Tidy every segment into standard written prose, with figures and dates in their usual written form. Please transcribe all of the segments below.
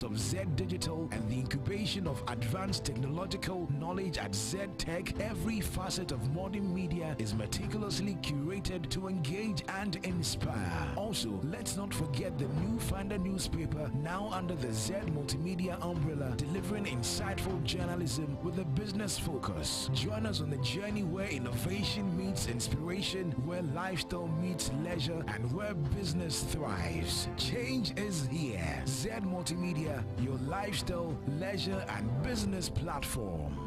of Zed Digital and the incubation of advanced technological knowledge at Zed Tech, every facet of modern media is meticulously curated to engage and inspire. Also, let's not forget the new Finder newspaper, now under the Zed Multimedia umbrella, delivering insightful journalism with a business focus. Join us on the journey where innovation meets inspiration, where lifestyle meets leisure, and where business thrives. Change is here. Zed Multimedia, your lifestyle, leisure, and business platform.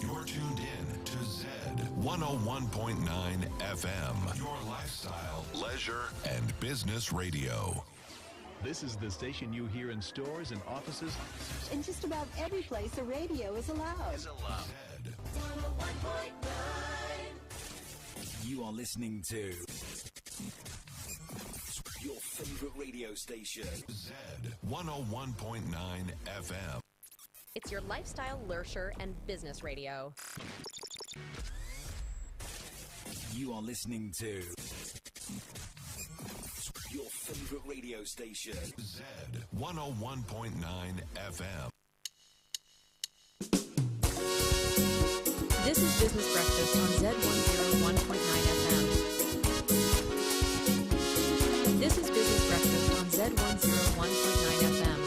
You're tuned in to Zed 101.9 FM, your lifestyle, leisure, and business radio. This is the station you hear in stores and offices. In just about every place a radio is allowed. Zed 101.9. You are listening to your favorite radio station, Zed 101.9 FM. It's your lifestyle, leisure, and business radio. You are listening to your favorite radio station, Zed 101.9 FM. This is Business Breakfast on Zed 101.9 FM. This is Business Breakfast on Zed 101.9 FM.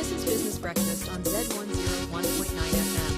This is Business Breakfast on Z101.9 FM.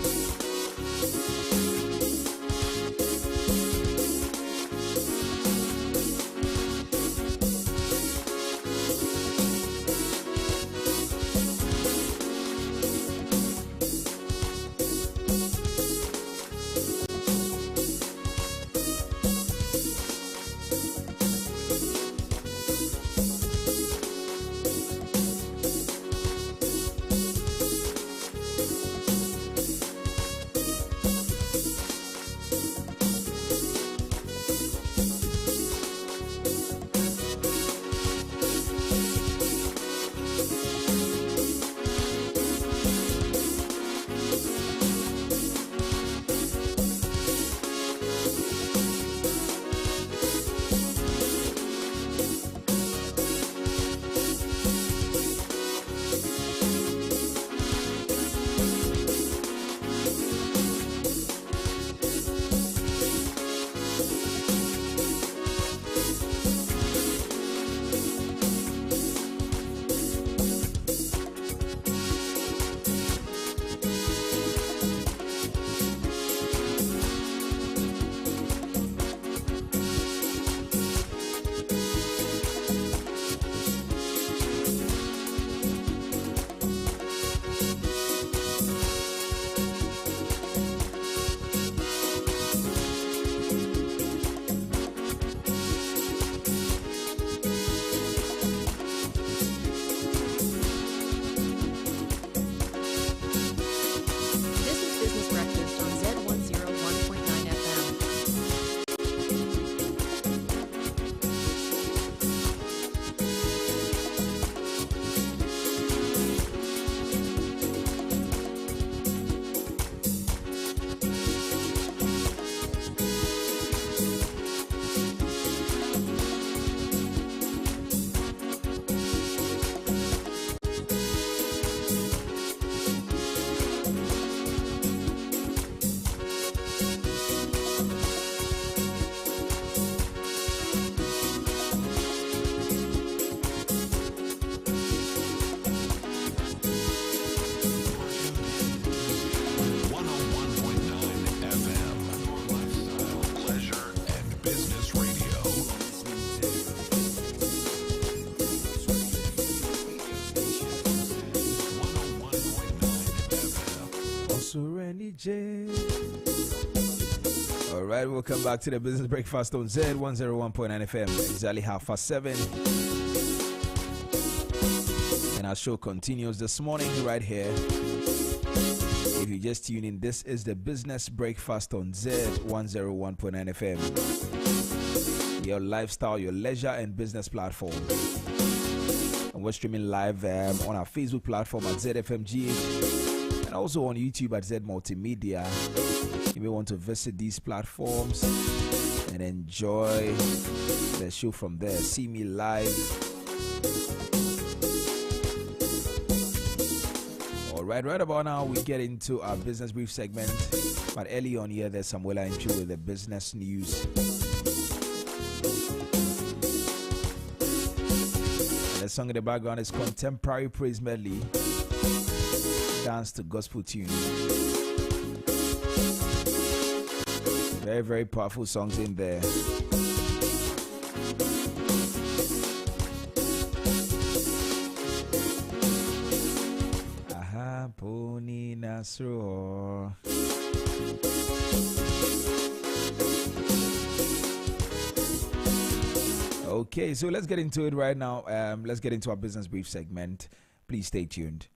All right, welcome back to the Business Breakfast on Zed 101.9 FM. Exactly 7:30. And our show continues this morning right here. If you just tune in, this is the Business Breakfast on Zed 101.9 FM. Your lifestyle, your leisure and business platform. And we're streaming live on our Facebook platform at ZFMGH. And also on YouTube at Z Multimedia. You may want to visit these platforms and enjoy the show from there. See me live. Alright, right about now we get into our business brief segment. But early on here, there's Samuela Intro with the business news. And the song in the background is Contemporary Praise Medley. Dance to gospel tune. Very, very powerful songs in there. Aha, Pony Nasro. Okay, so let's get into it right now. Let's get into our business brief segment. Please stay tuned.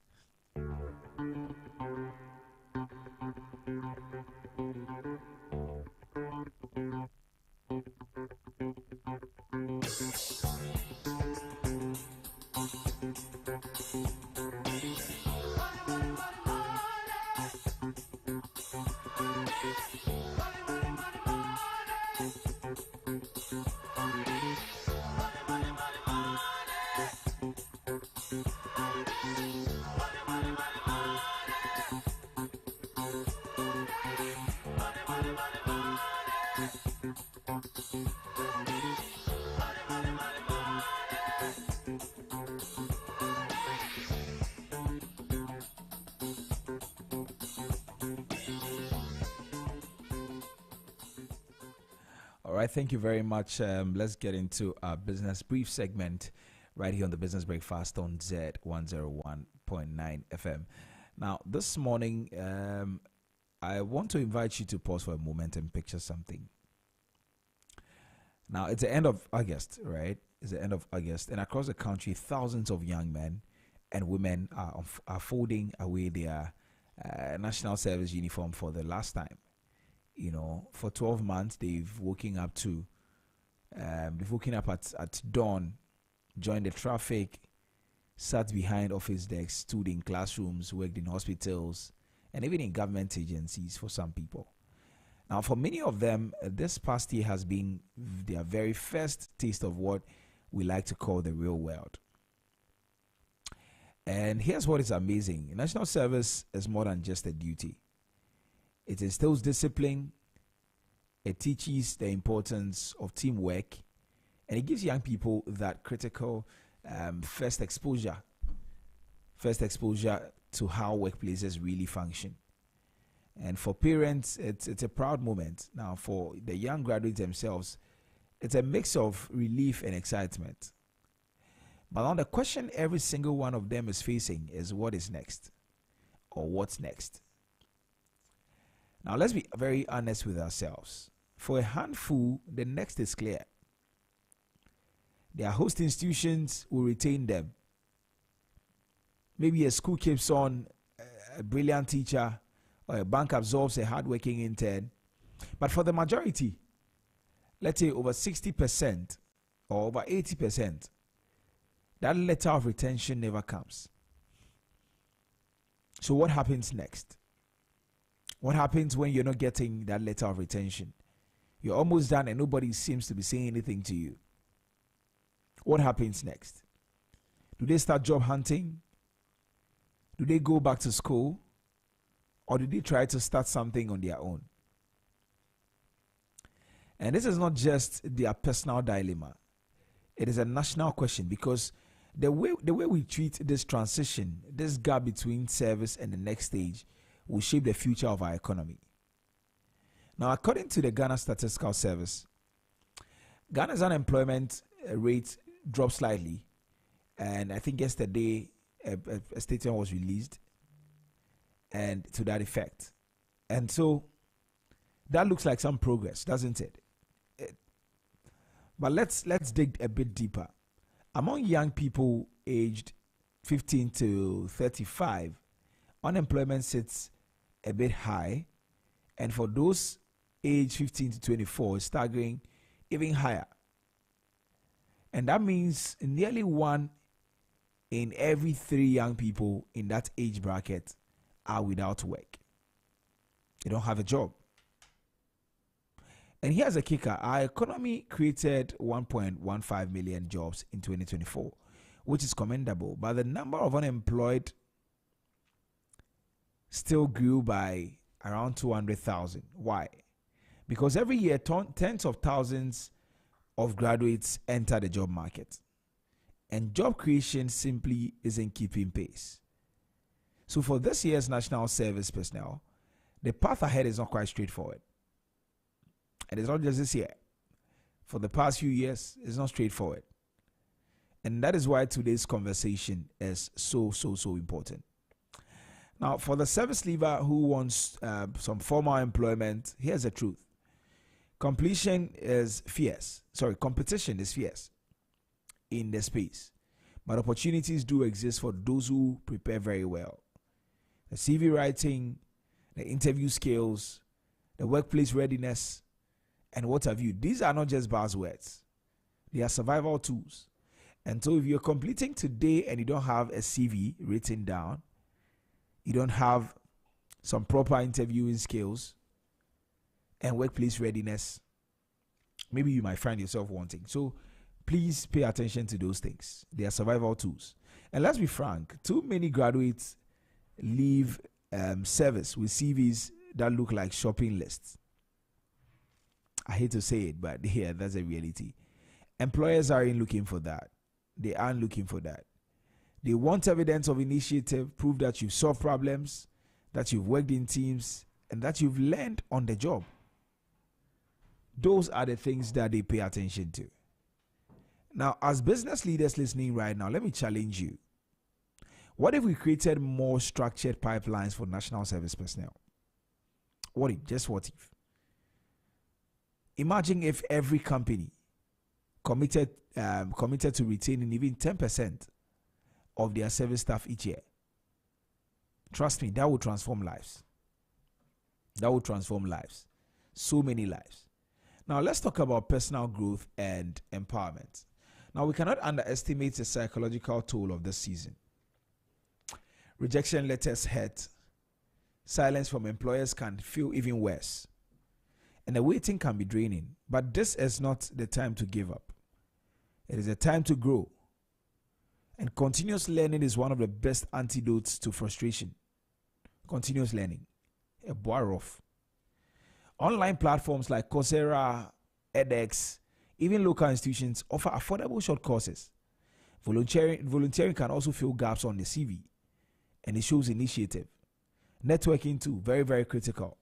All right, thank you very much. Let's get into our business brief segment right here on the Business Breakfast on Zed 101.9 FM. Now, this morning, I want to invite you to pause for a moment and picture something. Now, it's the end of August, right? It's the end of August, and across the country, thousands of young men and women are folding away their national service uniform for the last time. You know, for 12 months, they've woken up at dawn, joined the traffic, sat behind office desks, stood in classrooms, worked in hospitals, and even in government agencies for some people. Now, for many of them, this past year has been their very first taste of what we like to call the real world. And here's what is amazing. National service is more than just a duty. It instills discipline, it teaches the importance of teamwork, and it gives young people that critical first exposure to how workplaces really function. And for parents, it's a proud moment. Now, for the young graduates themselves, it's a mix of relief and excitement. But now the question every single one of them is facing is what is next? Or what's next? Now, let's be very honest with ourselves. For a handful, the next is clear. Their host institutions will retain them. Maybe a school keeps on a brilliant teacher, or a bank absorbs a hardworking intern. But for the majority, let's say over 60% or over 80%, that letter of retention never comes. So what happens next? What happens when you're not getting that letter of retention? You're almost done and nobody seems to be saying anything to you. What happens next? Do they start job hunting? Do they go back to school? Or do they try to start something on their own? And this is not just their personal dilemma. It is a national question, because the way we treat this transition, this gap between service and the next stage, will shape the future of our economy. Now, according to the Ghana Statistical Service, Ghana's unemployment rate dropped slightly, and I think yesterday a statement was released and to that effect. And so that looks like some progress, doesn't it? But let's dig a bit deeper. Among young people aged 15 to 35, unemployment sits a bit high, and for those aged 15 to 24, it's staggering even higher. And that means nearly 1 in every 3 young people in that age bracket are without work. They don't have a job. And here's a kicker. Our economy created 1.15 million jobs in 2024, which is commendable. But the number of unemployed still grew by around 200,000. Why? Because every year, tens of thousands of graduates enter the job market. And job creation simply isn't keeping pace. So for this year's national service personnel, the path ahead is not quite straightforward. And it's not just this year. For the past few years, it's not straightforward. And that is why today's conversation is so important. Now, for the service leaver who wants some formal employment, here's the truth. Competition is fierce in the space. But opportunities do exist for those who prepare very well. The CV writing, the interview skills, the workplace readiness, and what have you. These are not just buzzwords. They are survival tools. And so if you're completing today and you don't have a CV written down, you don't have some proper interviewing skills and workplace readiness, maybe you might find yourself wanting. So please pay attention to those things. They are survival tools. And let's be frank, too many graduates leave service with CVs that look like shopping lists. I hate to say it, but yeah, that's a reality. Employers aren't looking for that. They aren't looking for that. They want evidence of initiative, proof that you've solved problems, that you've worked in teams, and that you've learned on the job. Those are the things that they pay attention to. Now, as business leaders listening right now, let me challenge you. What if we created more structured pipelines for national service personnel? What if? Just what if? Imagine if every company committed to retaining even 10% of their service staff each year. Trust me, that will transform lives. That will transform lives. So many lives. Now, let's talk about personal growth and empowerment. Now, we cannot underestimate the psychological toll of this season. Rejection letters hurt. Silence from employers can feel even worse. And the waiting can be draining. But this is not the time to give up. It is a time to grow. And continuous learning is one of the best antidotes to frustration. Continuous learning. A bar off. Online platforms like Coursera, edX, even local institutions offer affordable short courses. Volunteering can also fill gaps on the CV. And it shows initiative. Networking too, very, very critical.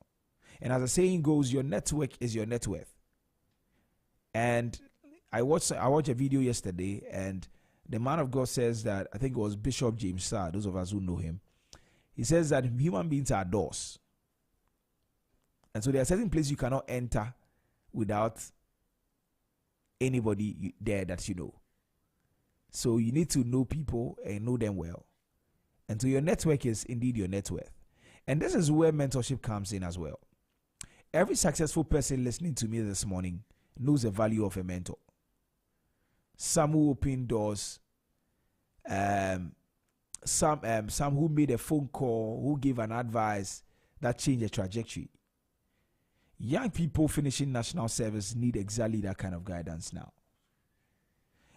And as the saying goes, your network is your net worth. And I watched a video yesterday, and the man of God says that, I think it was Bishop James Sarr, those of us who know him. He says that human beings are doors. And so there are certain places you cannot enter without anybody there that you know. So you need to know people and know them well. And so your network is indeed your net worth. And this is where mentorship comes in as well. Every successful person listening to me this morning knows the value of a mentor. Some who open doors, some who made a phone call, who gave an advice that changed the trajectory. Young people finishing national service need exactly that kind of guidance now.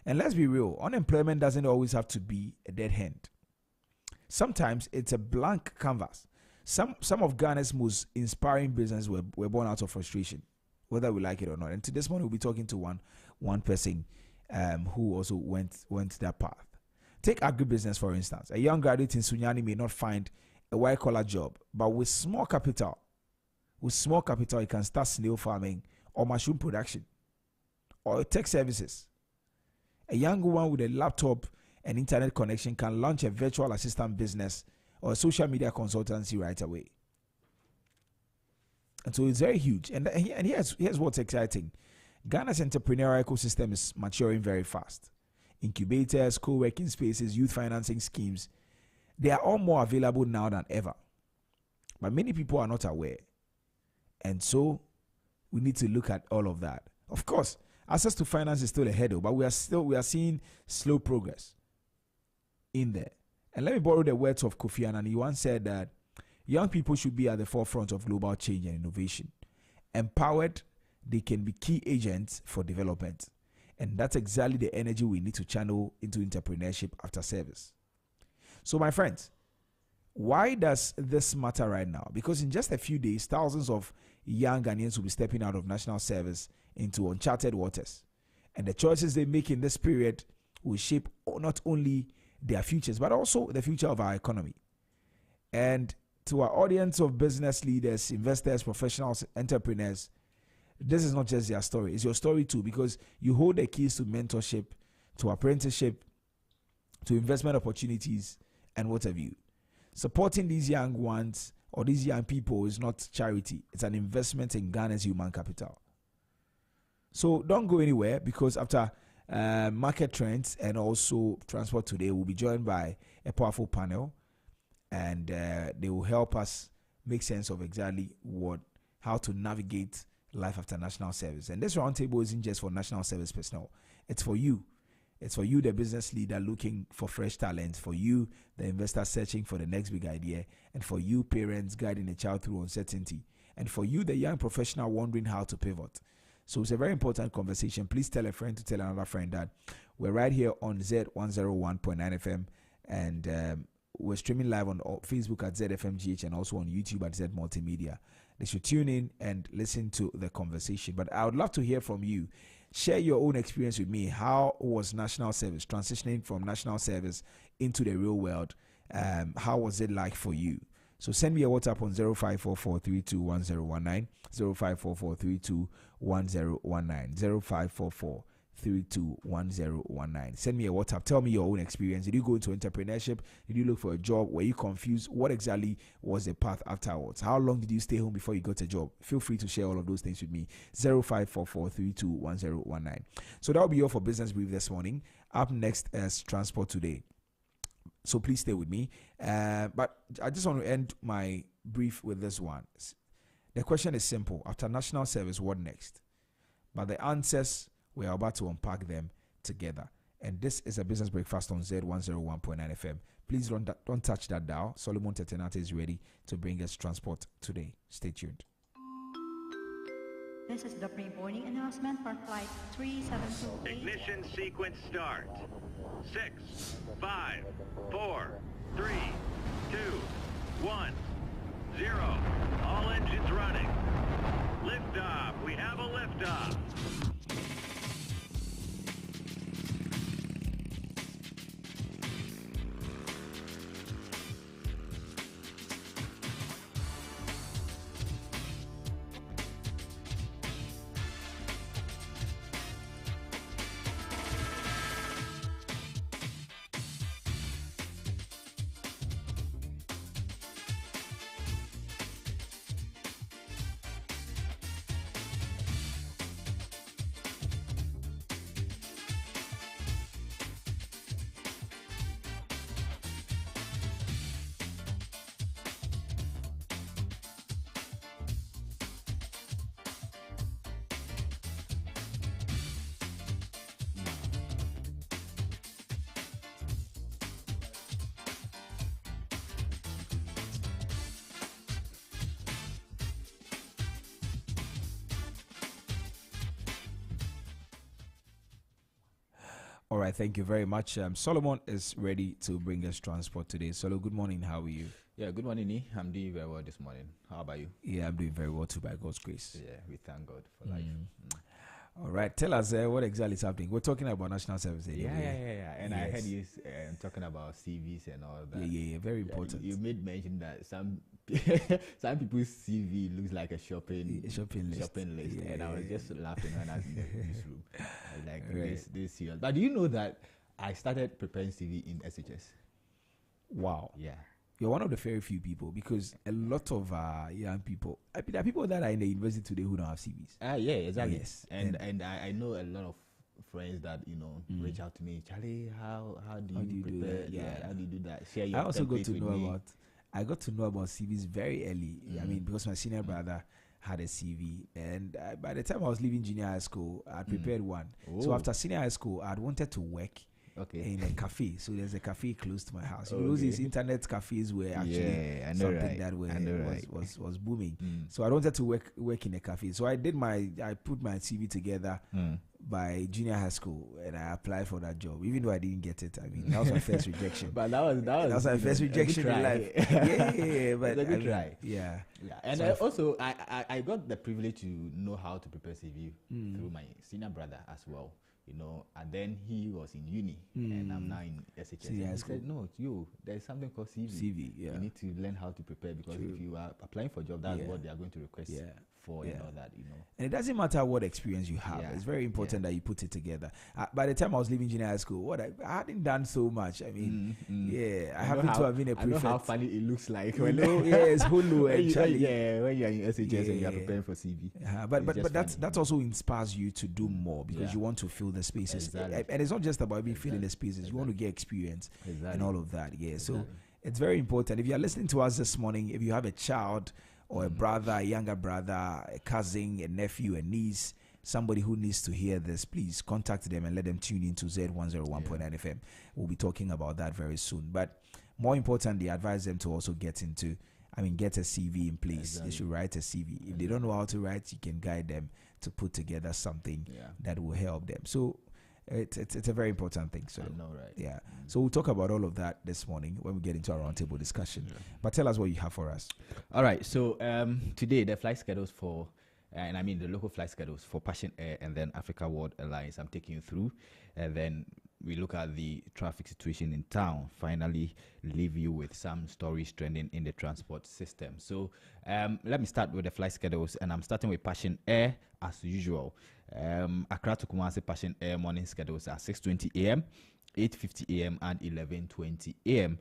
And let's be real, unemployment doesn't always have to be a dead end. Sometimes it's a blank canvas. Some of Ghana's most inspiring businesses were born out of frustration, whether we like it or not. And this morning we'll be talking to one person who also went that path. Take agribusiness, for instance. A young graduate in Sunyani may not find a white-collar job, but with small capital, he can start snail farming or mushroom production or tech services. A young woman with a laptop and internet connection can launch a virtual assistant business or a social media consultancy right away. And so it's very huge. And here's what's exciting. Ghana's entrepreneurial ecosystem is maturing very fast. Incubators, co-working spaces, youth financing schemes, they are all more available now than ever. But many people are not aware. And so we need to look at all of that. Of course, access to finance is still a hurdle, but we are seeing slow progress in there. And let me borrow the words of Kofi Annan. He once said that young people should be at the forefront of global change and innovation. Empowered, they can be key agents for development. And that's exactly the energy we need to channel into entrepreneurship after service. So my friends, why does this matter right now? Because in just a few days, thousands of young Ghanaians will be stepping out of national service into uncharted waters. And the choices they make in this period will shape not only their futures, but also the future of our economy. And to our audience of business leaders, investors, professionals, entrepreneurs, this is not just their story. It's your story too, because you hold the keys to mentorship, to apprenticeship, to investment opportunities, and what have you. Supporting these young ones or these young people is not charity. It's an investment in Ghana's human capital. So don't go anywhere, because after market trends and also transport today, we'll be joined by a powerful panel, and they will help us make sense of exactly how to navigate life after national service. And this roundtable isn't just for national service personnel. It's for you. It's for you, the business leader looking for fresh talent, for you, the investor searching for the next big idea, and for you, parents guiding a child through uncertainty, and for you, the young professional wondering how to pivot. So it's a very important conversation. Please tell a friend to tell another friend that we're right here on Zed 101.9 FM, and we're streaming live on Facebook at ZFMGH and also on YouTube at Zed Multimedia. They should tune in and listen to the conversation. But I would love to hear from you. Share your own experience with me. How was national service, transitioning from national service into the real world? How was it like for you? So send me a WhatsApp on 0544321019, 0544321019, 0544321019. Send me a WhatsApp. Tell me your own experience. Did you go into entrepreneurship? Did you look for a job? Were you confused? What exactly was the path afterwards? How long did you stay home before you got a job? Feel free to share all of those things with me. 0544321019. So that will be all for Business Brief this morning. Up next is Transport Today. So please stay with me. But I just want to end my brief with this one. The question is simple. After national service, what next? But the answers, we are about to unpack them together. And this is a Business Breakfast on Zed 101.9 FM. Please don't touch that dial. Solomon Tetenate is ready to bring us Transport Today. Stay tuned. This is the pre-boarding announcement for flight 3728. Ignition sequence start. 6, 5, 4, 3, 2, 1, 0. All engines running. Liftoff. We have a liftoff. All right, thank you very much. Solomon is ready to bring us Transport Today. Solo, good morning. How are you? Yeah, good morning, Nee. I'm doing very well this morning. How about you? Yeah, I'm doing very well too, by God's grace. Yeah, we thank God for life. All right, tell us what exactly is happening. We're talking about national service. Yeah. And I heard you talking about CVs and all that. Yeah, very important. You made mention that some people's CV looks like a shopping list. Yeah, and I was just laughing when I was in this room. Like, this serious. But do you know that I started preparing CV in SHS? Wow. Yeah. You're one of the very few people, because a lot of young people, there are people that are in the university today who don't have CVs. Yeah, exactly. Yes. And I know a lot of friends that reach out to me. Charlie, how do you prepare? How do you do that? Share your I also got to with know me. I got to know about CVs very early. I mean, because my senior brother had a CV, and by the time I was leaving junior high school, I prepared one. So after senior high school, I'd wanted to work in a cafe. So there's a cafe close to my house. These internet cafes were actually something that was booming. So I wanted to work in a cafe. So I put my CV together by junior high school, and I applied for that job, even though I didn't get it. I mean, that was my first rejection. But that was my first rejection in life. Yeah, but a good try. Yeah. And so also I got the privilege to know how to prepare CV through my senior brother as well. And then he was in uni, and I'm now in SHS. He said, "No, there's something called CV. You need to learn how to prepare, because if you are applying for a job, that's what they are going to request for and all that, And it doesn't matter what experience you have. It's very important that you put it together. By the time I was leaving junior high school, I hadn't done so much. I mean, I happened to have been a prefect. I know how funny it looks like when it's Hulu and Charlie. When you are in SHS and you are preparing for CV. But that also inspires you to do more, because you want to fill the spaces. Exactly. And it's not just about being filling the spaces. You want to get experience and all of that. So it's very important. If you are listening to us this morning, if you have a child or a brother, a younger brother, a cousin, a nephew, a niece, somebody who needs to hear this, please contact them and let them tune into Z101.9 FM. We'll be talking about that very soon. But more importantly, advise them to also get a CV in place. Exactly. They should write a CV. If they don't know how to write, you can guide them to put together something that will help them. So it's a very important thing. So I know, right? Yeah. So we'll talk about all of that this morning when we get into our roundtable discussion. But tell us what you have for us. All right. So today the flight schedules for, and I mean the local flight schedules for Passion Air and then Africa World Airlines, I'm taking you through, and then we look at the traffic situation in town, finally leave you with some stories trending in the transport system. So let me start with the flight schedules, and I'm starting with Passion Air as usual. Accra to Kumasi Passion Air morning schedules are 6:20 a.m., 8:50 a.m. and 11:20 a.m.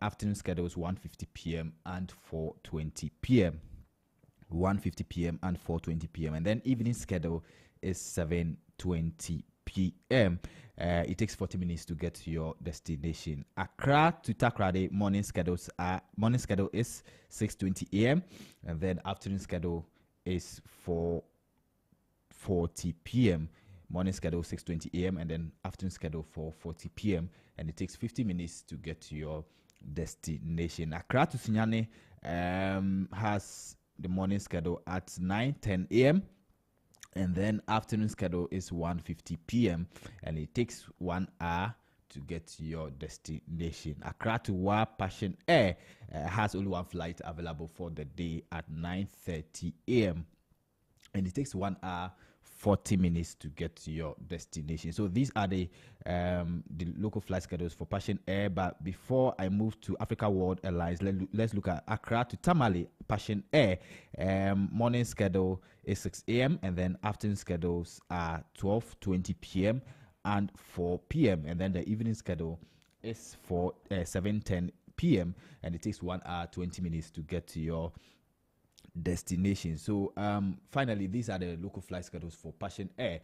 Afternoon schedules 1:50 p.m. and 4:20 p.m. 1:50 p.m. and 4:20 p.m. And then evening schedule is 7:20 p.m. It takes 40 minutes to get to your destination. Accra to Takrade morning schedule is 6:20 a.m. and then afternoon schedule is 4:40 p.m. Morning schedule 6:20 a.m. and then afternoon schedule 4:40 p.m. and it takes 50 minutes to get to your destination. Accra to Sinyane has the morning schedule at 9:10 a.m. and then afternoon schedule is 1:50 p.m. and it takes 1 hour to get to your destination. Accra to Wa Passion Air has only one flight available for the day at 9:30 a.m. and it takes 1 hour 40 minutes to get to your destination. So these are the local flight schedules for Passion Air. But before I move to Africa World Airlines, let's look at Accra to Tamale Passion Air. Morning schedule is 6 a.m. and then afternoon schedules are 12:20 p.m. and 4 p.m. and then the evening schedule is for 7:10 p.m. and it takes 1 hour 20 minutes to get to your destination. So finally, these are the local flight schedules for Passion Air.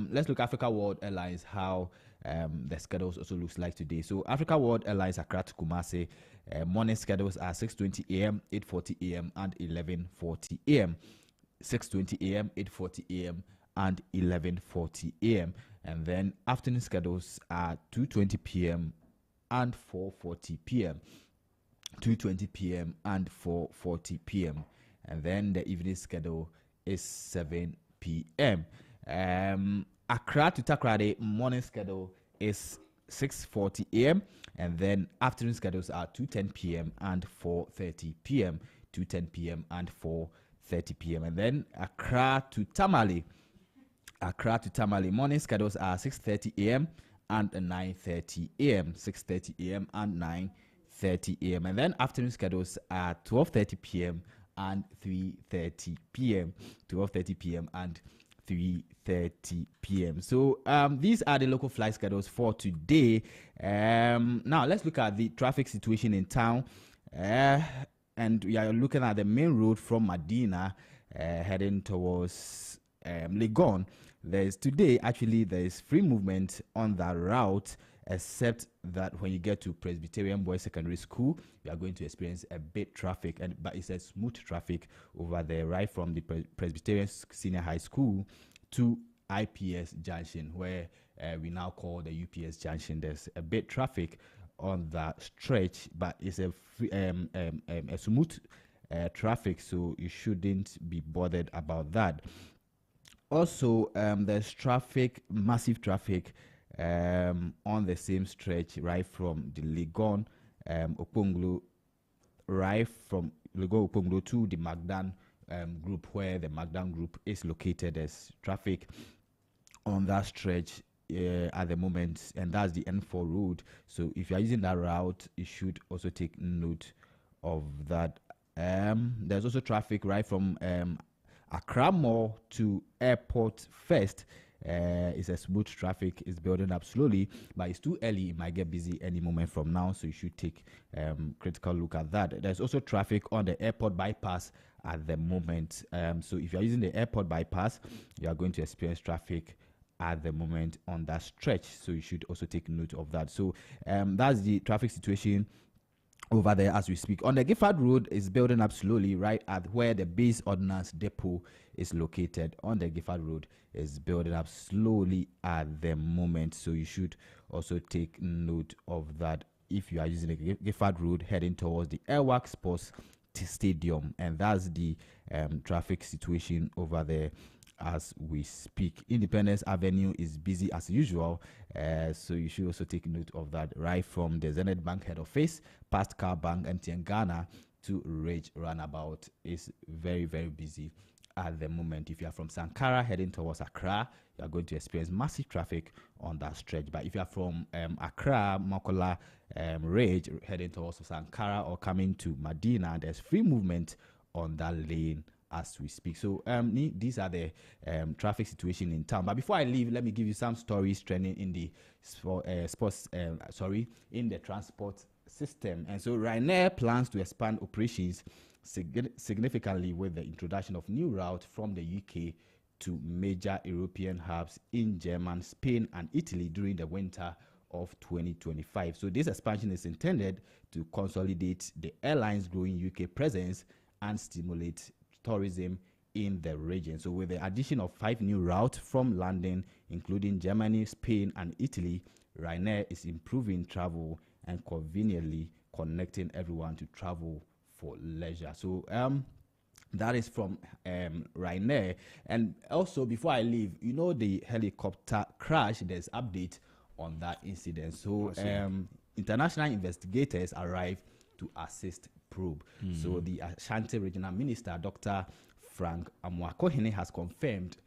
Let's look at Africa World Airlines, how the schedules also looks like today. So Africa World Airlines Accra to Kumasi morning schedules are 6:20 a.m., 8:40 a.m. and 11:40 a.m. 6:20 a.m., 8:40 a.m. and 11:40 a.m. and then afternoon schedules are 2:20 p.m. and 4:40 p.m. 2:20 p.m. and 4:40 p.m. and then the evening schedule is 7 p.m. Accra to Takrade morning schedule is 6:40 a.m. and then afternoon schedules are 2:10 p.m. and 4:30 p.m. 2:10 p.m. and 4:30 p.m. and then Accra to Tamale morning schedules are 6:30 a.m. and 9:30 a.m. 6:30 a.m. and 9:30 a.m. and then afternoon schedules are 12:30 p.m. and 3:30 p.m. 12:30 p.m. and 3:30 p.m. So these are the local flight schedules for today. Now let's look at the traffic situation in town. And we are looking at the main road from Medina heading towards Legon. There is free movement on that route, except that when you get to Presbyterian Boys Secondary School, you are going to experience a bit traffic, but it's a smooth traffic over there, right from the Presbyterian Senior High School to IPS Junction, where we now call the UPS Junction. There's a bit traffic on that stretch, but it's a smooth traffic, so you shouldn't be bothered about that. Also, there's massive traffic on the same stretch, right from the Legon Okponglo, right from Legon Okponglo to the Magdan group, where the Magdan group is located. There's traffic on that stretch at the moment, and that's the N4 road. So if you are using that route, you should also take note of that. There's also traffic right from Accra Mall to Airport First. It's a smooth traffic. It's building up slowly, but it's too early. It might get busy any moment from now, so you should take critical look at that. There's also traffic on the airport bypass at the moment. So if you're using the airport bypass, you are going to experience traffic at the moment on that stretch, so you should also take note of that. So that's the traffic situation over there as we speak. On the Gifford Road is building up slowly, right at where the base ordnance depot is located. On the Gifford Road is building up slowly at the moment, so you should also take note of that if you are using the Gifford Road heading towards the Airworks Sports Stadium. And that's the traffic situation over there as we speak. Independence Avenue is busy as usual, so you should also take note of that, right from the Zenith Bank head office past Car Bank, MTN Ghana to Ridge Runabout is very, very busy at the moment. If you are from Sankara heading towards Accra, you are going to experience massive traffic on that stretch. But if you are from Accra, Makola Ridge heading towards Sankara or coming to Medina, there's free movement on that lane as we speak. So these are the traffic situation in town. But before I leave, let me give you some stories trending in the in the transport system. And so Ryanair plans to expand operations significantly with the introduction of new routes from the UK to major European hubs in Germany, Spain, and Italy during the winter of 2025. So this expansion is intended to consolidate the airline's growing UK presence and stimulate tourism in the region. So with the addition of 5 new routes from London, including Germany, Spain, and Italy, Ryanair is improving travel and conveniently connecting everyone to travel for leisure. So that is from Ryanair. And also, before I leave, the helicopter crash, there's update on that incident. So international investigators arrived to assist probe. So the Ashanti Regional Minister, Dr. Frank Amwakohene, has confirmed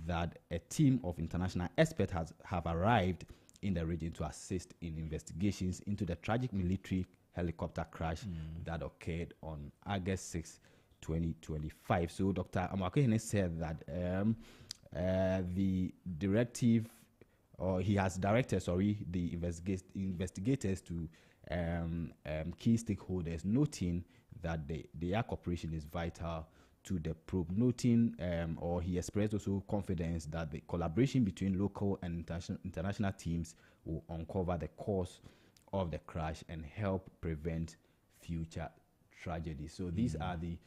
that a team of international experts have arrived in the region to assist in investigations into the tragic military helicopter crash that occurred on August 6, 2025. So Dr. Amwakohene said that he has directed the investigators to key stakeholders, noting that their cooperation is vital to the probe, he expressed also confidence that the collaboration between local and international teams will uncover the cause of the crash and help prevent future tragedies. So these are the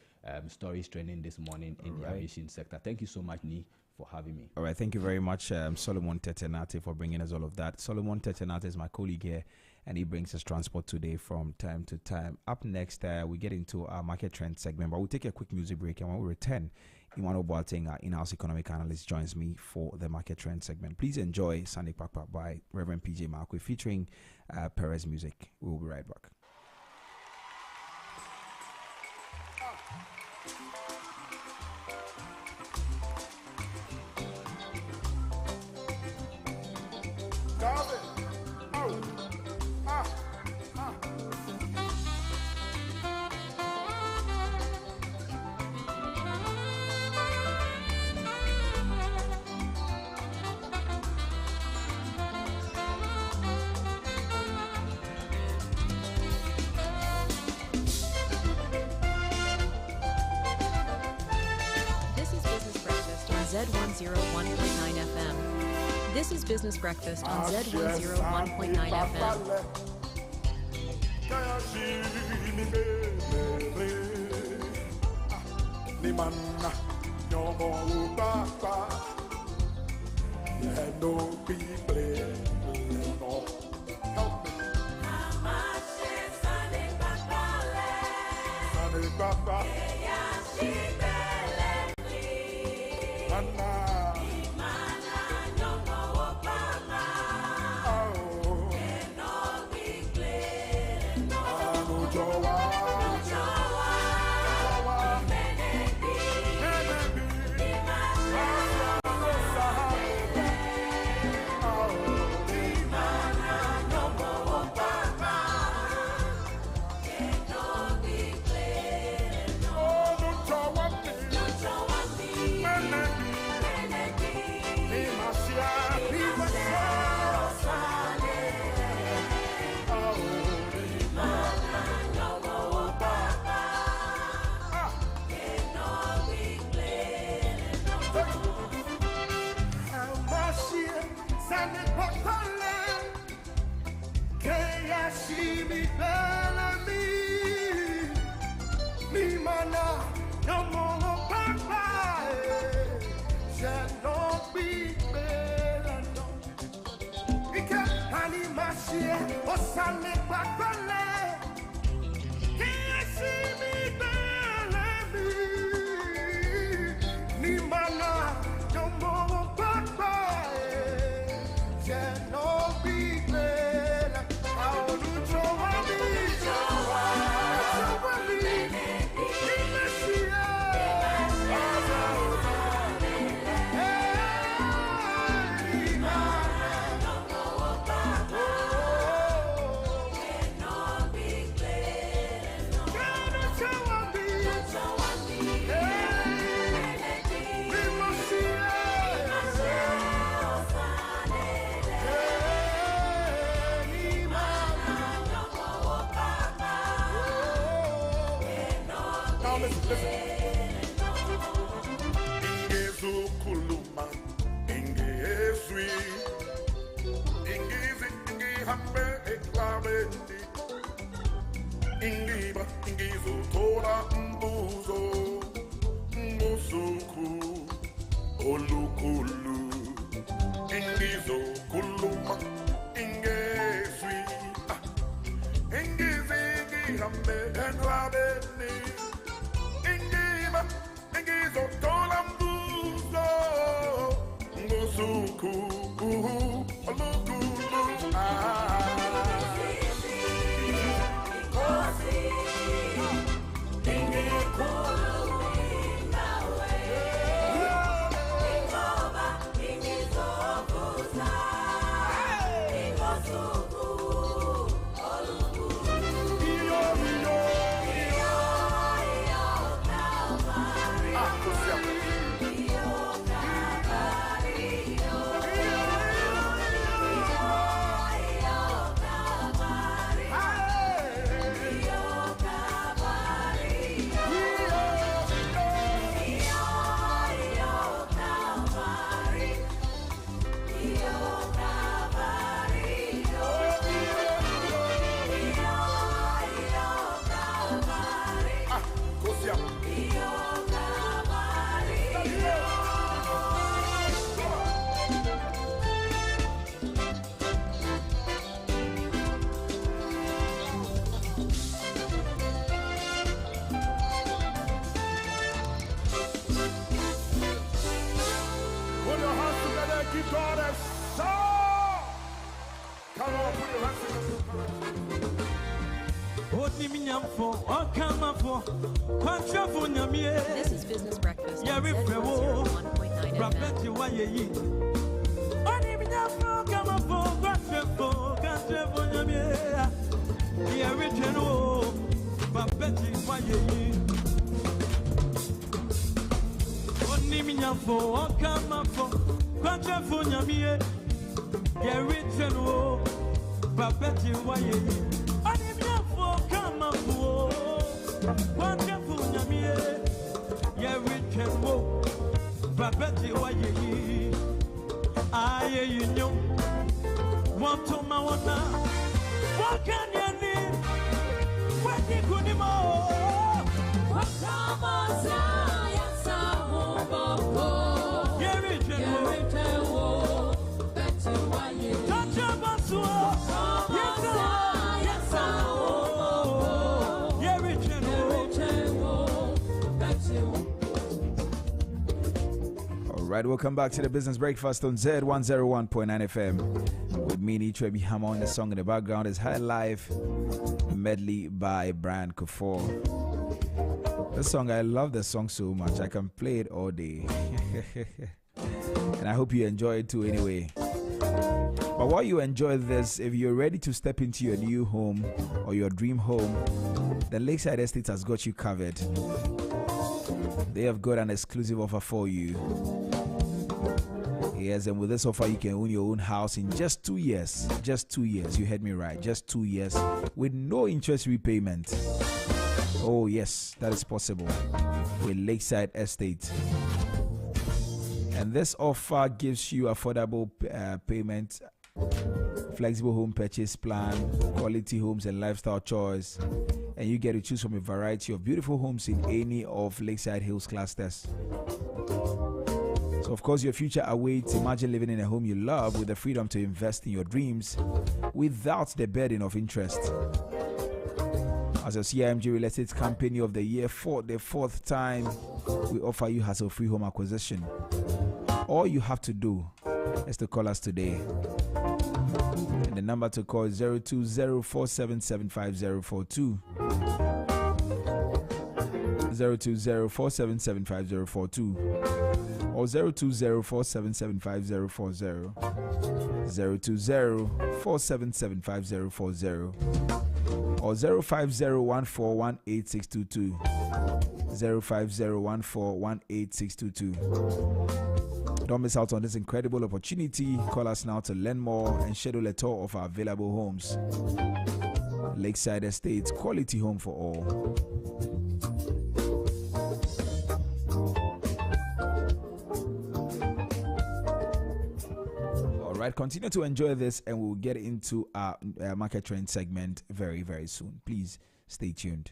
stories trending this morning in the aviation sector. Thank you so much, Ni, for having me. All right, thank you very much, Solomon Tetenate, for bringing us all of that. Solomon Tetenate is my colleague here, and he brings us transport today from time to time. Up next, we get into our market trend segment, but we'll take a quick music break, and when we return, Imano Boateng, our in-house economic analyst, joins me for the market trend segment. Please enjoy Sunday Papa by Reverend PJ Markwe featuring Perez Music. We will be right back. Z101.9 FM. This is Business Breakfast on Z101.9 FM. Now listen. Ingezu kuluma, ingezwi, ingi hambe eklabendi, ingizo tora mbuzo, musuku, olukulu, ingizo kuluma, ingezwi, ingi hambe eklabendi, ingizo tora mbuzo, musuku, olukulu, This is Business Breakfast on Zed 101.9 Right, welcome back to the Business Breakfast on Zed 101.9 FM. With me, Trebi Hammer, on the song in the background is High Life medley by Brian Kufor. This song, I love the song so much. I can play it all day. And I hope you enjoy it too anyway. But while you enjoy this, if you're ready to step into your new home or your dream home, the Lakeside Estate has got you covered. They have got an exclusive offer for you. Yes, and with this offer, you can own your own house in just 2 years. Just 2 years. You heard me right. Just 2 years with no interest repayment. Oh, yes, that is possible with Lakeside Estate. And this offer gives you affordable payment, flexible home purchase plan, quality homes and lifestyle choice. And you get to choose from a variety of beautiful homes in any of Lakeside Hills clusters. So of course your future awaits. Imagine living in a home you love with the freedom to invest in your dreams without the burden of interest. As a CIMG Real Estate Company of the Year for the 4th time, we offer you hassle-free home acquisition. All you have to do is to call us today. And the number to call is 020-477-5042. 020-477-5042 or 020-477-5040. 020-477-5040 or 050-141-8622. 050-141-8622. Don't miss out on this incredible opportunity. Call us now to learn more and schedule a tour of our available homes. Lakeside Estates, quality home for all. right, continue to enjoy this, and we'll get into our market trend segment very, very soon. Please stay tuned.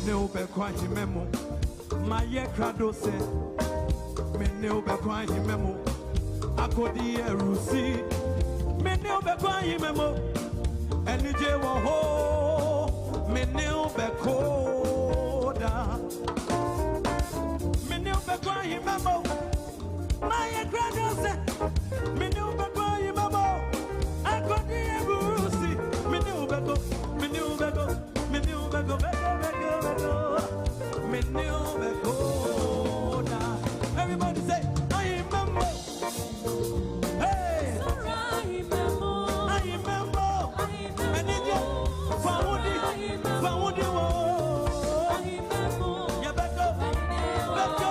ne ube kwa himemo maye krado se me ne ube kwa himemo akodi erusi me ne ube kwa himemo enije wo ho me ne ube koda me ne ube kwa himemo maye krado se me ne ube kwa himemo akodi erusi me ne ube ko me ne ube ko me ne ube ko everybody say, I remember. Hey, I remember. I need you. Found it. Yeah, back up.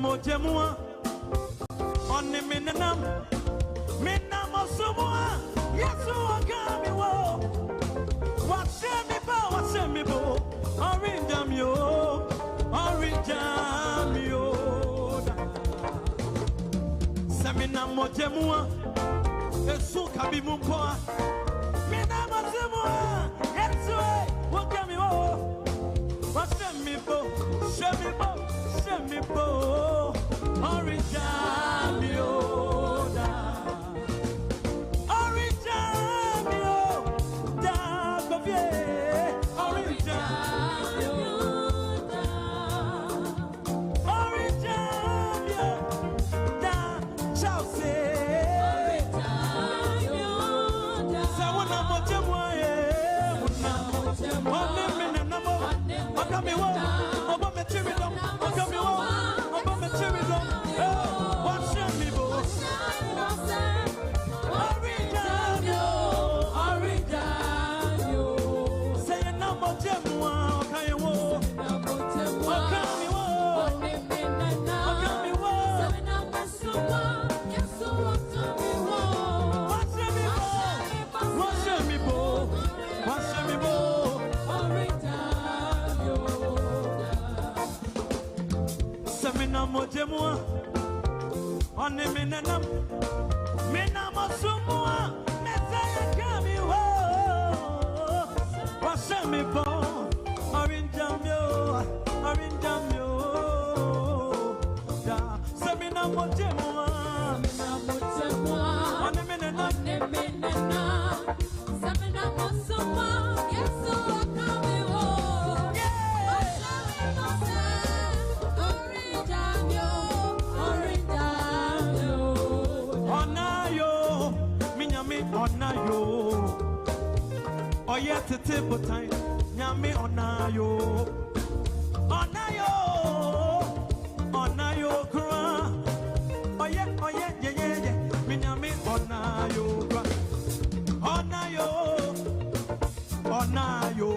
Mojemua on the minanam Minamosumua Yesu agami wo Wasemi bo Orinjam yo Semina mojemua Yesu kabimumpoa Minamosumua Yesu agami wo Wasemi bo Shemi bo Orinjamio da Govie Orinjamio da Chelsea Sawana mojemwa One minute namo Okami wo Oba mechiridom Okami wo Oba mechiridom Mojemua on the minanam Minamosumua Mezaya me born, orange jamio, orange jamio. Da, semina motemwa, semina motemwa. Onemene na, semina mosoma, yeso akamewo. Orange jamio, orange jamio. Onayo, minyami onayo. Oye tete botai, nyame onayo, onayo, onayo kra. Oye, ye, mi nyame onayo kra. Onayo, onayo.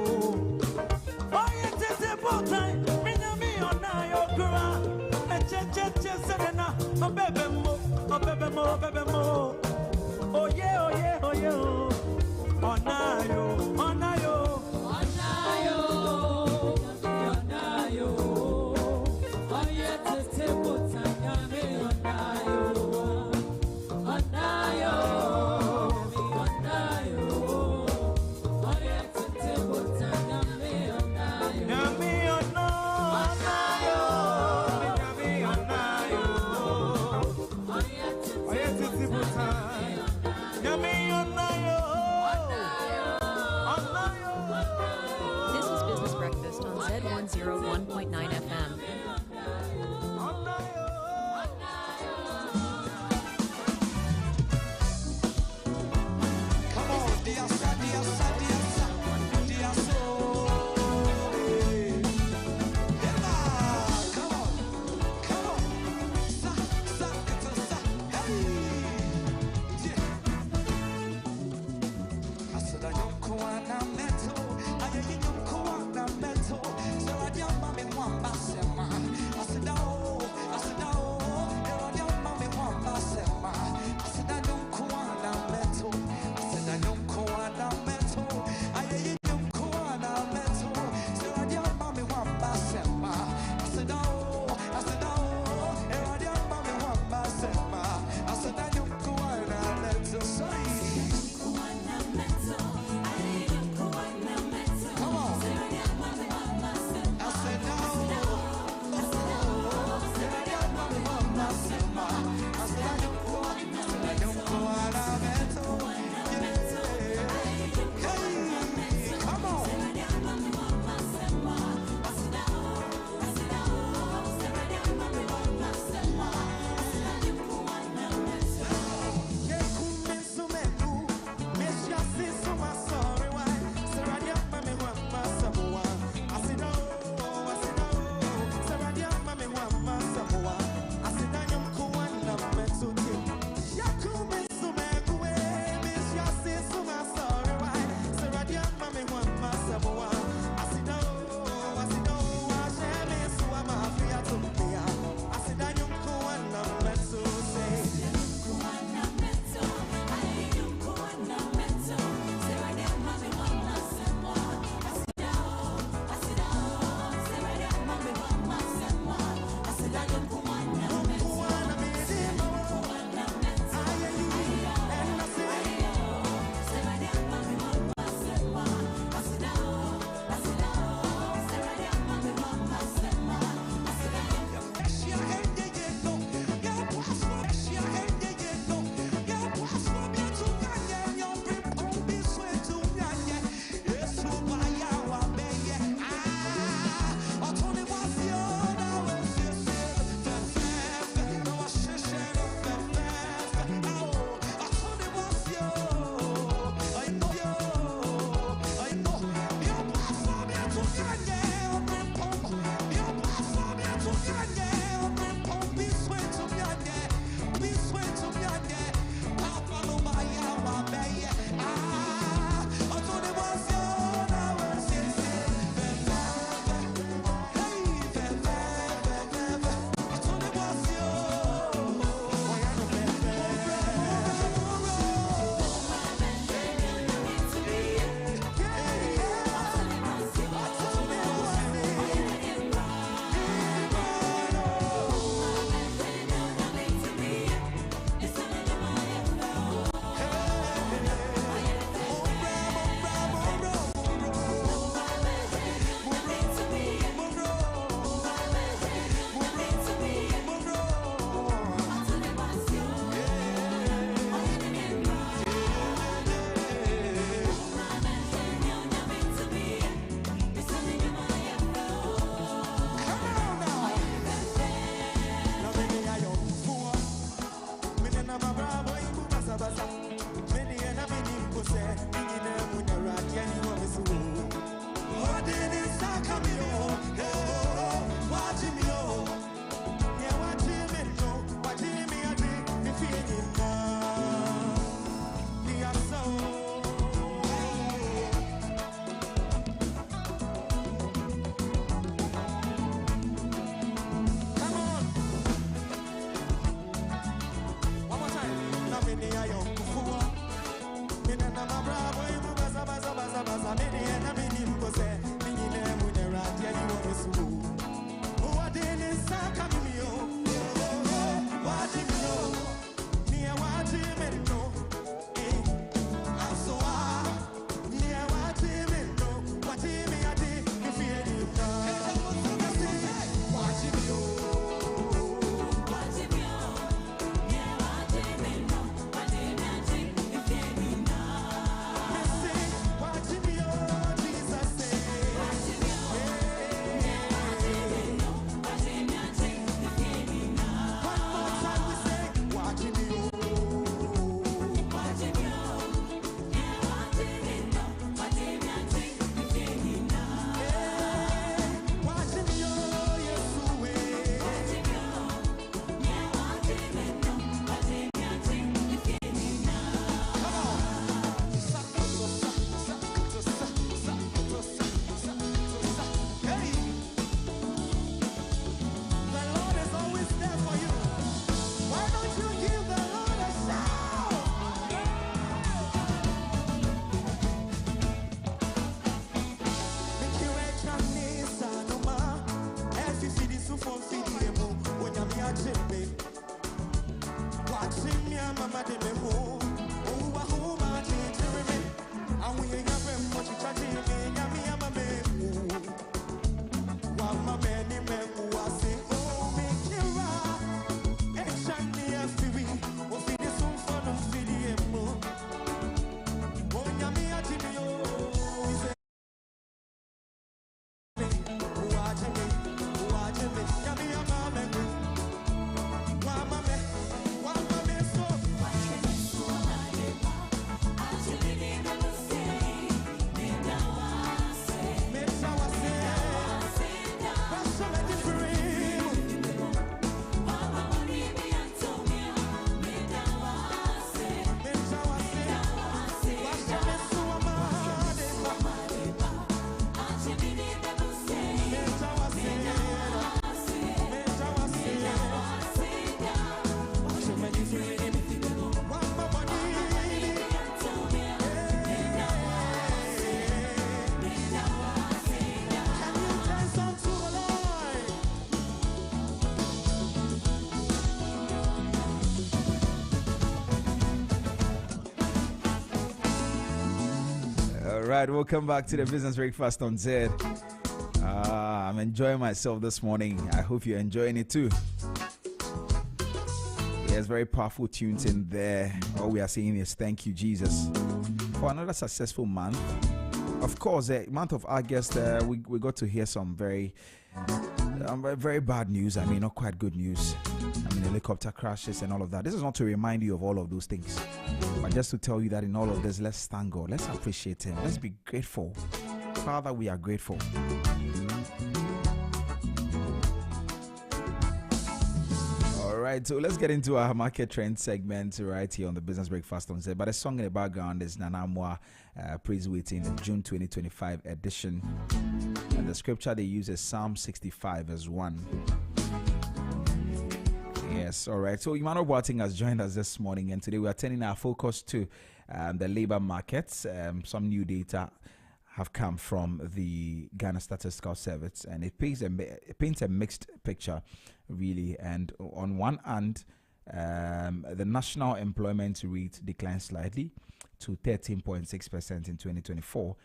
Oye tete botai, mi nyame onayo kra. Che serena, oh bebe mo. Oh yeah. Onayo. Right, welcome back to the Business Breakfast on Zed. I'm enjoying myself this morning. I hope you're enjoying it too. There's very powerful tunes in there. All we are saying is thank you, Jesus, for another successful month. Of course, the month of August, we got to hear some very bad news. I mean, not quite good news. I mean, helicopter crashes and all of that. This is not to remind you of all of those things, but just to tell you that in all of this, let's thank God. Let's appreciate Him. Let's be grateful. Father, we are grateful. All right, so let's get into our market trend segment right here on the Business Breakfast on Zed. But the song in the background is Nana Moa Praise Waiting, the June 2025 edition. And the scripture they use is Psalm 65 verse 1. Yes, all right. So Emmanuel Boateng has joined us this morning, and today we are turning our focus to the labor markets. Some new data have come from the Ghana Statistical Service, and it paints a mixed picture, really. And on one hand, the national employment rate declined slightly to 13.6% in 2024,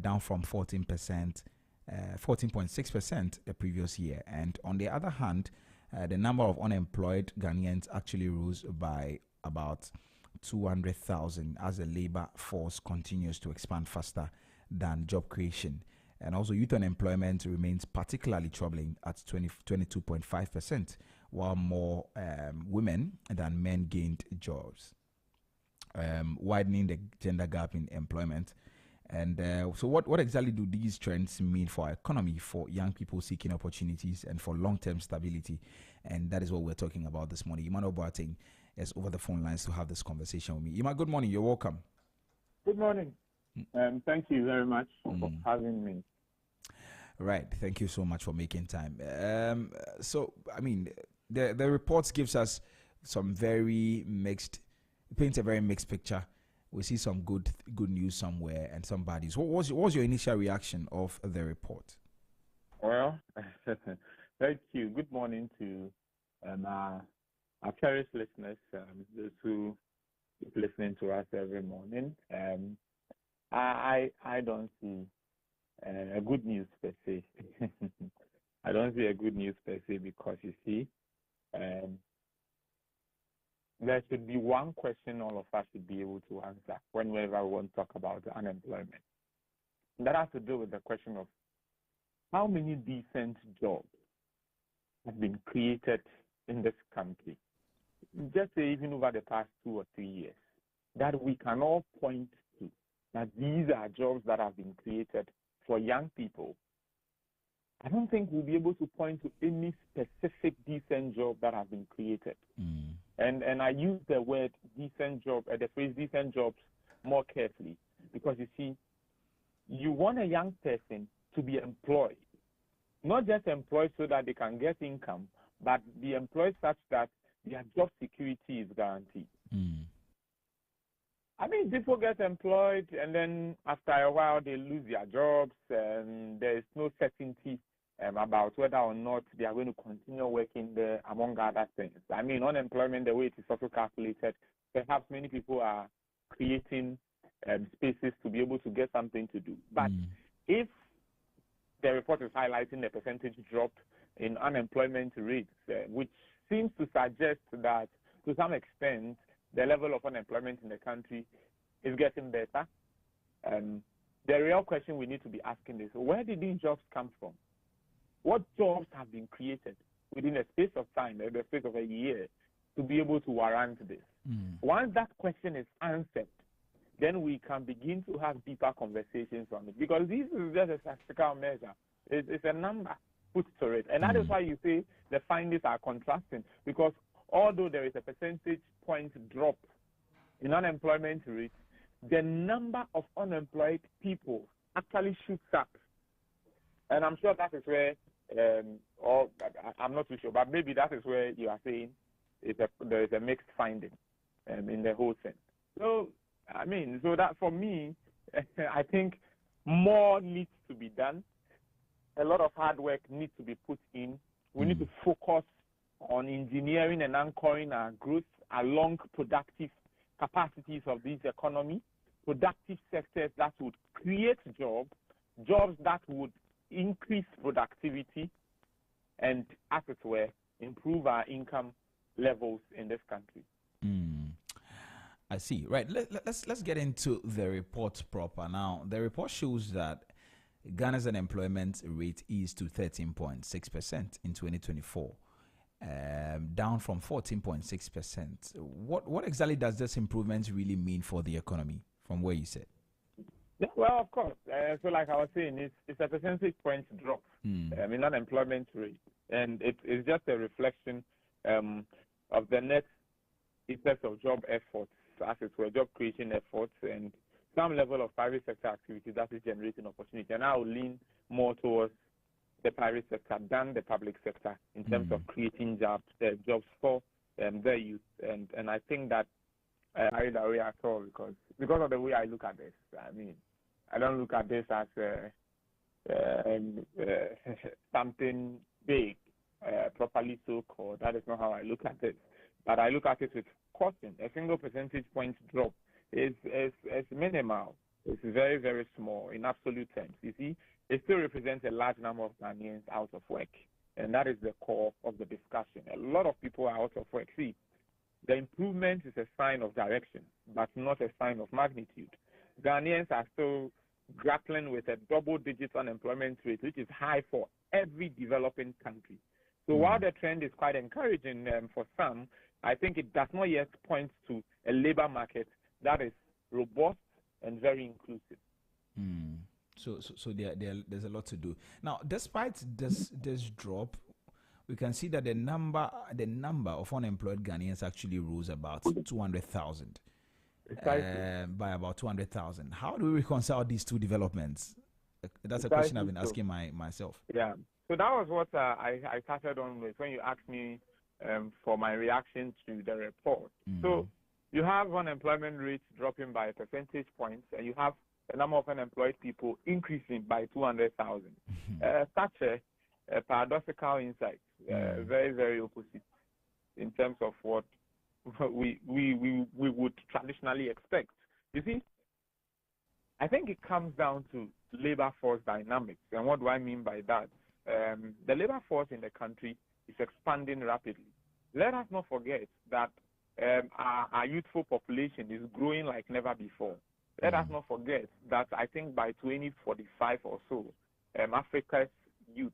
down from 14.6% the previous year. And on the other hand, the number of unemployed Ghanaians actually rose by about 200,000 as the labor force continues to expand faster than job creation. And also youth unemployment remains particularly troubling at 22.5%, while more women than men gained jobs. widening the gender gap in employment. And so what exactly do these trends mean for our economy, for young people seeking opportunities, and for long-term stability? And that is what we're talking about this morning. Emmanuel Boateng is over the phone lines to have this conversation with me. Emma, good morning. You're welcome. Good morning. Thank you very much for having me. Right. Thank you so much for making time. So, I mean, the reports gives us some paints a very mixed picture. We see some good news somewhere and some bad news. What was your initial reaction of the report? Well, thank you. Good morning to our cherished listeners, those who keep listening to us every morning. I don't see a good news per se. I don't see a good news per se because, you see, there should be one question all of us should be able to answer whenever we want to talk about unemployment. And that has to do with the question of how many decent jobs have been created in this country, just say even over the past 2 or 3 years, that we can all point to, that these are jobs that have been created for young people. I don't think we'll be able to point to any specific decent job that have been created. And I use the word decent job, the phrase decent jobs more carefully, because you see, you want a young person to be employed, not just employed so that they can get income, but be employed such that their job security is guaranteed. I mean, people get employed and then after a while they lose their jobs and there is no certainty about whether or not they are going to continue working there, among other things. I mean, unemployment, the way it is also calculated, perhaps many people are creating spaces to be able to get something to do. But if the report is highlighting the percentage drop in unemployment rates, which seems to suggest that to some extent the level of unemployment in the country is getting better, the real question we need to be asking is, where did these jobs come from? What jobs have been created within a space of time, the space of a year, to be able to warrant this? Once that question is answered, then we can begin to have deeper conversations on it. Because this is just a statistical measure. It's a number put to it. And that is why you say the findings are contrasting. Because although there is a percentage point drop in unemployment rate, the number of unemployed people actually shoots up. And I'm sure that is where, or I'm not too sure, but maybe that is where you are saying there is a mixed finding in the whole sense. So, I mean, so that for me, I think more needs to be done. A lot of hard work needs to be put in. We need to focus on engineering and anchoring our growth along productive capacities of this economy, productive sectors that would create jobs that would increase productivity and, as it were, improve our income levels in this country. I see. Right. Let's get into the report proper. Now, the report shows that Ghana's unemployment rate is to 13.6% in 2024, down from 14.6%. What exactly does this improvement really mean for the economy, from where you said? Well, of course. So like I was saying, it's a percentage point drop in unemployment rate. And it's just a reflection of the net effect of job efforts, as it were, job creation efforts, and some level of private sector activity that is generating opportunity. And I will lean more towards the private sector than the public sector in terms of creating jobs for their youth. And I think that I don't worry at all because of the way I look at this. I mean, I don't look at this as something big, properly so-called. That is not how I look at it. But I look at it with caution. A single percentage point drop is minimal. It's very, very small in absolute terms. You see, it still represents a large number of Ghanaians out of work. And that is the core of the discussion. A lot of people are out of work. See, the improvement is a sign of direction, but not a sign of magnitude. Ghanaians are still grappling with a double-digit unemployment rate, which is high for every developing country. So while the trend is quite encouraging for some, I think it does not yet point to a labor market that is robust and very inclusive. So there's a lot to do. Now, despite this drop, we can see that the number of unemployed Ghanaians actually rose about 200,000. By about 200,000. How do we reconcile these two developments? That's a question I've been asking myself. Yeah. So that was what I started on with when you asked me for my reaction to the report. So you have unemployment rates dropping by a percentage point, and you have the number of unemployed people increasing by 200,000. Such a paradoxical insight, very, very opposite in terms of what we would traditionally expect. You see, I think it comes down to labor force dynamics. And what do I mean by that? The labor force in the country is expanding rapidly. Let us not forget that our youthful population is growing like never before. Let us not forget that I think by 2045 or so, Africa's youth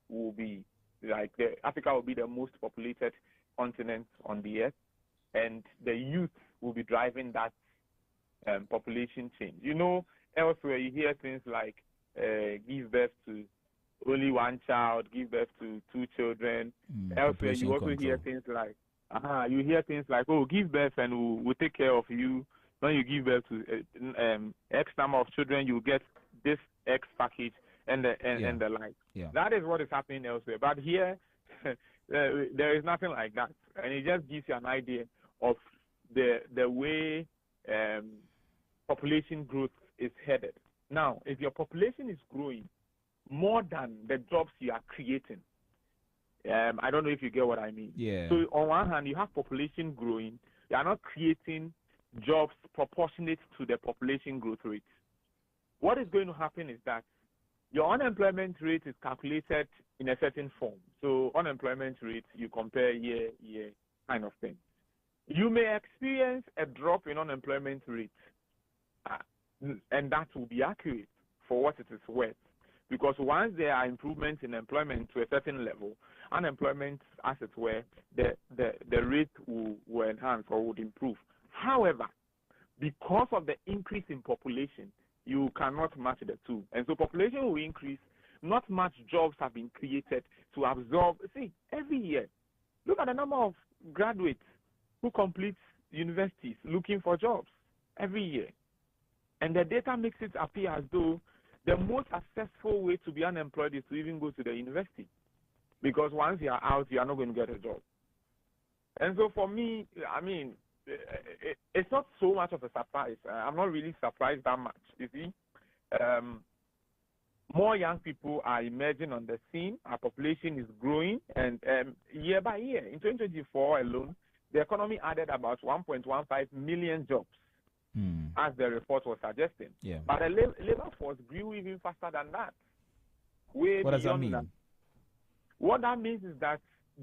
will be Africa will be the most populated continent on the earth, and the youth will be driving that population change. You know, elsewhere you hear things like give birth to only one child, give birth to 2 children. Elsewhere you also hear things like, oh, give birth and we'll take care of you. When you give birth to X number of children, you get this X package and the like. Yeah. That is what is happening elsewhere. But here, there is nothing like that, and it just gives you an idea of the way population growth is headed. Now, if your population is growing more than the jobs you are creating, I don't know if you get what I mean. Yeah. So on one hand, you have population growing, you are not creating jobs proportionate to the population growth rate. What is going to happen is that your unemployment rate is calculated in a certain form. So unemployment rate, you compare year kind of thing. You may experience a drop in unemployment rate, and that will be accurate for what it is worth. Because once there are improvements in employment to a certain level, unemployment, as it were, the rate will enhance or would improve. However, because of the increase in population, you cannot match the two. And so population will increase, not much jobs have been created to absorb. See, every year, look at the number of graduates who complete universities looking for jobs every year. And the data makes it appear as though the most successful way to be unemployed is to even go to the university. Because once you are out, you are not going to get a job. And so for me, I mean, it's not so much of a surprise. I'm not really surprised that much, you see. More young people are emerging on the scene. Our population is growing, and year by year, in 2024 alone, the economy added about 1.15 million jobs, as the report was suggesting. Yeah. But the labor force grew even faster than that. What does that mean? What that means is that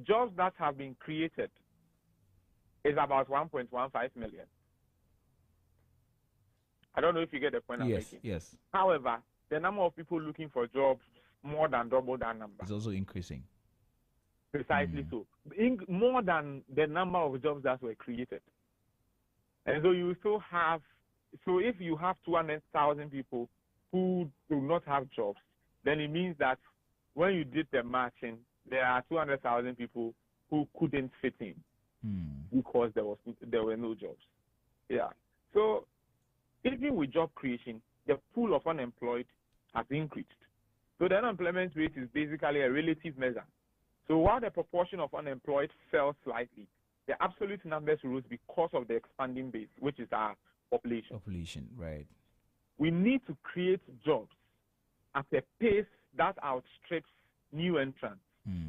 jobs that have been created is about 1.15 million. I don't know if you get the point I'm making. Yes. However, the number of people looking for jobs more than double that number. It's also increasing. Precisely so. More than the number of jobs that were created. And so you still have, so if you have 200,000 people who do not have jobs, then it means that when you did the matching, there are 200,000 people who couldn't fit in. Because there were no jobs. Yeah. So even with job creation, the pool of unemployed has increased. So the unemployment rate is basically a relative measure. So while the proportion of unemployed fell slightly, the absolute numbers rose because of the expanding base, which is our population. Population, right. We need to create jobs at a pace that outstrips new entrants.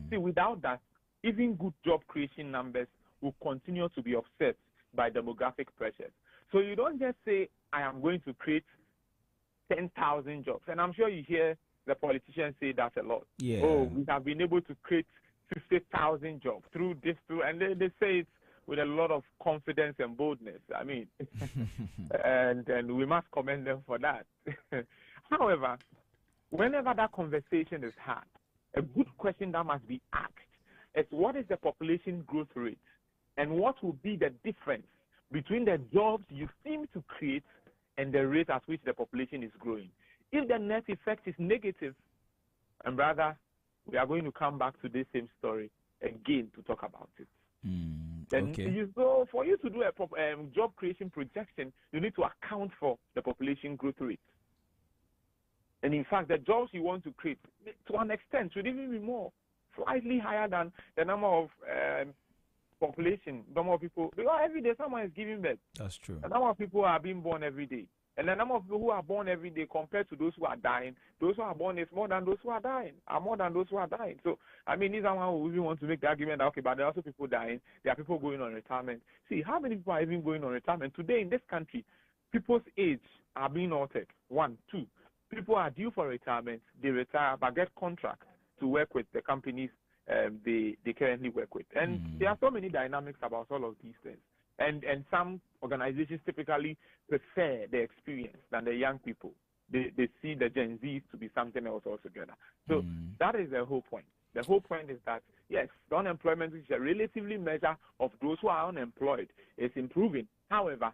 See, without that, even good job creation numbers will continue to be offset by demographic pressures. So you don't just say, I am going to create 10,000 jobs. And I'm sure you hear the politicians say that a lot. Yeah. Oh, we have been able to create 50,000 jobs through this, and they say it with a lot of confidence and boldness. I mean, and we must commend them for that. However, whenever that conversation is had, a good question that must be asked is, what is the population growth rate? And what will be the difference between the jobs you seem to create and the rate at which the population is growing. If the net effect is negative, and brother, we are going to come back to this same story again to talk about it. So for you to do a job creation projection, you need to account for the population growth rate. And in fact, the jobs you want to create, to an extent, should even be more, slightly higher than the number of population, number of people. Because every day someone is giving birth. That's true. The number of people are being born every day. And the number of people who are born every day compared to those who are dying, those who are born is more than those who are dying, So, I mean, these are one who even want to make the argument that, okay, but there are also people dying. There are people going on retirement. See, how many people are even going on retirement? Today in this country, people's age are being altered. 1, 2. People are due for retirement. They retire, but get contracts to work with the companies they currently work with. And there are so many dynamics about all of these things. And some organizations typically prefer the experience than the young people. They see the Gen Zs to be something else altogether. So that is the whole point. The whole point is that, yes, the unemployment, which is a relatively measure of those who are unemployed, is improving. However,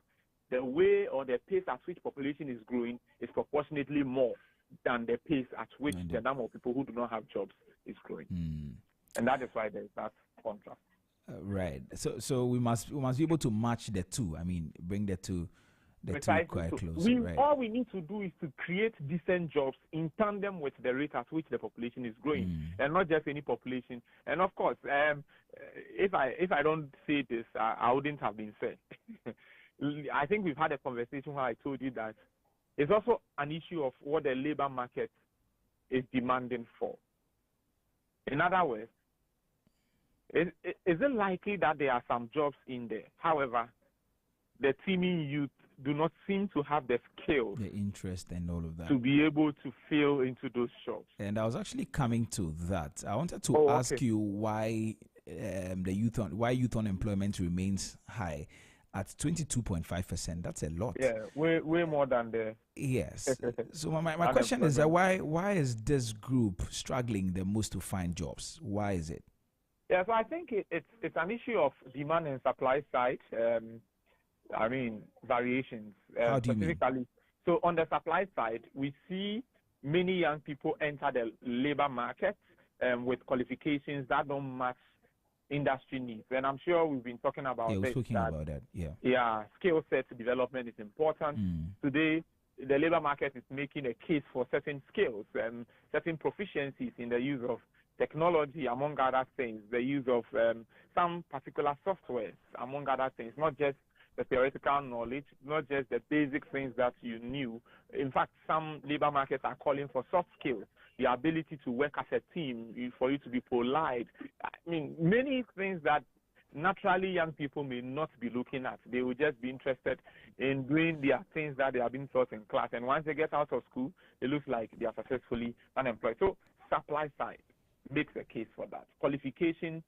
the way or the pace at which population is growing is proportionately more than the pace at which the number of people who do not have jobs is growing. And that is why there is that contrast. Right. So we must be able to match the two. I mean, bring the two quite close. Right. All we need to do is to create decent jobs in tandem with the rate at which the population is growing, and not just any population. And of course, if I don't say this, I wouldn't have been fair. I think we've had a conversation where I told you that it's also an issue of what the labor market is demanding for. In other words, is it likely that there are some jobs in there? However, the teeming youth do not seem to have the skills, the interest, and all of that to be able to fill into those jobs. And I was actually coming to that. I wanted to ask you why youth unemployment remains high at 22.5%. That's a lot. Yeah, way more than the. Yes. So my question is that why is this group struggling the most to find jobs? Why is it? Yeah, so I think it's an issue of demand and supply side. I mean, variations. How do you mean? So on the supply side, we see many young people enter the labor market with qualifications that don't match industry needs. And I'm sure we've been talking about that. Yeah, skill set development is important. Today, the labor market is making a case for certain skills and certain proficiencies in the use of technology, among other things, the use of some particular softwares, among other things, not just the theoretical knowledge, not just the basic things that you knew. In fact, some labor markets are calling for soft skills, the ability to work as a team, for you to be polite. I mean, many things that naturally young people may not be looking at. They will just be interested in doing their things that they have been taught in class. And once they get out of school, it looks like they are successfully unemployed. So supply side makes a case for that. Qualification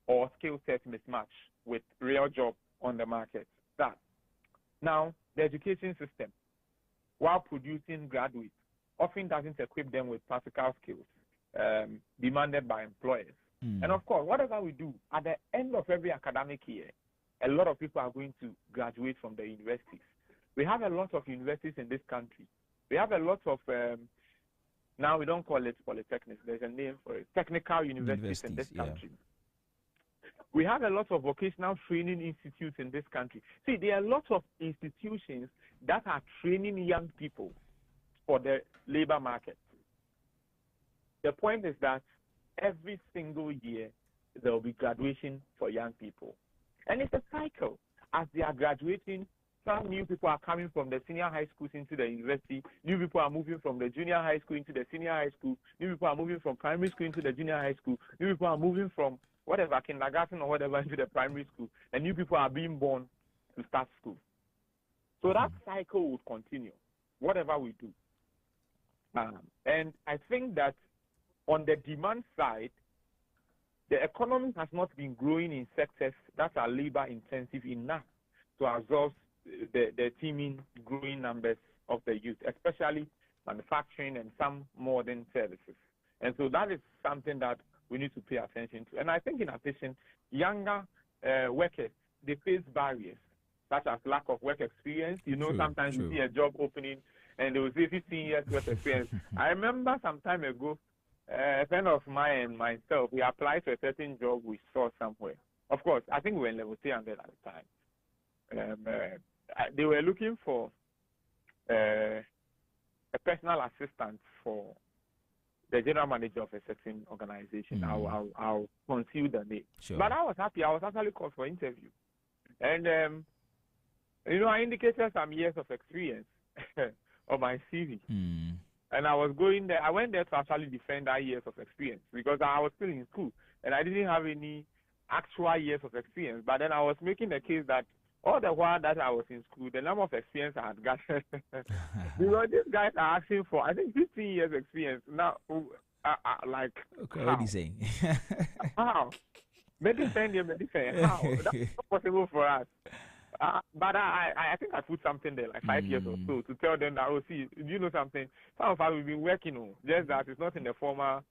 or skill set mismatch with real job on the market. That. Now, the education system, while producing graduates, often doesn't equip them with practical skills demanded by employers. And of course, whatever we do, at the end of every academic year, a lot of people are going to graduate from the universities. We have a lot of universities in this country. We have a lot of, now we don't call it polytechnics, there's a name for it, technical universities in this country. We have a lot of vocational training institutes in this country. See, there are lots of institutions that are training young people for the labor market. The point is that every single year there will be graduation for young people. And it's a cycle. As they are graduating, some new people are coming from the senior high schools into the university. New people are moving from the junior high school into the senior high school. New people are moving from primary school into the junior high school. New people are moving from whatever, kindergarten or whatever, into the primary school. And new people are being born to start school. So that cycle would continue, whatever we do. And I think that on the demand side, the economy has not been growing in sectors that are labor intensive enough to absorb the teeming growing numbers of the youth, especially manufacturing and some modern services. And so that is something that we need to pay attention to. And I think in addition, younger workers, they face barriers such as lack of work experience. You know, True, sometimes you see a job opening and they will say 15 years work experience. I remember some time ago, a friend of mine and myself, we applied for a certain job we saw somewhere. Of course, I think we were in level 300 at the time. They were looking for a personal assistant for the general manager of a certain organization. I'll conceal the name. Sure. But I was happy. I was actually called for interview. And, I indicated some years of experience on my CV. And I was going there. I went there to actually defend that years of experience because I was still in school and I didn't have any actual years of experience. But then I was making the case that all the while that I was in school, the number of experience I had gotten, because these guys are asking for, I think, 15 years experience. Now, like, okay, what are you saying? How? Maybe 10 years, maybe 10. How? That's not possible for us. But I think I put something there, like 5 years or so, to tell them that, oh, see, you know something? Some of us, we've been working on, just that it's not in the formal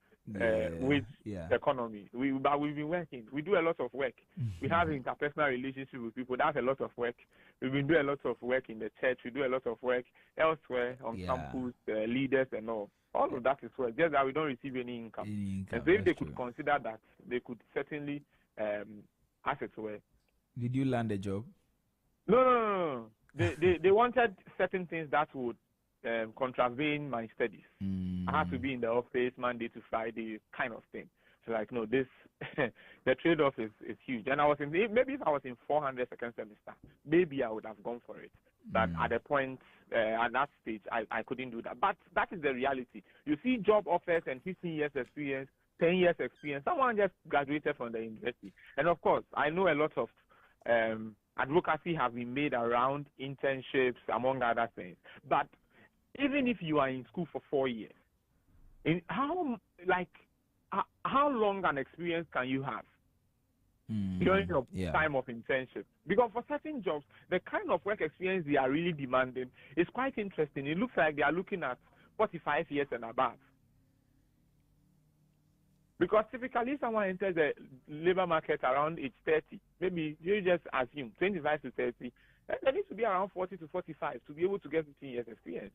wage economy. But we've been working. We do a lot of work. We have interpersonal relationships with people. That's a lot of work. We've been doing a lot of work in the church. We do a lot of work elsewhere on campus, leaders and all. All of that is work, just that we don't receive any income. And so if they could consider that, they could certainly, as it were. Did you land a job? No. They wanted certain things that would contravene my studies. I had to be in the office Monday to Friday, kind of thing. So like, no, this the trade-off is huge. And I was maybe if I was in 400 second semester, maybe I would have gone for it. But at the point, at that stage, I couldn't do that. But that is the reality. You see job offers and 15 years experience, 10 years experience. Someone just graduated from the university. And of course, I know a lot of advocacy have been made around internships, among other things. But even if you are in school for 4 years, how long an experience can you have during your time of internship? Because for certain jobs, the kind of work experience they are really demanding is quite interesting. It looks like they are looking at 45 years and above. Because typically, if someone enters the labor market around age 30, maybe you just assume 25 to 30, there needs to be around 40 to 45 to be able to get 15 years experience.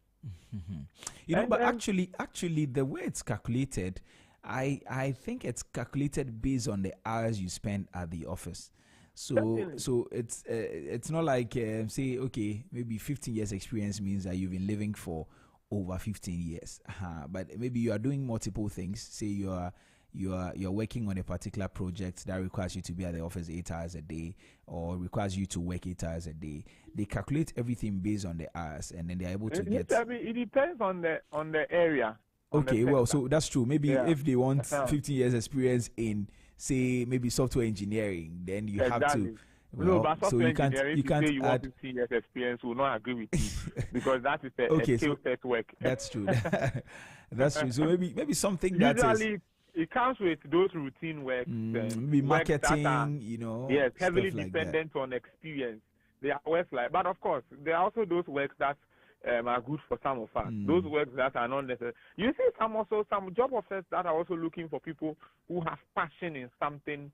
But actually, the way it's calculated, I think it's calculated based on the hours you spend at the office. So it's not like say, okay, maybe 15 years experience means that you've been living for over 15 years. But maybe you are doing multiple things. Say you're working on a particular project that requires you to be at the office 8 hours a day, or requires you to work 8 hours a day. They calculate everything based on the hours, and then they're able to get. It depends on the area. Okay, well, so that's true. Maybe if they want 15 years experience in, say, maybe software engineering, then you have to. Well, no, but software engineering, you can't say you want 15 years experience, will not agree with you because that is a skill set work. That's true. That's true. So maybe something that usually it comes with those routine works, maybe marketing, yes, heavily like dependent on experience. They are works like, but of course, there are also those works that are good for some of us. Those works that are not necessary. You see some job offers that are also looking for people who have passion in something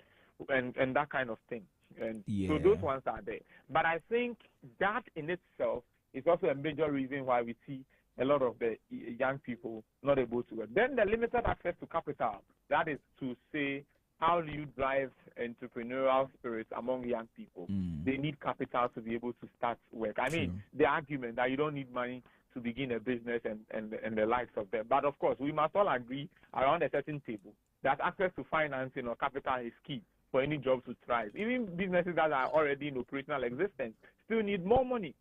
and that kind of thing. And so those ones are there. But I think that in itself is also a major reason why we see a lot of the young people not able to work. Then the limited access to capital. That is to say, how do you drive entrepreneurial spirits among young people? They need capital to be able to start work. I mean, the argument that you don't need money to begin a business and the likes of them. But of course, we must all agree around a certain table that access to financing or capital is key for any job to thrive. Even businesses that are already in operational existence still need more money.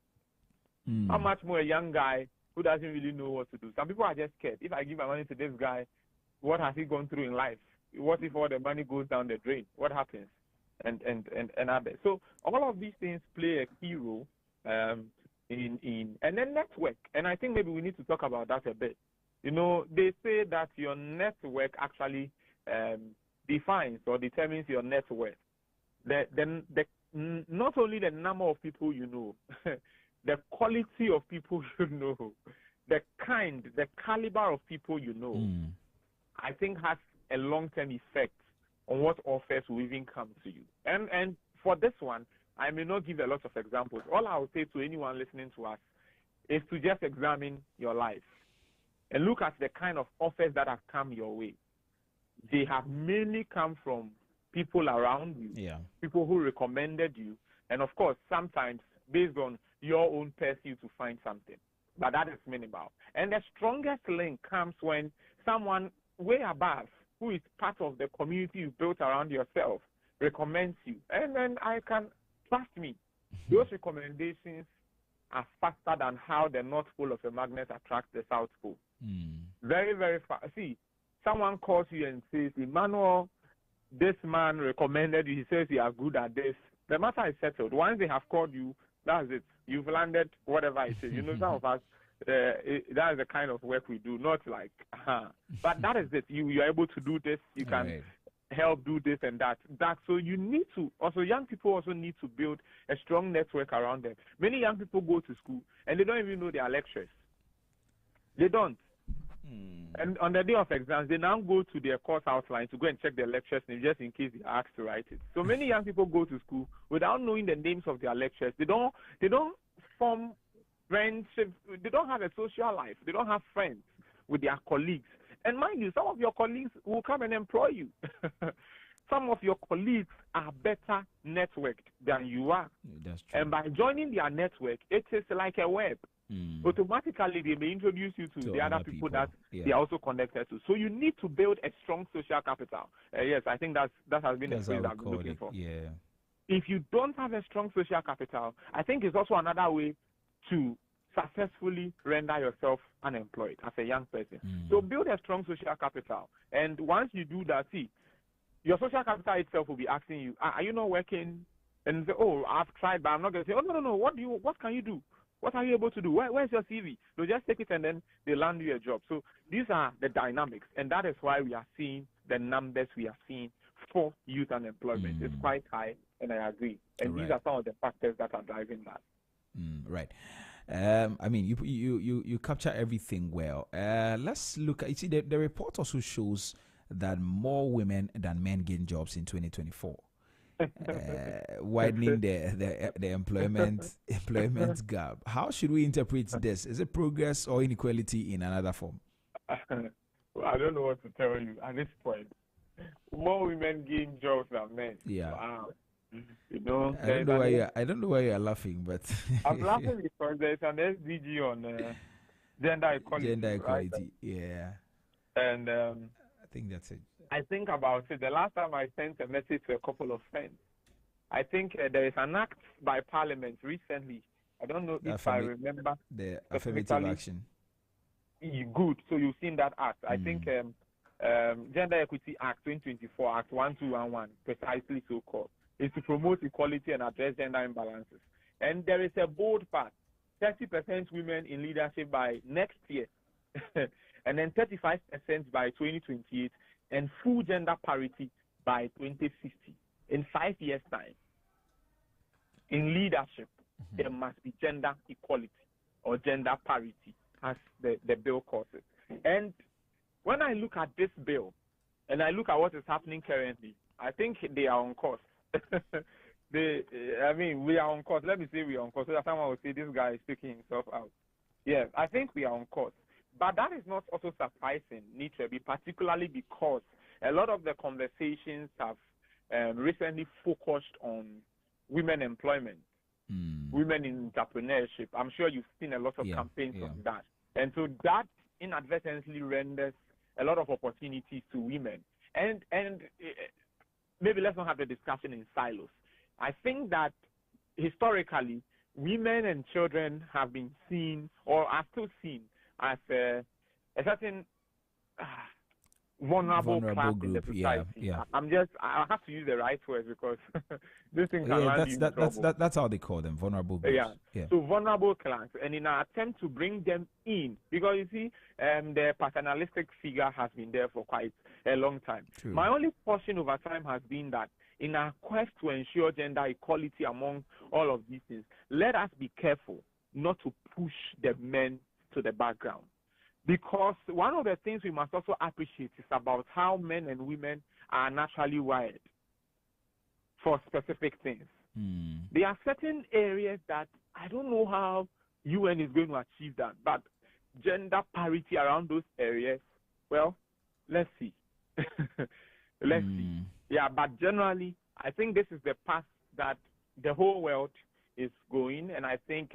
How much more a young guy who doesn't really know what to do? Some people are just scared. If I give my money to this guy, what has he gone through in life? What if all the money goes down the drain? What happens? And others. So all of these things play a key role in and then network. And I think maybe we need to talk about that a bit. They say that your network actually defines or determines your net worth. Not only the number of people you know, the quality of people you know, the caliber of people you know, I think has a long-term effect on what offers will even come to you. And for this one, I may not give a lot of examples. All I will say to anyone listening to us is to just examine your life and look at the kind of offers that have come your way. They have mainly come from people around you, people who recommended you, and of course, sometimes based on your own pursuit to find something. But that is minimal. And the strongest link comes when someone way above, who is part of the community you built around yourself, recommends you. And then trust me, those recommendations are faster than how the North Pole of a magnet attracts the South Pole. Very, very fast. See, someone calls you and says, Emmanuel, this man recommended you. He says you are good at this. The matter is settled. Once they have called you, that's it. You've landed whatever it is. Some of us, that is the kind of work we do, not like, but that is it. You are able to do this. You can help do this and that. So you need to, also young people also need to build a strong network around them. Many young people go to school and they don't even know their lectures. They don't. And on the day of exams, they now go to their course outline to go and check their lectures just in case they are asked to write it. So many young people go to school without knowing the names of their lectures. They don't form friendships. They don't have a social life. They don't have friends with their colleagues. And mind you, some of your colleagues will come and employ you. Some of your colleagues are better networked than you are. That's true. And by joining their network, it is like a web. Automatically, they may introduce you to the other people that they are also connected to. So you need to build a strong social capital. Yes, I think that has been the phrase I've been looking for. Yeah. If you don't have a strong social capital, I think it's also another way to successfully render yourself unemployed as a young person. So build a strong social capital. And once you do that, see, your social capital itself will be asking you, are you not working? And say, oh, I've tried, but I'm not going to say, oh, no, what can you do? What are you able to do? Where's your CV? They'll just take it and then they land you a job. So these are the dynamics, and that is why we are seeing the numbers we are seeing for youth unemployment. It's quite high, and I agree. And these are some of the factors that are driving that. Right. I mean, you capture everything well. Let's look at, you see, the report also shows that more women than men gain jobs in 2024. Widening the employment gap. How should we interpret this? Is it progress or inequality in another form? Well, I don't know what to tell you at this point. More women gain jobs than men. Yeah. Wow. I don't know why you are laughing, but I'm laughing because there's an SDG on gender equality. Gender equality, right? yeah. And I think that's it. I think about it. The last time I sent a message to a couple of friends, I think there is an act by Parliament recently. I don't know if I remember. The affirmative action. Good. So you've seen that act. I think Gender Equity Act 2024, Act 1211, precisely so called, is to promote equality and address gender imbalances. And there is a bold path, 30% women in leadership by next year, and then 35% by 2028, and full gender parity by 2050. In 5 years' time, in leadership, there must be gender equality or gender parity, as the bill calls it. And when I look at this bill, and I look at what is happening currently, I think they are on course. We are on course. Let me say we are on course, so that someone will say this guy is taking himself out. Yes, I think we are on course. But that is not also surprising, Nietzsche, particularly because a lot of the conversations have recently focused on women employment, women in entrepreneurship. I'm sure you've seen a lot of campaigns on that. And so that inadvertently renders a lot of opportunities to women. And maybe let's not have the discussion in silos. I think that historically, women and children have been seen, or are still seen, as a certain vulnerable class group in the society. Yeah. I have to use the right words because this thing can land you in trouble. That's how they call them, vulnerable groups. Yeah. So vulnerable class, and in an attempt to bring them in, because you see, the paternalistic figure has been there for quite a long time. True. My only caution over time has been that in our quest to ensure gender equality among all of these things, let us be careful not to push the men to the background. Because one of the things we must also appreciate is about how men and women are naturally wired for specific things. There are certain areas that I don't know how UN is going to achieve that, but gender parity around those areas, well, let's see. Let's see. Yeah, but generally, I think this is the path that the whole world is going, and I think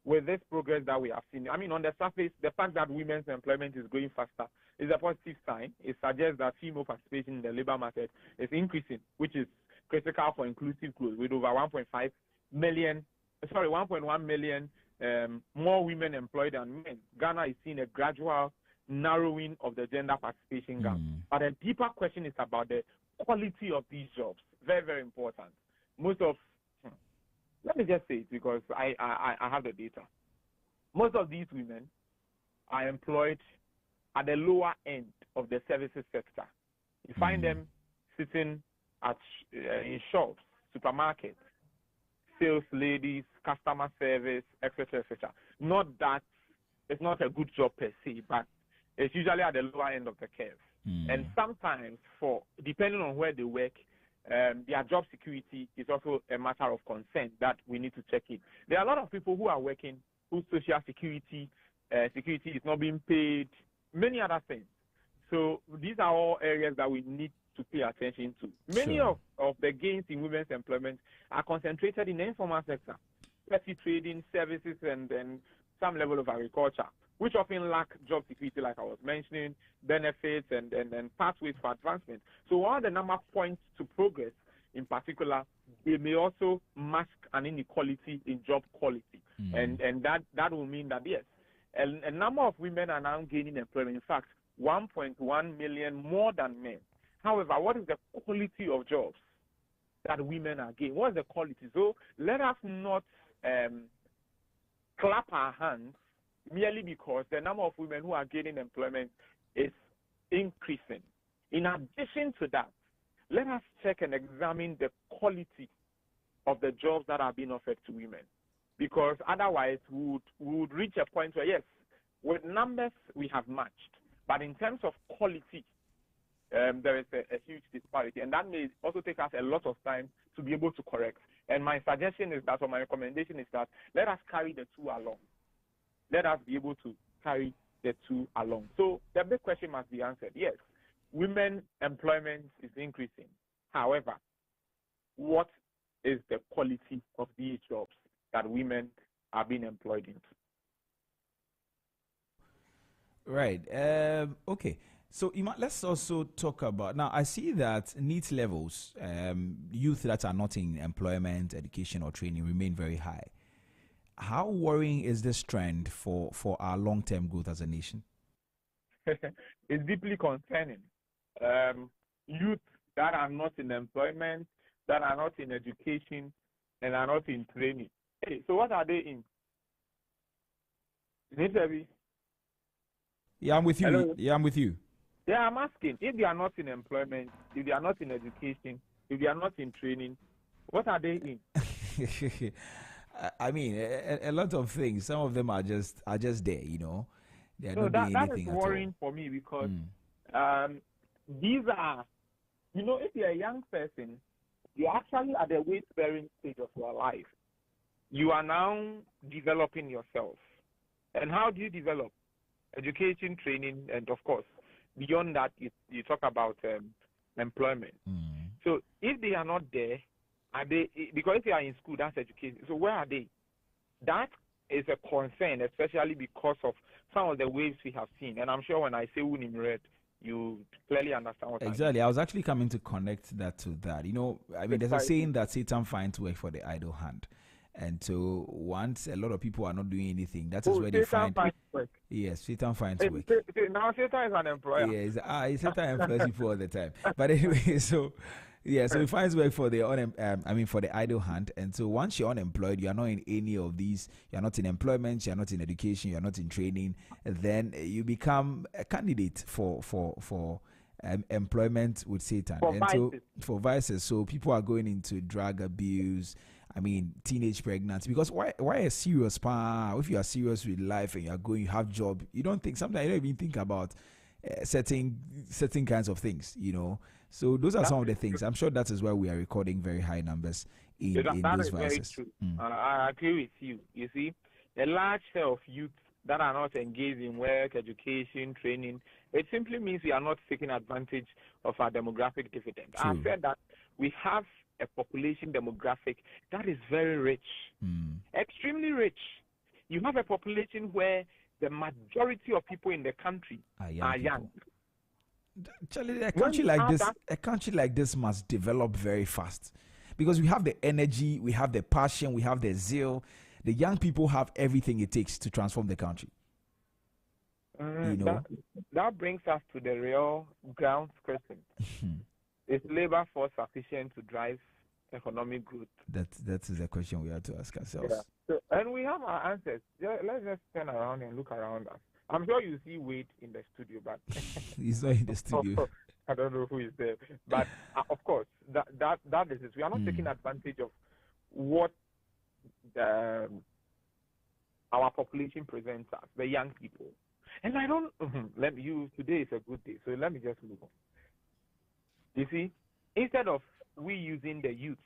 with this progress that we have seen, I mean, on the surface, the fact that women's employment is going faster is a positive sign. It suggests that female participation in the labor market is increasing, which is critical for inclusive growth, with over 1.1 million more women employed than men. Ghana is seeing a gradual narrowing of the gender participation gap. But a deeper question is about the quality of these jobs. Very, very important. Let me just say it because I have the data. Most of these women are employed at the lower end of the services sector. You find them sitting in shops, supermarkets, sales ladies, customer service, etc., etc. Not that it's not a good job per se, but it's usually at the lower end of the curve. And sometimes, depending on where they work, their job security is also a matter of concern that we need to check in. There are a lot of people who are working whose social security is not being paid, many other things. So these are all areas that we need to pay attention to. Many of the gains in women's employment are concentrated in the informal sector, petty trading, services, and some level of agriculture, which often lack job security, like I was mentioning, benefits, and pathways for advancement. So while the number points to progress in particular, they may also mask an inequality in job quality. And that will mean that, yes, a number of women are now gaining employment. In fact, 1.1 million more than men. However, what is the quality of jobs that women are gaining? What is the quality? So let us not clap our hands merely because the number of women who are gaining employment is increasing. In addition to that, let us check and examine the quality of the jobs that are being offered to women. Because otherwise, we would reach a point where, yes, with numbers we have matched, but in terms of quality, there is a huge disparity, and that may also take us a lot of time to be able to correct. And my suggestion is that, or my recommendation is that, let us carry the two along. Let us be able to carry the two along. So the big question must be answered. Yes, women employment is increasing. However, what is the quality of these jobs that women are being employed into? Right. Okay. So let's also talk about, now I see that NEET levels, youth that are not in employment, education or training remain very high. How worrying is this trend for our long-term growth as a nation? It's deeply concerning. Youth that are not in employment, that are not in education, and are not in training. Hey, so what are they in? Yeah, I'm with you. Hello? Yeah, I'm with you. Yeah, I'm asking, if they are not in employment, if they are not in education, if they are not in training, what are they in? I mean, a lot of things. Some of them are just there, you know. They are so not doing anything that is worrying for me because these are, you know, if you're a young person, you're actually at the weight-bearing stage of your life. You are now developing yourself. And how do you develop? Education, training, and of course, beyond that, you talk about employment. So if they are not there, are they? Because if they are in school, that's education. So where are they? That is a concern, especially because of some of the waves we have seen. And I'm sure when I say Unim Red, you clearly understand what exactly. I was actually coming to connect that to that. You know, I mean, there's a saying that Satan finds work for the idle hand. And so once a lot of people are not doing anything, that is where they find work. Yes, Satan finds work. Now Satan is an employer. Yes, Satan employs people all the time. But anyway, so yeah, so he finds work for the for the idle hand. And so once you're unemployed, you are not in any of these. You are not in employment. You are not in education. You are not in training. And then you become a candidate for employment with Satan. For vices. So people are going into drug abuse. I mean, teenage pregnancy. Because why a serious pa? If you are serious with life and you have job, you don't think, sometimes you don't even think about certain kinds of things, you know. So those are some of the things. I'm sure that is why we are recording very high numbers in that these is very vices. true. I agree with you. You see, a large share of youth that are not engaged in work, education, training, it simply means we are not taking advantage of our demographic dividend. I said that we have a population demographic that is very rich, extremely rich. You have a population where the majority of people in the country are young. Charlie, a country like this must develop very fast, because we have the energy, we have the passion, we have the zeal. The young people have everything it takes to transform the country. That brings us to the real ground question. Is labor force sufficient to drive economic growth? That is a question we have to ask ourselves. Yeah. So, and we have our answers. Let's just turn around and look around us. I'm sure you see Wade in the studio, but he's not in the studio. I don't know who is there, but of course that is it. We are not taking advantage of what our population presents us, the young people. And I don't. Today is a good day, so let me just move on. You see, instead of we using the youth,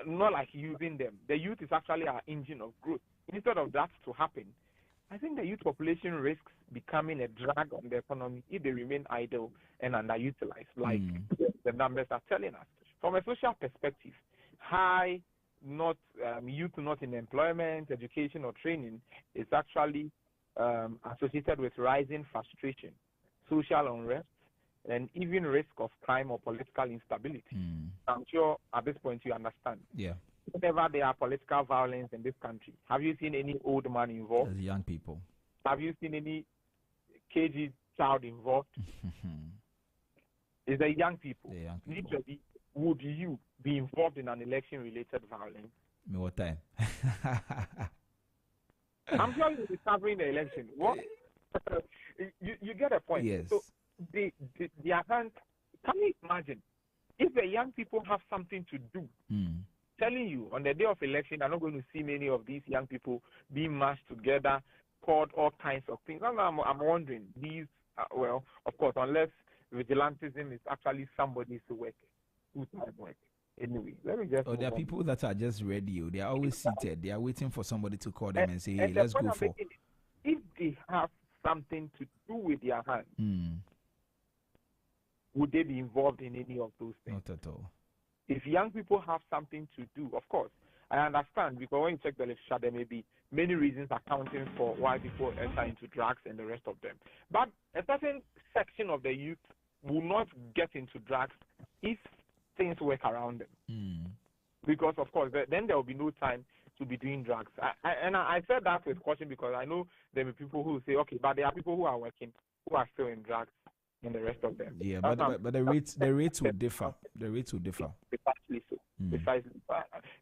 not like using them, the youth is actually our engine of growth. Instead of that to happen, I think the youth population risks becoming a drag on the economy if they remain idle and underutilized, like the numbers are telling us. From a social perspective, youth not in employment, education, or training is actually associated with rising frustration, social unrest, and even risk of crime or political instability. I'm sure at this point you understand. Yeah. Whenever there are political violence in this country, have you seen any old man involved? As young people. Have you seen any KG child involved? It's the young people. Literally, would you be involved in an election-related violence? What time? I'm sure you'll be covering the election. What? you get a point. Yes. So their hand, can you imagine if the young people have something to do? Telling you on the day of election, I'm not going to see many of these young people being mashed together, called all kinds of things. I'm wondering, these, well, of course, unless vigilantism is actually somebody's work, full-time work. Anyway, let me just. There are people that are just ready. They are always seated. They are waiting for somebody to call them and say, hey, let's go for. If they have something to do with their hands, would they be involved in any of those things? Not at all. If young people have something to do, of course, I understand, because when you check the literature, there may be many reasons accounting for why people enter into drugs and the rest of them. But a certain section of the youth will not get into drugs if things work around them. Because, of course, then there will be no time to be doing drugs. I said that with caution because I know there will be people who say, okay, but there are people who are working, who are still in drugs, and the rest of them. Yeah, but the rates will differ. The rates will differ. Precisely so. Precisely.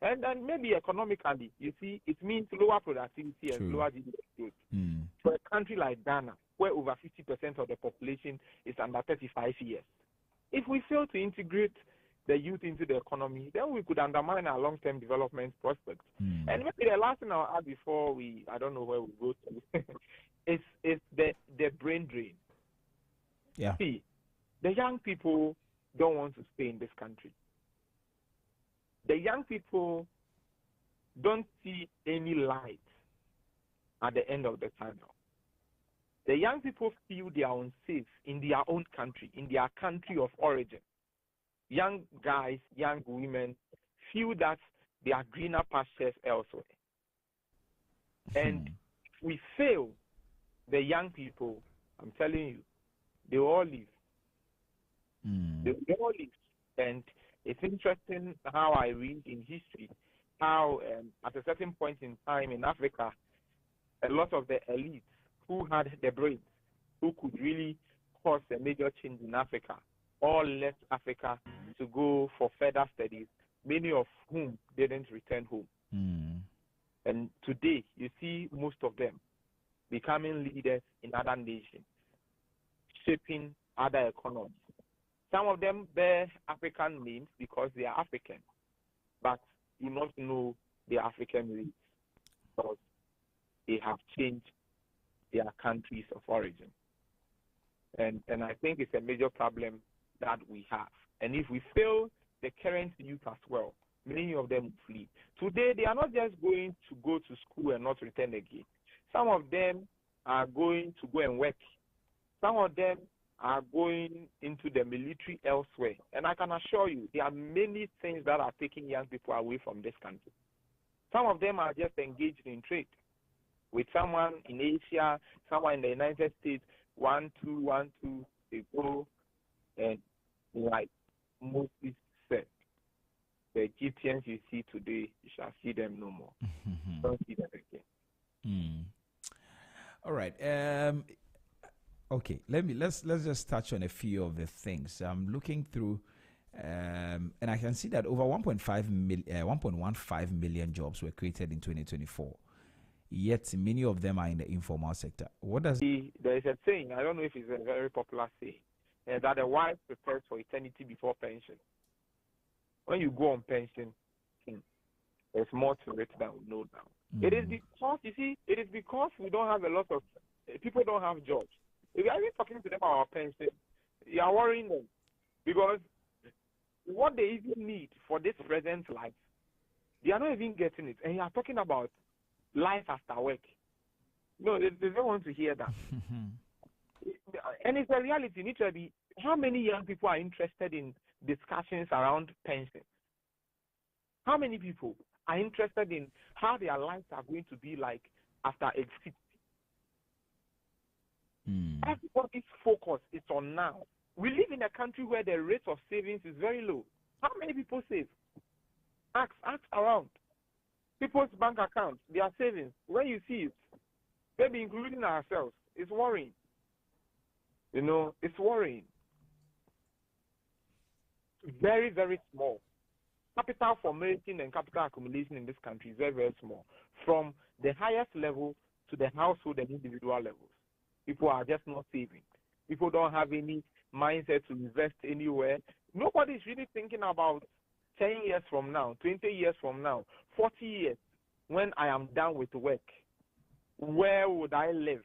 And then maybe economically, you see, it means lower productivity and lower GDP growth. For a country like Ghana, where over 50% of the population is under 35 years, if we fail to integrate the youth into the economy, then we could undermine our long-term development prospects. And maybe the last thing I'll add before I don't know where we go to, is the brain drain. Yeah. See, the young people don't want to stay in this country. The young people don't see any light at the end of the tunnel. The young people feel they are unsafe in their own country, in their country of origin. Young guys, young women feel that there are greener pastures elsewhere. And if we fail the young people, I'm telling you, they will all leave. They will all leave. And it's interesting how I read in history how at a certain point in time in Africa, a lot of the elites who had the brains, who could really cause a major change in Africa, all left Africa to go for further studies, many of whom didn't return home. And today, you see most of them becoming leaders in other nations, shaping other economies. Some of them bear African names because they are African, but do not know their African roots because they have changed their countries of origin. And I think it's a major problem that we have. And if we fail the current youth as well, many of them flee. Today, they are not just going to go to school and not return again. Some of them are going to go and work. Some of them are going into the military elsewhere. And I can assure you, there are many things that are taking young people away from this country. Some of them are just engaged in trade with someone in Asia, someone in the United States, 1, 2, 1, 2, they go, and like Moses said, the Egyptians you see today, you shall see them no more. Don't see them again. All right. Okay. Let's just touch on a few of the things. I'm looking through, and I can see that over 1.15 million jobs were created in 2024. Yet many of them are in the informal sector. What does there is a saying, I don't know if it's a very popular saying, that a wife prepares for eternity before pension. When you go on pension, there's more to it than we know now. It is because, you see, it is because we don't have a lot of people don't have jobs. If you are even talking to them about pension, you are worrying them because what they even need for this present life, they are not even getting it. And you are talking about life after work. No, they don't want to hear that. And it's a reality. Literally, how many young people are interested in discussions around pension? How many people are interested in how their lives are going to be like after age 60? Everybody's focus is on now. We live in a country where the rate of savings is very low. How many people save? Ask around. People's bank accounts, their savings, when you see it, maybe including ourselves, it's worrying. You know, it's worrying. Very, very small. Capital formation and capital accumulation in this country is very, very small. From the highest level to the household and individual levels. People are just not saving. People don't have any mindset to invest anywhere. Nobody is really thinking about 10 years from now, 20 years from now, 40 years, when I am done with work. Where would I live?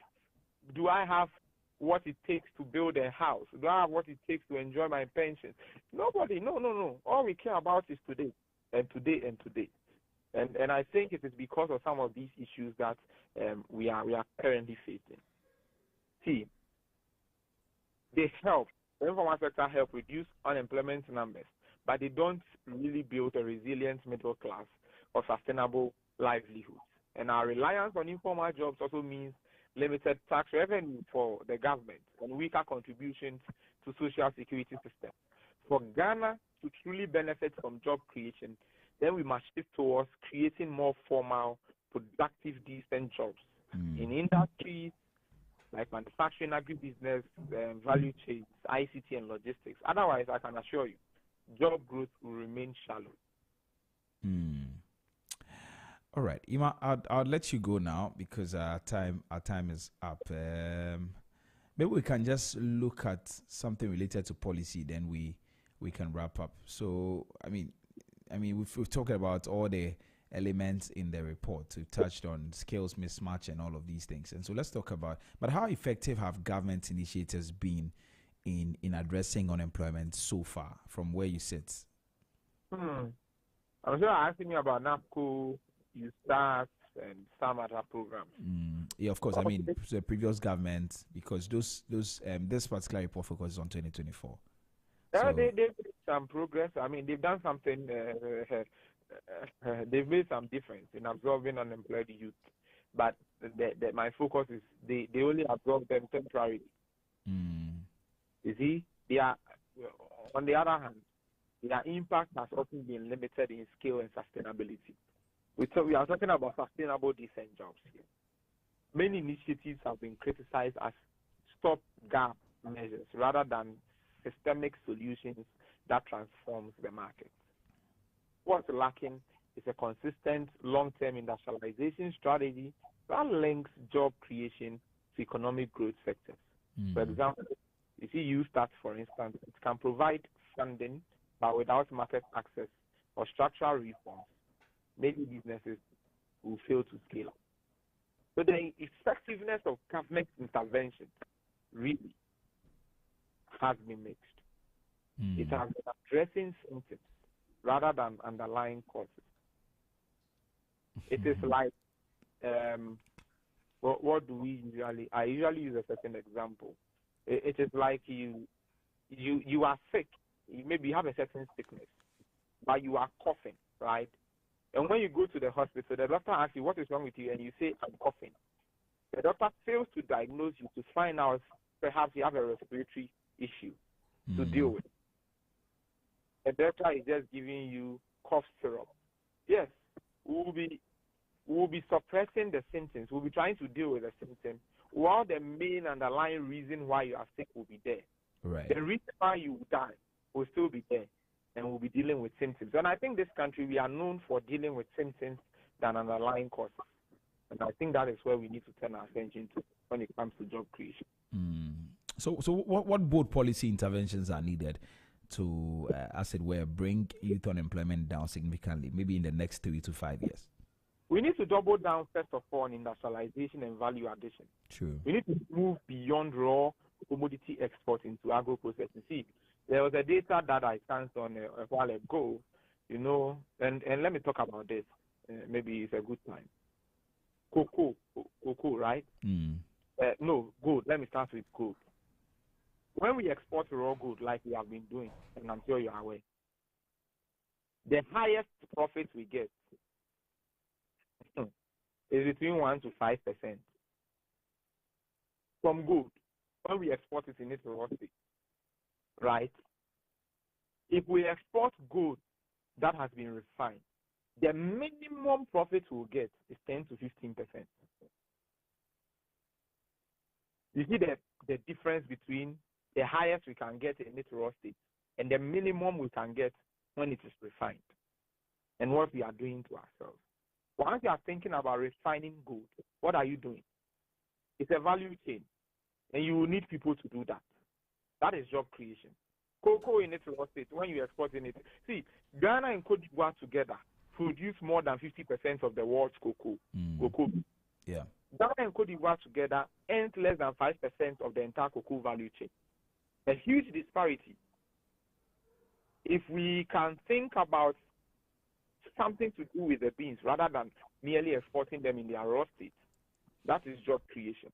Do I have what it takes to build a house? Do I have what it takes to enjoy my pension? Nobody. No. All we care about is today and today and today. And I think it is because of some of these issues that we are currently facing. See, the informal sector help reduce unemployment numbers, but they don't really build a resilient middle class or sustainable livelihoods. And our reliance on informal jobs also means limited tax revenue for the government and weaker contributions to social security system. For Ghana to truly benefit from job creation, then we must shift towards creating more formal, productive, decent jobs in industries like manufacturing, agribusiness, value chains, ICT, and logistics. Otherwise, I can assure you, job growth will remain shallow. All right, Ima, I'll let you go now because our time is up. Maybe we can just look at something related to policy, then we can wrap up. So, I mean, we've talked about all the elements in the report. We've touched on skills mismatch and all of these things. And so let's talk about, but how effective have government initiatives been in addressing unemployment so far from where you sit? I'm sure you're asking me about NAPCO, USTAT, and some other programs. Yeah, of course. I mean, the previous government, because this particular report focuses on 2024. So, they made some progress. I mean, they've done something. They've made some difference in absorbing unemployed youth, but my focus is they only absorb them temporarily. You see, they are, on the other hand, their impact has often been limited in scale and sustainability. We are talking about sustainable, decent jobs here. Many initiatives have been criticized as stop-gap measures rather than systemic solutions that transforms the market. What's lacking is a consistent long-term industrialization strategy that links job creation to economic growth sectors. For example, if you use that, for instance, it can provide funding, but without market access or structural reforms, many businesses will fail to scale up. So the effectiveness of government intervention really has been mixed. It has been addressing symptoms, rather than underlying causes. It is like, what do we usually? I usually use a certain example. It is like you are sick. Maybe you have a certain sickness, but you are coughing, right? And when you go to the hospital, the doctor asks you what is wrong with you, and you say I'm coughing. The doctor fails to diagnose you to find out perhaps you have a respiratory issue to deal with. The doctor is just giving you cough syrup. Yes, we'll be suppressing the symptoms. We'll be trying to deal with the symptoms, while the main underlying reason why you are sick will be there. Right. The reason why you die will still be there, and we'll be dealing with symptoms. And I think this country, we are known for dealing with symptoms than underlying causes. And I think that is where we need to turn our attention to when it comes to job creation. So what bold policy interventions are needed to, as it were, bring youth unemployment down significantly, maybe in the next 3 to 5 years? We need to double down, first of all, on industrialization and value addition. True. We need to move beyond raw commodity export into agro-processing. See, there was a data that I chanced on a while ago, and let me talk about this. Maybe it's a good time. Cocoa, right? No, gold. Let me start with gold. When we export raw gold, like we have been doing, and I'm sure you are aware, the highest profit we get is between 1 to 5% from gold when we export it in its raw state, right? If we export gold that has been refined, the minimum profit we'll get is 10 to 15%. You see the difference between the highest we can get in its raw state and the minimum we can get when it is refined, and what we are doing to ourselves. Once you are thinking about refining gold, what are you doing? It's a value chain, and you will need people to do that. That is job creation. Cocoa in its raw state, when you export in it. See, Ghana and Cote d'Ivoire together produce more than 50% of the world's cocoa. Yeah. Ghana and Cote d'Ivoire together earn less than 5% of the entire cocoa value chain. A huge disparity. If we can think about something to do with the beans rather than merely exporting them in their raw state, that is job creation.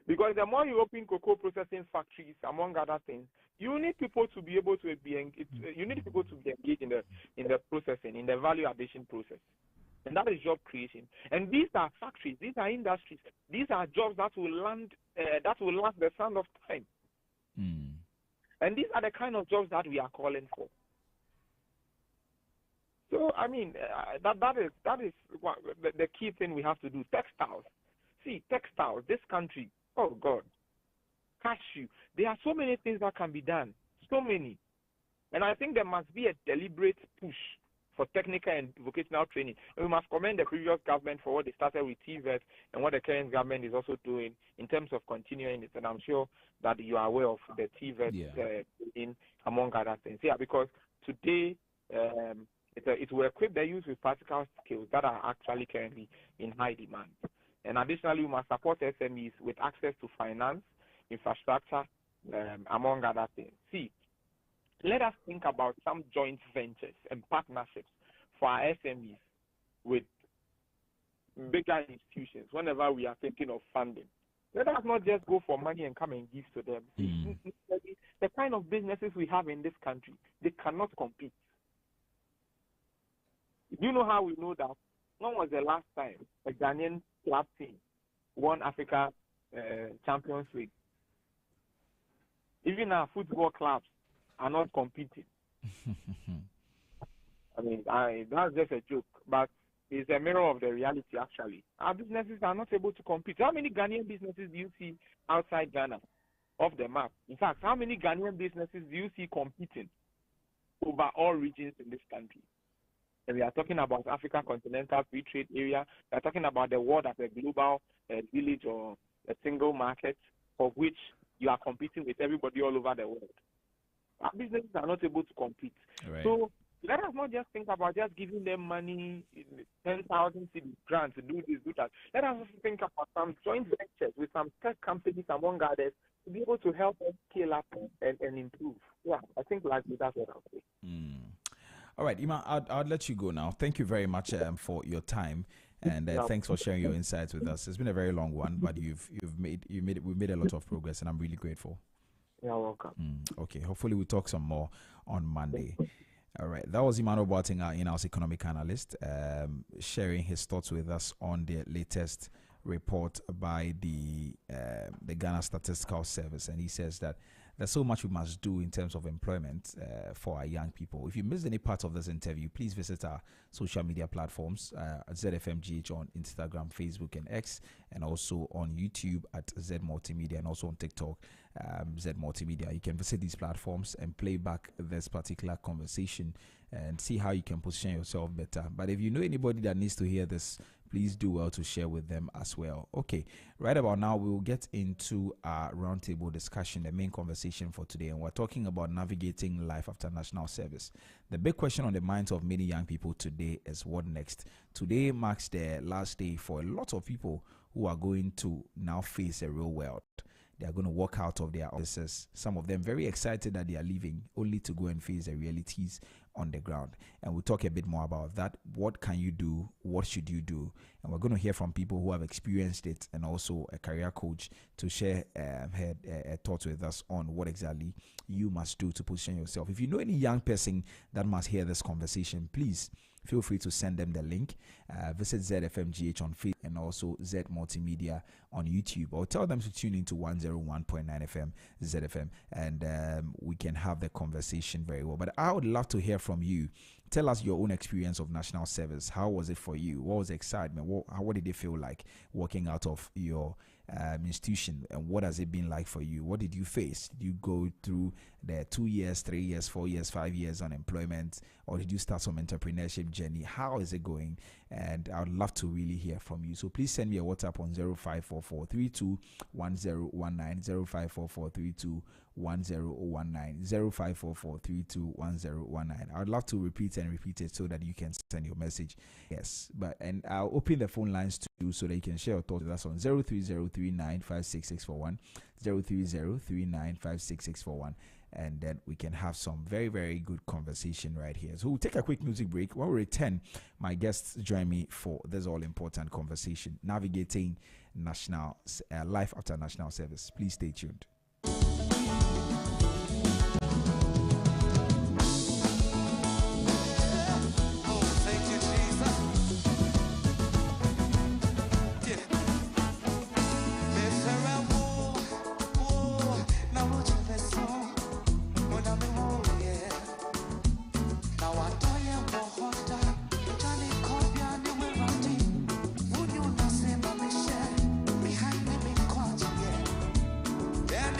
Because the more you open cocoa processing factories, among other things, you need people to be able to be engaged. You need people to be engaged in the processing, in the value addition process, and that is job creation. And these are factories, these are industries, these are jobs that will last the sound of time. And these are the kind of jobs that we are calling for. So I mean, that is what, the key thing we have to do. Textiles. See, textiles. This country. Oh God, cashew. There are so many things that can be done. So many. And I think there must be a deliberate push for technical and vocational training. And we must commend the previous government for what they started with TVET and what the current government is also doing in terms of continuing it. And I'm sure that you are aware of the TVET among other things. Yeah, because today it will equip the youth with practical skills that are actually currently in high demand. And additionally, we must support SMEs with access to finance, infrastructure, among other things. See, let us think about some joint ventures and partnerships for our SMEs with bigger institutions whenever we are thinking of funding. Let us not just go for money and come and give to them. The kind of businesses we have in this country, they cannot compete. Do you know how we know that? When was the last time a Ghanaian club team won Africa Champions League? Even our football clubs are not competing. I mean, that's just a joke, but it's a mirror of the reality, actually. Our businesses are not able to compete. How many Ghanaian businesses do you see outside Ghana off the map? In fact, how many Ghanaian businesses do you see competing over all regions in this country? And we are talking about Africa Continental Free Trade Area. We are talking about the world as a global village or a single market for which you are competing with everybody all over the world. Our businesses are not able to compete. Right. So let us not just think about just giving them money, 10,000 cedi grants to do this, do that. Let us also think about some joint ventures with some tech companies, among others, to be able to help us scale up and improve. Yeah, I think largely that's what I'll say. All right, Ima, I'll let you go now. Thank you very much for your time, and thanks for sharing your insights with us. It's been a very long one, but we've made a lot of progress, and I'm really grateful. You're welcome. Okay, hopefully we'll talk some more on Monday. All right, that was Emmanuel Boating, our in-house economic analyst, sharing his thoughts with us on the latest report by the Ghana Statistical Service, and he says that there's so much we must do in terms of employment for our young people. If you missed any part of this interview, please visit our social media platforms, ZFMGH on Instagram, Facebook, and X, and also on YouTube at Z Multimedia, and also on TikTok, Z Multimedia. You can visit these platforms and play back this particular conversation and see how you can position yourself better. But if you know anybody that needs to hear this, please do well to share with them as well. Okay, right about now, we will get into our roundtable discussion, the main conversation for today, and we're talking about navigating life after national service. The big question on the minds of many young people today is what next? Today marks the last day for a lot of people who are going to now face a real world. They are going to walk out of their offices, some of them very excited that they are leaving, only to go and face the realities on the ground. And we'll talk a bit more about that. What can you do? What should you do? And we're going to hear from people who have experienced it, and also a career coach to share her thoughts with us on what exactly you must do to position yourself. If you know any young person that must hear this conversation, please feel free to send them the link. Visit ZFMGH on Facebook and also Z Multimedia on YouTube, or tell them to tune into 101.9 FM ZFM, and we can have the conversation very well. But I would love to hear from you. Tell us your own experience of national service. How was it for you? What was the excitement? What did it feel like walking out of your institution, and what has it been like for you? What did you face? Did you go through the 2 years, 3 years, 4 years, 5 years unemployment, or did you start some entrepreneurship journey? How is it going? And I would love to really hear from you. So please send me a WhatsApp on 0544321019, 0544321019, 0544321019. I would love to repeat it so that you can send your message. Yes, and I'll open the phone lines to you so that you can share your thoughts with us on 03039566641, 03039566641. And then we can have some very, very good conversation right here. So we'll take a quick music break. When we return, my guests join me for this all-important conversation, navigating national life after national service. Please stay tuned. Then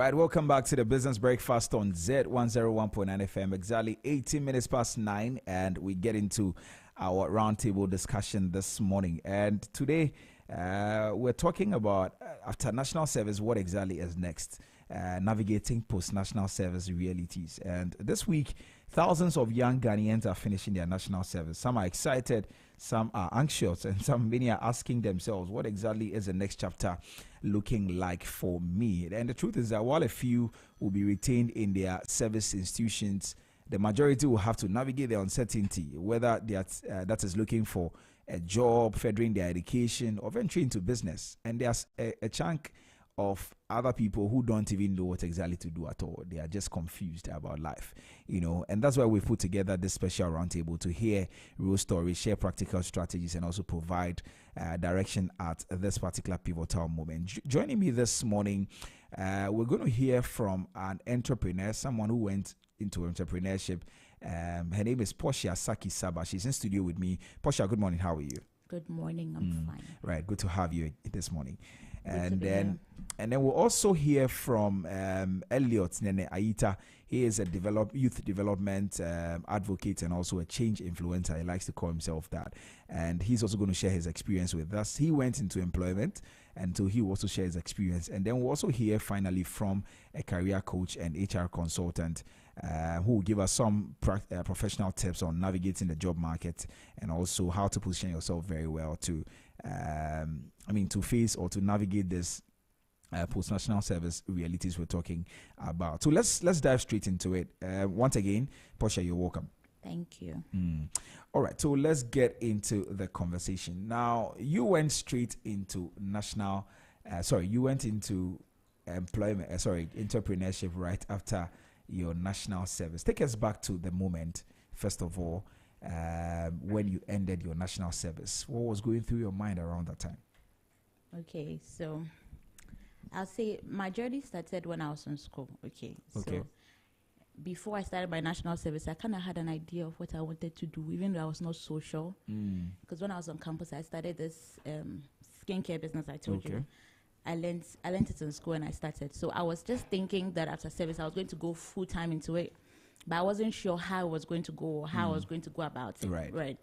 right, welcome back to the Business Breakfast on Zed 101.9 FM. Exactly 18 minutes past 9, and we get into our roundtable discussion this morning. And today, we're talking about after national service, what exactly is next? Navigating post-national service realities. And this week, thousands of young Ghanaians are finishing their national service. Some are excited, some are anxious, and many are asking themselves, what exactly is the next chapter looking like for me? And the truth is that while a few will be retained in their service institutions, the majority will have to navigate the uncertainty, whether that is looking for a job, furthering their education, or venturing into business. And there's a chunk of other people who don't even know what exactly to do at all. They are just confused about life, and that's why we put together this special roundtable to hear real stories, share practical strategies, and also provide direction at this particular pivotal moment. Joining me this morning, we're going to hear from an entrepreneur, someone who went into entrepreneurship. Her name is Portia Saki Saba. She's in studio with me. Portia, good morning. How are you? Good morning. I'm fine. Right. Good to have you this morning. And then we'll also hear from Elliot Nene Aita. He is a youth development advocate and also a change influencer. He likes to call himself that. And he's also going to share his experience with us. He went into employment, and so he will also share his experience. And then we'll also hear finally from a career coach and HR consultant who will give us some professional tips on navigating the job market and also how to position yourself very well to face or to navigate this post-national service realities we're talking about. So let's dive straight into it. Once again, Portia, you're welcome. Thank you. All right, so let's get into the conversation. Now, you went straight into entrepreneurship right after your national service. Take us back to the moment, first of all, when you ended your national service. What was going through your mind around that time? Okay, so I'll say my journey started when I was in school. Okay. So before I started my national service, I kind of had an idea of what I wanted to do, even though I was not so sure. Because when I was on campus, I started this skincare business I told you. I learned it in school and I started. So I was just thinking that after service, I was going to go full time into it. But I wasn't sure how I was going to go or how I was going to go about it. Right.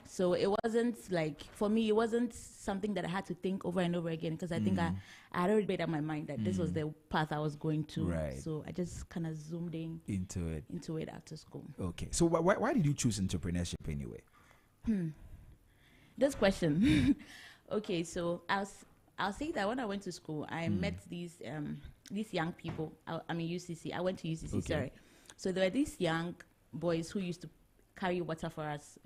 So it wasn't like, for me, it wasn't something that I had to think over and over again, because I think I had already made up my mind that this was the path I was going to. Right. So I just kind of zoomed into it after school. Okay. So why did you choose entrepreneurship anyway? This question. Okay, so I'll say that when I went to school, I met these young people. UCC. I went to UCC, sorry. So there were these young boys who used to carry water for us,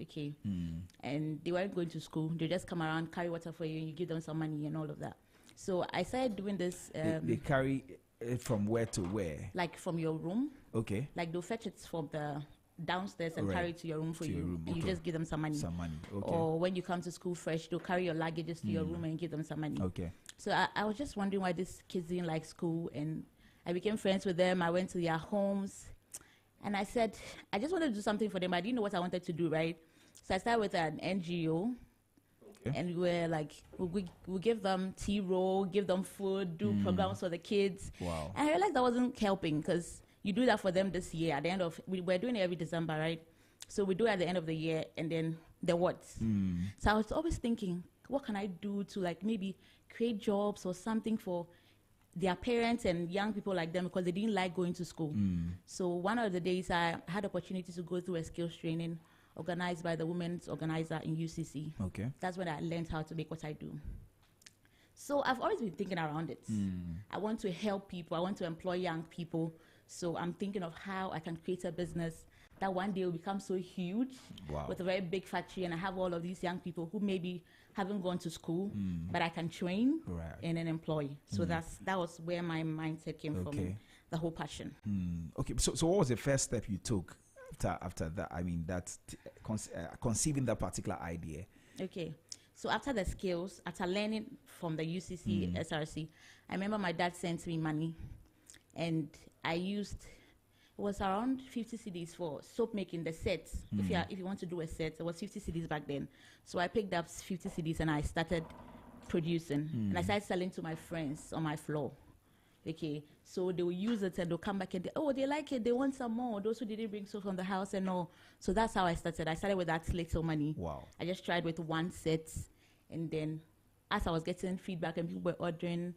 and they weren't going to school. They just come around, carry water for you, and you give them some money and all of that. So I started doing this. They carry it from where to where? Like from your room. Okay. Like they'll fetch it from the downstairs and carry it to your room for you. And you just give them some money. Okay. Or when you come to school fresh, they'll carry your luggages to your room and give them some money. Okay. So I was just wondering why these kids didn't like school, and I became friends with them. I went to their homes. And I said, I just wanted to do something for them. I didn't know what I wanted to do, right? So I started with an NGO. And we were like, we'll give them tea roll, give them food, do programs for the kids. Wow. And I realized that wasn't helping, because you do that for them this year. At the end of, we're doing it every December, right? So we do it at the end of the year, and then the what? So I was always thinking, what can I do to like maybe create jobs or something for their parents and young people like them, because they didn't like going to school. So one of the days I had opportunity to go through a skills training organized by the women's organizer in UCC. Okay. That's when I learned how to make what I do. So I've always been thinking around it. I want to help people. I want to employ young people. So I'm thinking of how I can create a business that one day will become so huge with a very big factory, and I have all of these young people who maybe haven't gone to school, but I can train and then employ. So that was where my mindset came from, the whole passion. Okay, so what was the first step you took after that? I mean, conceiving that particular idea. Okay, so after the skills, after learning from the UCC SRC, I remember my dad sent me money, and I used, it was around 50 cedis for soap making, the sets. If you want to do a set, it was 50 cedis back then. So I picked up 50 cedis and I started producing. And I started selling to my friends on my floor. Okay, so they will use it and they'll come back and they like it, they want some more. Those who didn't bring soap from the house and all. So that's how I started. I started with that little money. Wow. I just tried with one set, and then as I was getting feedback and people were ordering,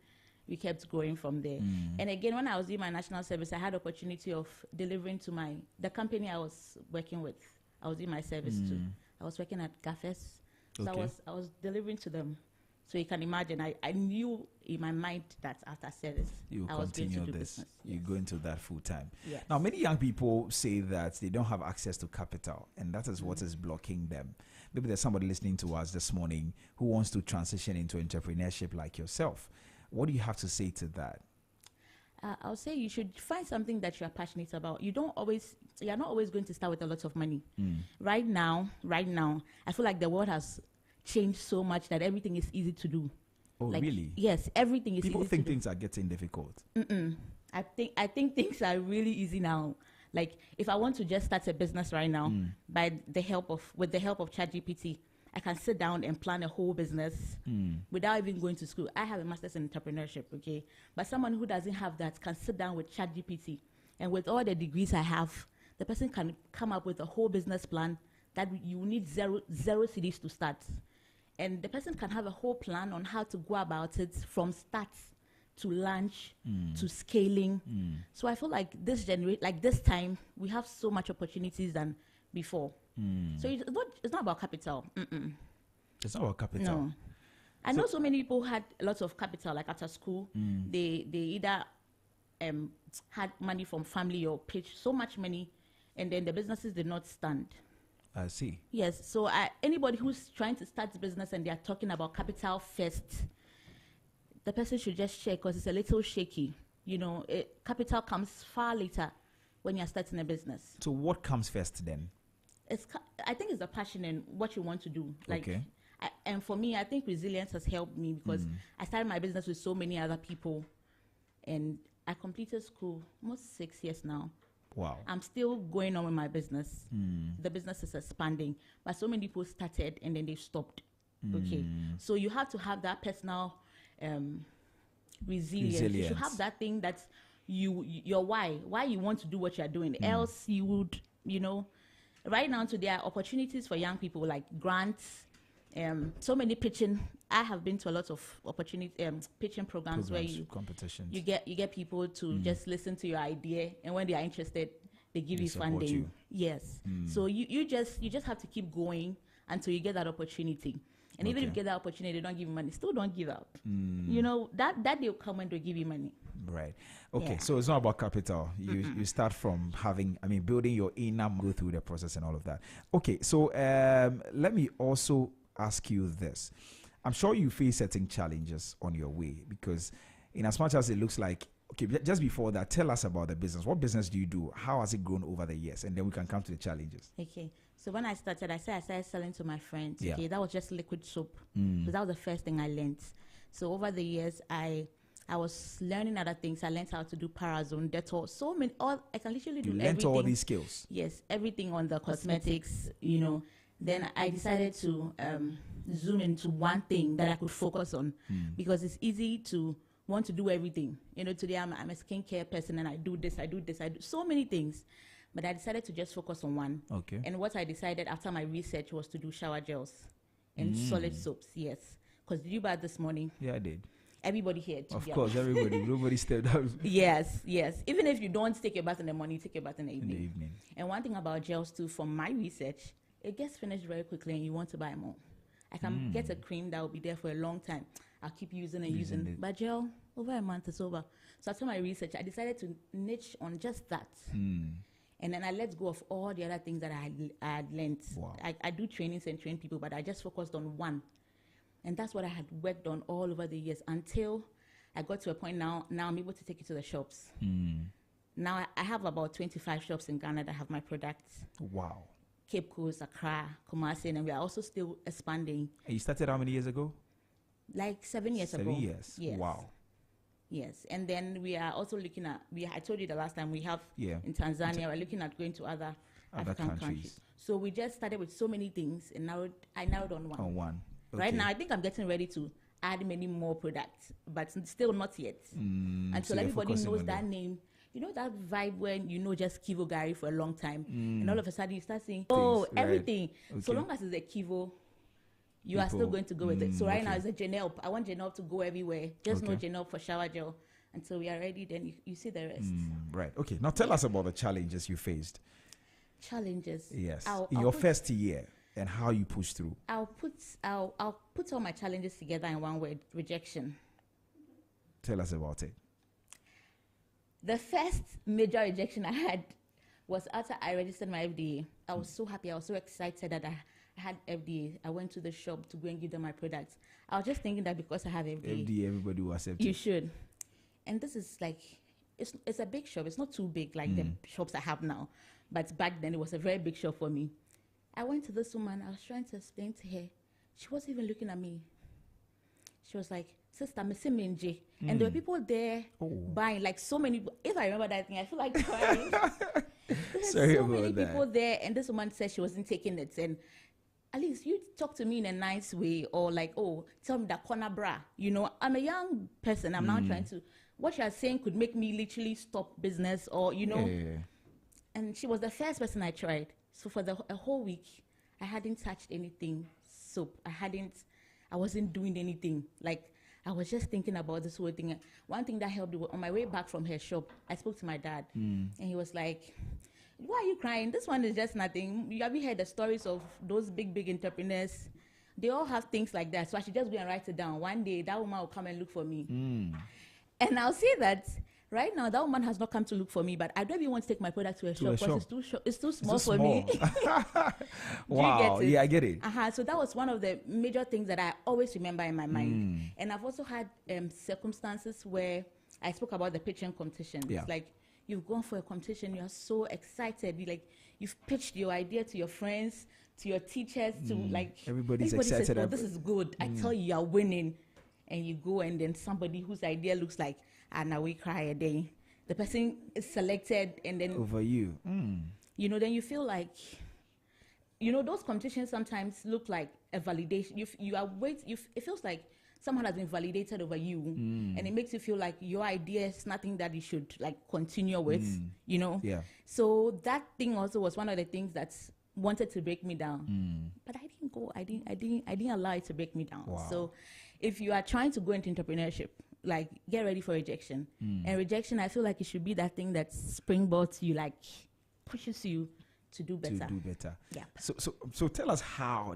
we kept going from there. And again, when I was doing my national service, I had opportunity of delivering to the company I was working with. I was doing my service too. I was working at cafes, so I was delivering to them. So you can imagine, I knew in my mind that after service, I was going to do business. You go into that full time. Yes. Now, many young people say that they don't have access to capital, and that is what is blocking them. Maybe there's somebody listening to us this morning who wants to transition into entrepreneurship like yourself. What do you have to say to that? I'll say you should find something that you're passionate about. You're not always going to start with a lot of money. Right now, I feel like the world has changed so much that everything is easy to do. Oh, like, really? Yes, everything is People easy think to do. things are getting difficult. I think things are really easy now. Like if I want to just start a business right now, with the help of ChatGPT, I can sit down and plan a whole business without even going to school. I have a master's in entrepreneurship, okay? But someone who doesn't have that can sit down with ChatGPT, and with all the degrees I have, the person can come up with a whole business plan that you need zero cedis to start. And the person can have a whole plan on how to go about it from start to launch to scaling. So I feel like this time, we have so much opportunities than before. So it's not about capital. It's not about capital. No. I know so many people had lots of capital, like after school. They either had money from family or paid so much money, and then the businesses did not stand. I see. Yes. So anybody who's trying to start a business and they are talking about capital first, the person should just check because it's a little shaky. You know, capital comes far later when you're starting a business. So what comes first then? I think it's the passion and what you want to do. Like, okay. And for me, I think resilience has helped me because I started my business with so many other people, and I completed school almost 6 years now. Wow. I'm still going on with my business. The business is expanding, but so many people started and then they stopped. Okay. So you have to have that personal resilience. You should have that thing that's your why you want to do what you're doing. Else you would, right now today are opportunities for young people like grants, so many pitching. I have been to a lot of pitching programs where competitions. You get people to just listen to your idea, and when they are interested, they give you funding. You. Yes. So you just have to keep going until you get that opportunity. And even if you get that opportunity, they don't give you money. Still don't give up. That day will come when they give you money. Right. Okay. Yeah. So it's not about capital. You start from building your inner, go through the process and all of that. Okay. So let me also ask you this. I'm sure you face certain challenges on your way because in as much as it looks like, okay, just before that, tell us about the business. What business do you do? How has it grown over the years? And then we can come to the challenges. Okay. So when I started selling to my friends. Yeah. Okay, that was just liquid soap. So that was the first thing I learned. So over the years, I was learning other things. I learned how to do Parazone, Dettol, so many. I can literally do everything. You learned all these skills. Yes, everything on the cosmetics. Then I decided to zoom into one thing that I could focus on because it's easy to want to do everything. Today I'm a skincare person and I do this, I do so many things. But I decided to just focus on one. Okay. And what I decided after my research was to do shower gels and solid soaps, yes. Because did you bath this morning? Yeah, I did. Everybody here. Of course, everybody. Nobody stepped out. Yes. Even if you don't take your bath in the morning, you take your bath in the evening. And one thing about gels too, from my research, it gets finished very quickly and you want to buy more. I can get a cream that will be there for a long time. I'll keep using it. But gel, over a month, it's over. So after my research, I decided to niche on just that. And then I let go of all the other things that I had learned. Wow. I do trainings and train people, but I just focused on one. And that's what I had worked on all over the years until I got to a point now I'm able to take it to the shops. Now I have about 25 shops in Ghana that have my products. Wow. Cape Coast, Accra, Kumasi, and we are also still expanding. And you started how many years ago? Like 7 years ago. 7 years. Yes. Wow. Yes, and then we are also looking at, I told you the last time we have in Tanzania, we're looking at going to other African countries. So we just started with so many things and I narrowed on one. On one. Okay. Right now, I think I'm getting ready to add many more products, but still not yet. Until everybody knows that name. You know that vibe when you know just Kivo Gary for a long time, and all of a sudden you start saying, everything. Right. So long as it's a Kivo, you are still going to go with it. So right now it's a Janelle. I want Janelle to go everywhere. Just no Janelle for shower gel. Until we are ready, then you see the rest. Right. Okay. Now tell us about the challenges you faced. Challenges. Yes. In your first year, and how you pushed through. I'll put all my challenges together in one word: rejection. Tell us about it. The first major rejection I had was after I registered my FDA. I was so happy. I was so excited that I had FDA. I went to the shop to go and give them my products. I was just thinking that because I have FDA, everybody will accept you should. And this is like, it's a big shop. It's not too big like the shops I have now. But back then, it was a very big shop for me. I went to this woman. I was trying to explain to her. She wasn't even looking at me. She was like, "Sister, I'm a and there were people there buying, like so many. If I remember that thing, I feel like crying. Sorry so about many that. people there, and this woman said she wasn't taking it. And at least you talk to me in a nice way, or like, tell me that corner bra. You know, I'm a young person. I'm now trying to. What you're saying could make me literally stop business, or you know. Yeah. And she was the first person I tried. So for a whole week, I hadn't touched anything soap. I wasn't doing anything. Like, I was just thinking about this whole thing. One thing that helped, on my way back from her shop, I spoke to my dad. And he was like, "Why are you crying? This one is just nothing. Have you heard the stories of those big entrepreneurs? They all have things like that. So I should just go and write it down. One day, that woman will come and look for me." And I'll say that right now, that woman has not come to look for me, but I don't even want to take my product to a shop because it's too small for me. Wow, yeah, I get it. So that was one of the major things that I always remember in my mind. And I've also had circumstances where I spoke about the pitching competition. Yeah. It's like you've gone for a competition, you are so excited. You've pitched your idea to your friends, to your teachers, to like everybody's excited. Says, this is good. I tell you are winning. And you go, and then somebody whose idea looks like, now we cry a day. The person is selected, and then over you. You know, then you feel like, you know, those competitions sometimes look like a validation. It feels like someone has been validated over you, and it makes you feel like your idea is nothing that you should like continue with. You know. Yeah. So that thing also was one of the things that wanted to break me down, but I didn't go. I didn't allow it to break me down. Wow. So if you are trying to go into entrepreneurship, like, get ready for rejection. And rejection, I feel like it should be that thing that springboards you, like pushes you to do better. Yeah. So tell us how.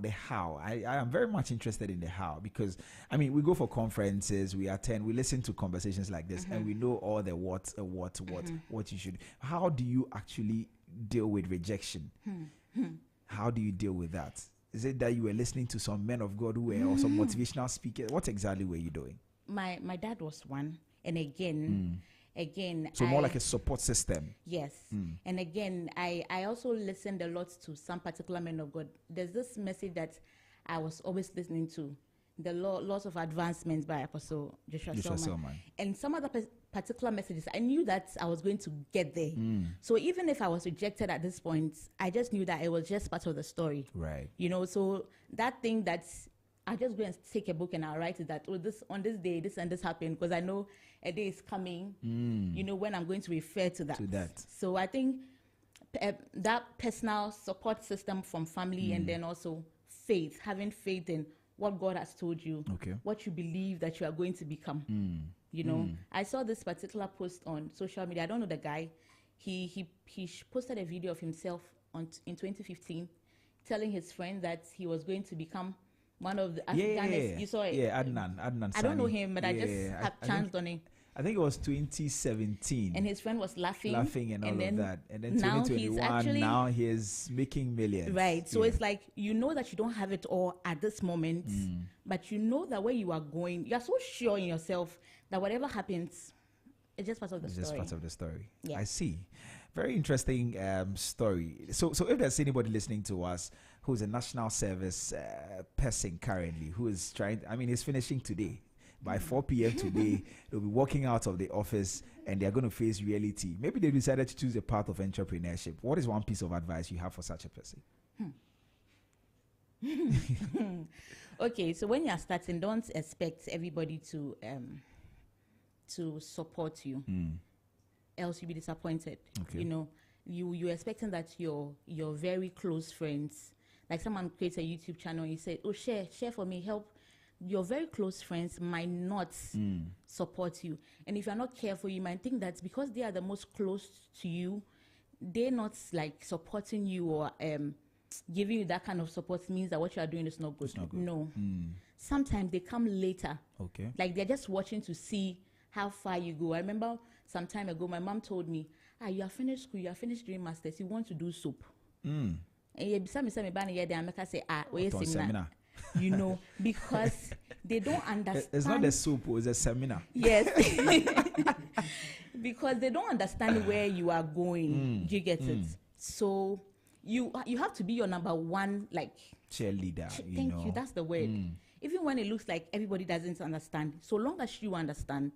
I am very much interested in the how, because I mean, we go for conferences, we attend, we listen to conversations like this, and we know all the what you should. How do you actually deal with rejection? How do you deal with that? Is it that you were listening to some men of God who were or some motivational speakers? What exactly were you doing? My dad was one, and again, so more like a support system. Yes, and again, I also listened a lot to some particular men of God. There's this message that I was always listening to, the laws of advancement by Apostle Joshua Selman. And some other particular messages, I knew that I was going to get there. So even if I was rejected at this point, I just knew that it was just part of the story. Right. You know, so that thing that's, I just go and take a book and I'll write it that, on this day, this and this happened, because I know a day is coming, you know, when I'm going to refer to that. So I think that personal support system from family, and then also faith, having faith in what God has told you, what you believe that you are going to become. You know, I saw this particular post on social media. I don't know the guy. He posted a video of himself in 2015 telling his friend that he was going to become one of the Africans. You saw it? Yeah, Adnan. I don't know him, but I just have chanced on him. I think it was 2017. And his friend was laughing and all of that. And then 2021, now he's making millions. Right. So it's like, you know that you don't have it all at this moment, but you know that where you are going, you're so sure in yourself that whatever happens, it's just part of the story. It's just part of the story. Yeah. I see. Very interesting story. So if there's anybody listening to us who's a national service person currently, who is trying, I mean, he's finishing today. By 4 p.m. today, they'll be walking out of the office and they're going to face reality. Maybe they decided to choose a path of entrepreneurship. What is one piece of advice you have for such a person? Okay, so when you're starting, don't expect everybody to support you, else you'll be disappointed. Okay. You know, you're expecting that your very close friends, like someone creates a YouTube channel and you say, oh, share for me, help. Your very close friends might not support you. And if you're not careful, you might think that because they are the most close to you, they're not like supporting you or giving you that kind of support means that what you are doing is not good. No. Sometimes they come later. Okay. Like they're just watching to see how far you go. I remember some time ago, my mom told me, you are finished school, you are finished doing masters, you want to do soap. And you say, seminar. You know, because they don't understand. It's not a soup, it's a seminar. Yes. Because they don't understand where you are going. Do you get it? So you have to be your number one, like cheerleader. Thank you. That's the word. Even when it looks like everybody doesn't understand, so long as you understand,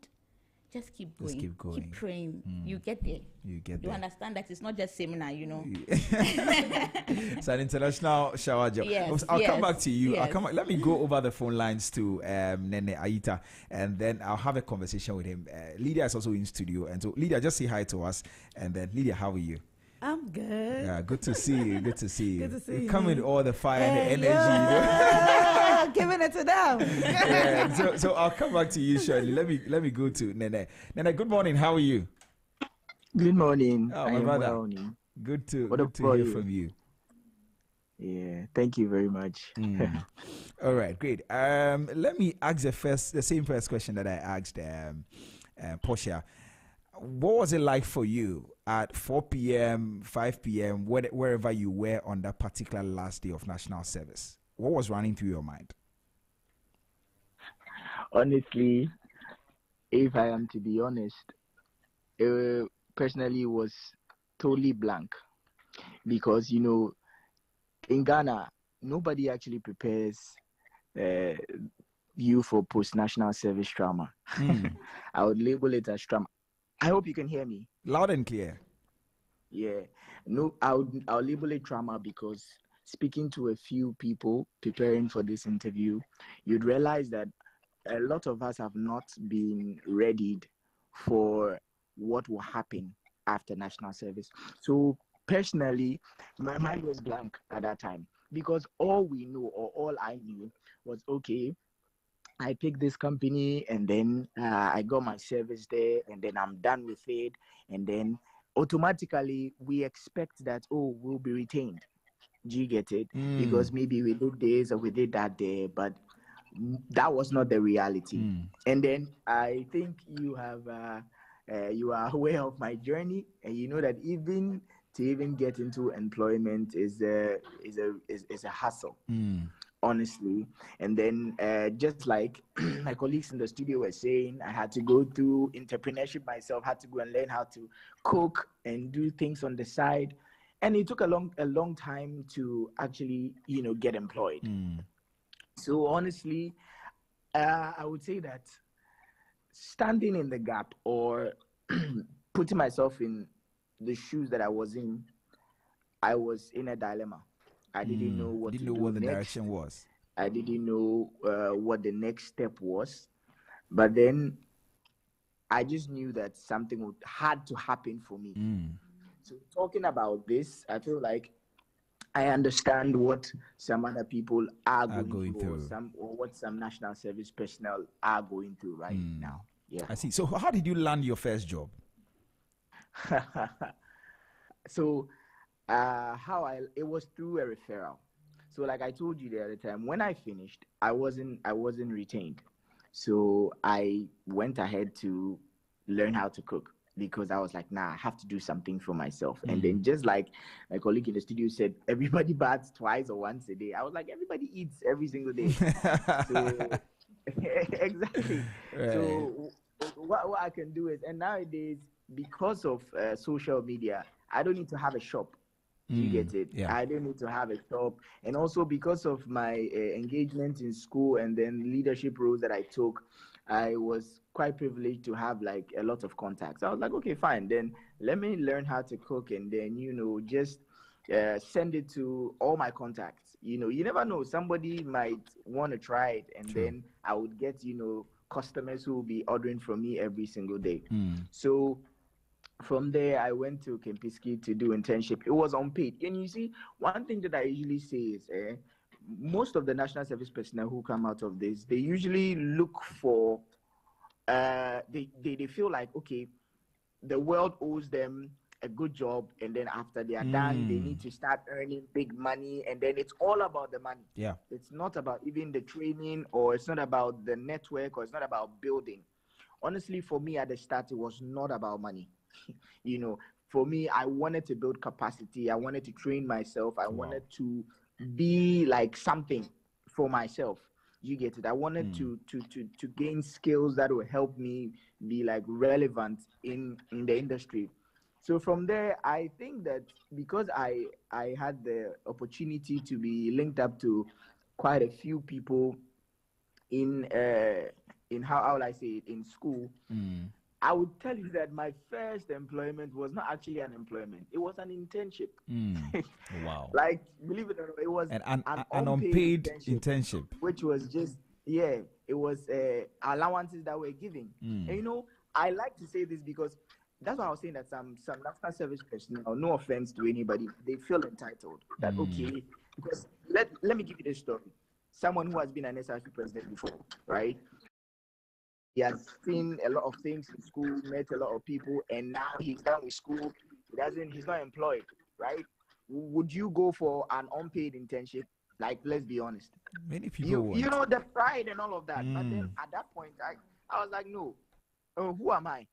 just keep going. Keep praying. You get there. You understand that it's not just seminar, you know. It's an international shower job. Yes, I'll come back to you. Yes. Let me go over the phone lines to Nene Aita, and then I'll have a conversation with him. Lydia is also in studio, and so Lydia, just say hi to us, and then Lydia, how are you? I'm good. Yeah, good to see you. Good to see you. Good to see you. Come with all the fire and the energy. Giving it to them. Yeah, so I'll come back to you shortly. Let me go to Nene. Nene, good morning. How are you? Good morning. Oh, my brother. Well. Good to hear from you. Yeah, thank you very much. All right, great. Let me ask the same first question that I asked Portia. What was it like for you at 4 p.m., 5 p.m., wherever you were on that particular last day of national service? What was running through your mind? Honestly, if I am to be honest, it personally was totally blank. Because, you know, in Ghana, nobody actually prepares you for post-national service trauma. I would label it as trauma. I hope you can hear me. Loud and clear. Yeah. No, I'll label it trauma because speaking to a few people preparing for this interview, you'd realize that a lot of us have not been readied for what will happen after national service. So personally, my mind was blank at that time because all we knew or all I knew was, okay, I picked this company and then I got my service there and then I'm done with it. And then automatically we expect that, oh, we'll be retained. Do you get it? Because maybe we did this or we did that there, but that was not the reality. And then I think you are aware of my journey, and you know that even get into employment is a hassle. Honestly. And then just like my colleagues in the studio were saying, I had to go through entrepreneurship myself, had to go and learn how to cook and do things on the side. And it took a long time to actually, you know, get employed. So honestly, I would say that standing in the gap or putting myself in the shoes that I was in a dilemma. I didn't know what the direction was. I didn't know what the next step was. But then I just knew that something had to happen for me. So talking about this, I feel like I understand what some other people are going through. Or what some national service personnel are going through right now. Yeah. I see. So how did you land your first job? So it was through a referral. So like I told you the other time, when I finished, I wasn't retained. So I went ahead to learn how to cook because I was like, nah, I have to do something for myself. And then just like my colleague in the studio said, everybody baths twice or once a day. I was like, everybody eats every single day. So exactly. Right. So what I can do is, and nowadays, because of social media, I don't need to have a shop. You get it? Yeah. I don't need to have a shop. And also because of my engagement in school and then leadership roles that I took, I was quite privileged to have like a lot of contacts. I was like, okay, fine. Then let me learn how to cook and then, you know, just send it to all my contacts. you never know. Somebody might want to try it, and then I would get, customers who will be ordering from me every single day. So from there, I went to Kempinski to do internship. It was unpaid. And you see, one thing that I usually say is, most of the national service personnel who come out of this, they usually look for, they feel like, okay, the world owes them a good job, and then after they are done, they need to start earning big money, and then it's all about the money. Yeah. It's not about even the training, or it's not about the network, or it's not about building. Honestly, for me at the start, it was not about money. For me, I wanted to build capacity. I wanted to train myself. I wanted to be like something for myself. You get it? I wanted to gain skills that will help me be like relevant in the industry. So from there, I think that because I had the opportunity to be linked up to quite a few people in how would I say it, in school, I would tell you that my first employment was not actually an employment. It was an internship. Wow. Like, believe it or not, it was an unpaid internship. Which was just, it was allowances that were given. And I like to say this because that's why I was saying that some national service personnel, no offense to anybody, they feel entitled. That, okay, because let me give you this story. Someone who has been an SRC president before, right? He has seen a lot of things in school, met a lot of people, and now he's done with school. He's not employed, right? Would you go for an unpaid internship? Like, let's be honest. Many people you know, the pride and all of that. But then at that point, I was like, no. Who am I?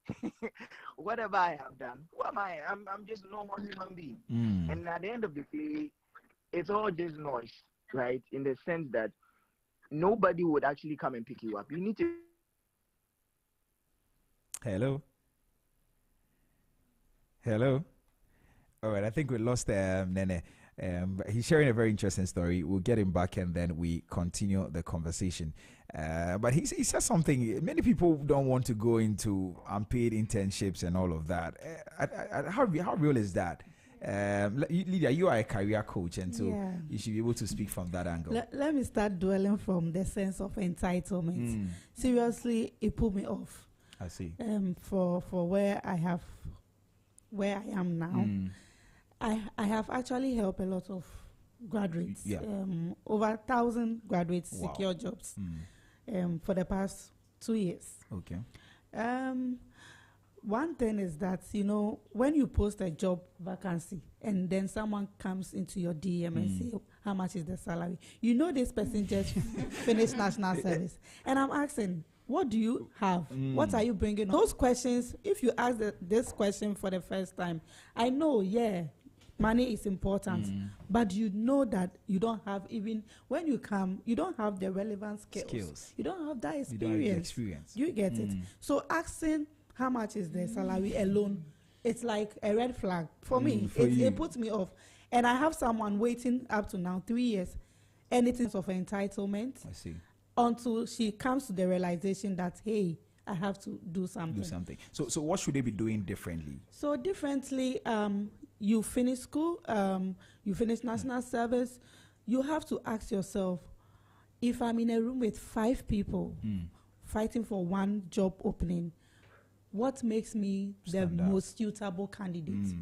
Whatever I have done, who am I? I'm just a normal human being. And at the end of the day, it's all just noise, right? In the sense that nobody would actually come and pick you up. You need to. Hello. All right, I think we lost Nene. He's sharing a very interesting story. We'll get him back and then we continue the conversation. But he says something. Many people don't want to go into unpaid internships and all of that. How real is that? Lydia, you are a career coach, and so you should be able to speak from that angle. Let me start dwelling from the sense of entitlement. Seriously, it put me off. I see. For where I am now. I have actually helped a lot of graduates, over 1,000 graduates secure jobs for the past 2 years. Okay. One thing is that, when you post a job vacancy and then someone comes into your DM and say, how much is the salary? This person just finished national service. And I'm asking, what do you have? What are you bringing? Those questions, if you ask this question for the first time, I know, money is important, but you know that you don't have, even when you come, you don't have the relevant skills. You don't have that experience. You don't have the experience. You get it. So asking how much is the salary alone, it's like a red flag for me. It puts me off. And I have someone waiting up to now 3 years, and it is of entitlement. I see. Until she comes to the realization that, hey, I have to do something. So what should they be doing differently? So differently, you finish school, you finish national service, you have to ask yourself, if I'm in a room with 5 people fighting for one job opening, what makes me the most suitable candidate?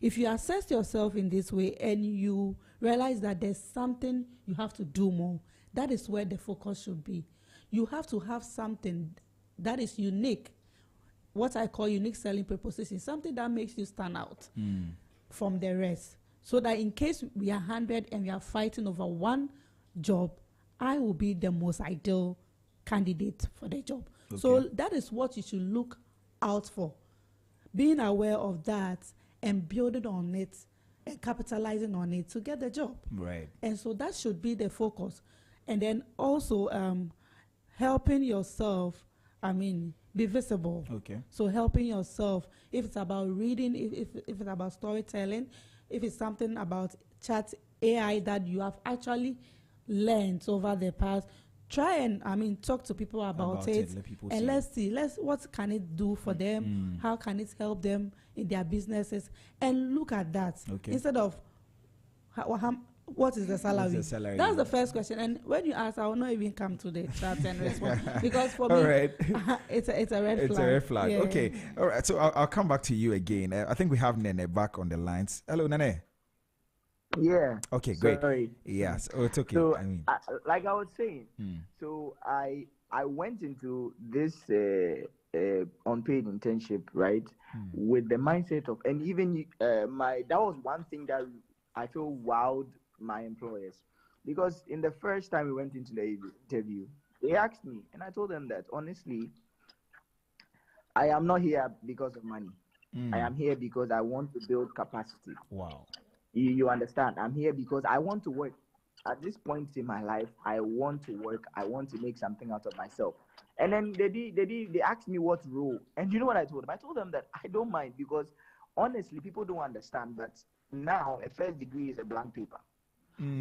If you assess yourself in this way and you realize that there's something you have to do more, that is where the focus should be. You have to have something that is unique, what I call unique selling proposition, something that makes you stand out from the rest. So that in case we are 100 and we are fighting over one job, I will be the most ideal candidate for the job. Okay. So that is what you should look out for. Being aware of that and building on it and capitalizing on it to get the job. Right. And so that should be the focus. And then also helping yourself, be visible. Okay. So helping yourself, if it's about reading, if it's about storytelling, if it's something about chat AI that you have actually learned over the past, try and talk to people about it. And let's see what can it do for them, how can it help them in their businesses, and look at that. Okay. Instead of what is the salary? What's the salary? That's the first question. And when you ask, I will not even come to the chat and respond because for me, it's a red flag. It's a red flag. Yeah. Okay. All right. So I'll come back to you again. I think we have Nene back on the lines. Hello, Nene. Yeah. Okay, great. Sorry. Yes. Oh, it's okay. So, I mean, like I was saying, so I went into this unpaid internship, right, with the mindset of, and even that was one thing that I feel wowed my employers, because in the first time we went into the interview, they asked me, and I told them that honestly, I am not here because of money. I am here because I want to build capacity. Wow. You understand? I'm here because I want to work. At this point in my life, I want to work. I want to make something out of myself. And then they asked me what role. And you know what I told them? I told them that I don't mind, because honestly, people don't understand that now a first degree is a blank paper.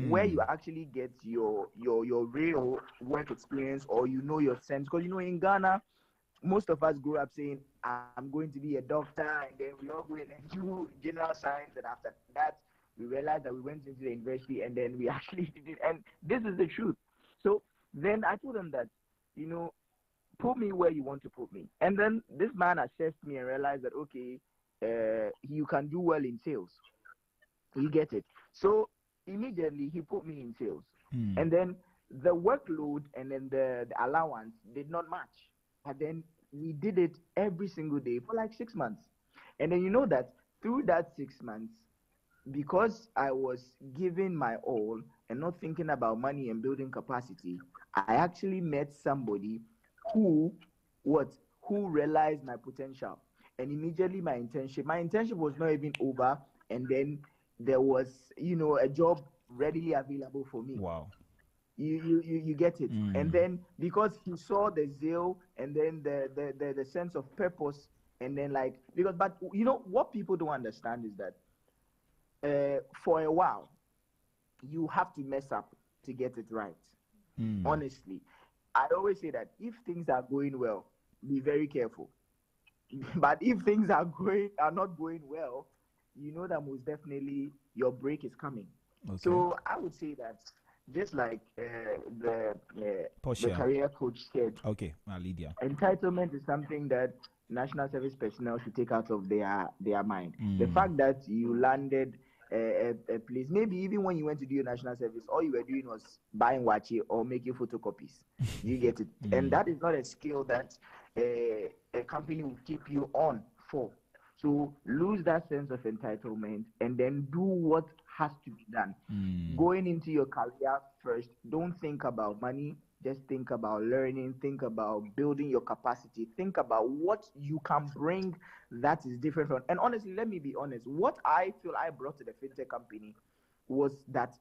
Where you actually get your real work experience, or your sense. Because in Ghana, most of us grew up saying, I'm going to be a doctor, and then we all go in and do general science, and after that we realized that we went into the university, and then we actually did it. And this is the truth. So then I told them that, put me where you want to put me. And then this man assessed me and realized that, okay, you can do well in sales. You get it? So immediately he put me in sales. And then the workload and then the allowance did not match. But then we did it every single day for like 6 months. And then that through that 6 months, because I was giving my all and not thinking about money and building capacity, I actually met somebody who realized my potential. And immediately my internship was not even over, and then there was a job readily available for me. Wow. You get it. And then because he saw the zeal and then the sense of purpose, and then but what people don't understand is that for a while you have to mess up to get it right. Honestly, I always say that if things are going well, be very careful. But if things are not going well, that most definitely your break is coming. Okay. So I would say that, just like the career coach said, okay, Lydia, entitlement is something that national service personnel should take out of their mind. The fact that you landed a place, maybe even when you went to do your national service, all you were doing was buying wachi or making photocopies. You get it? And that is not a skill that a company will keep you on for. So lose that sense of entitlement and then do what has to be done. Going into your career first, don't think about money. Just think about learning, think about building your capacity, think about what you can bring that is different from. And honestly, let me be honest, what I feel I brought to the fintech company was that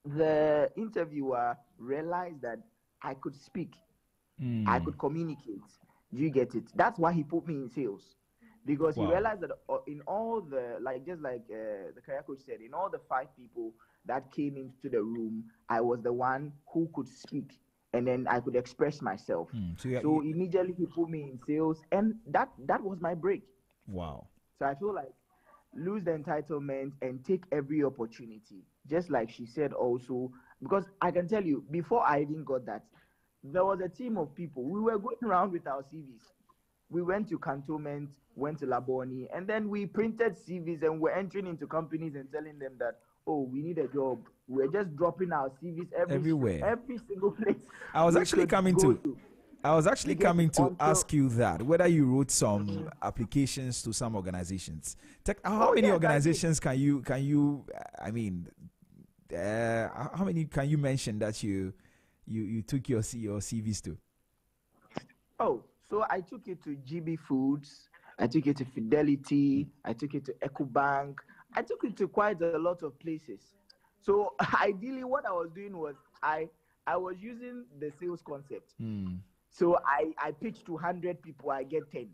the interviewer realized that I could speak, I could communicate. Do you get it? That's why he put me in sales. Because he realized that in all the, the career coach said, in all the 5 people that came into the room, I was the one who could speak, and then I could express myself. So immediately he put me in sales, and that was my break. Wow. So I feel like lose the entitlement and take every opportunity. Just like she said also, because I can tell you, before I even got that, there was a team of people. We were going around with our CVs. We went to Cantonment, went to Laboni, and then we printed CVs and we're entering into companies and telling them that, oh, we need a job. We're just dropping our CVs everywhere, every single place. I was actually coming to ask you that, whether you wrote some applications to some organizations. How many organizations can you? I mean, how many can you mention that you took your CVs to? Oh. So I took it to GB Foods, I took it to Fidelity, I took it to EcoBank, I took it to quite a lot of places. So ideally what I was doing was I was using the sales concept. So I pitch to 100 people, I get 10.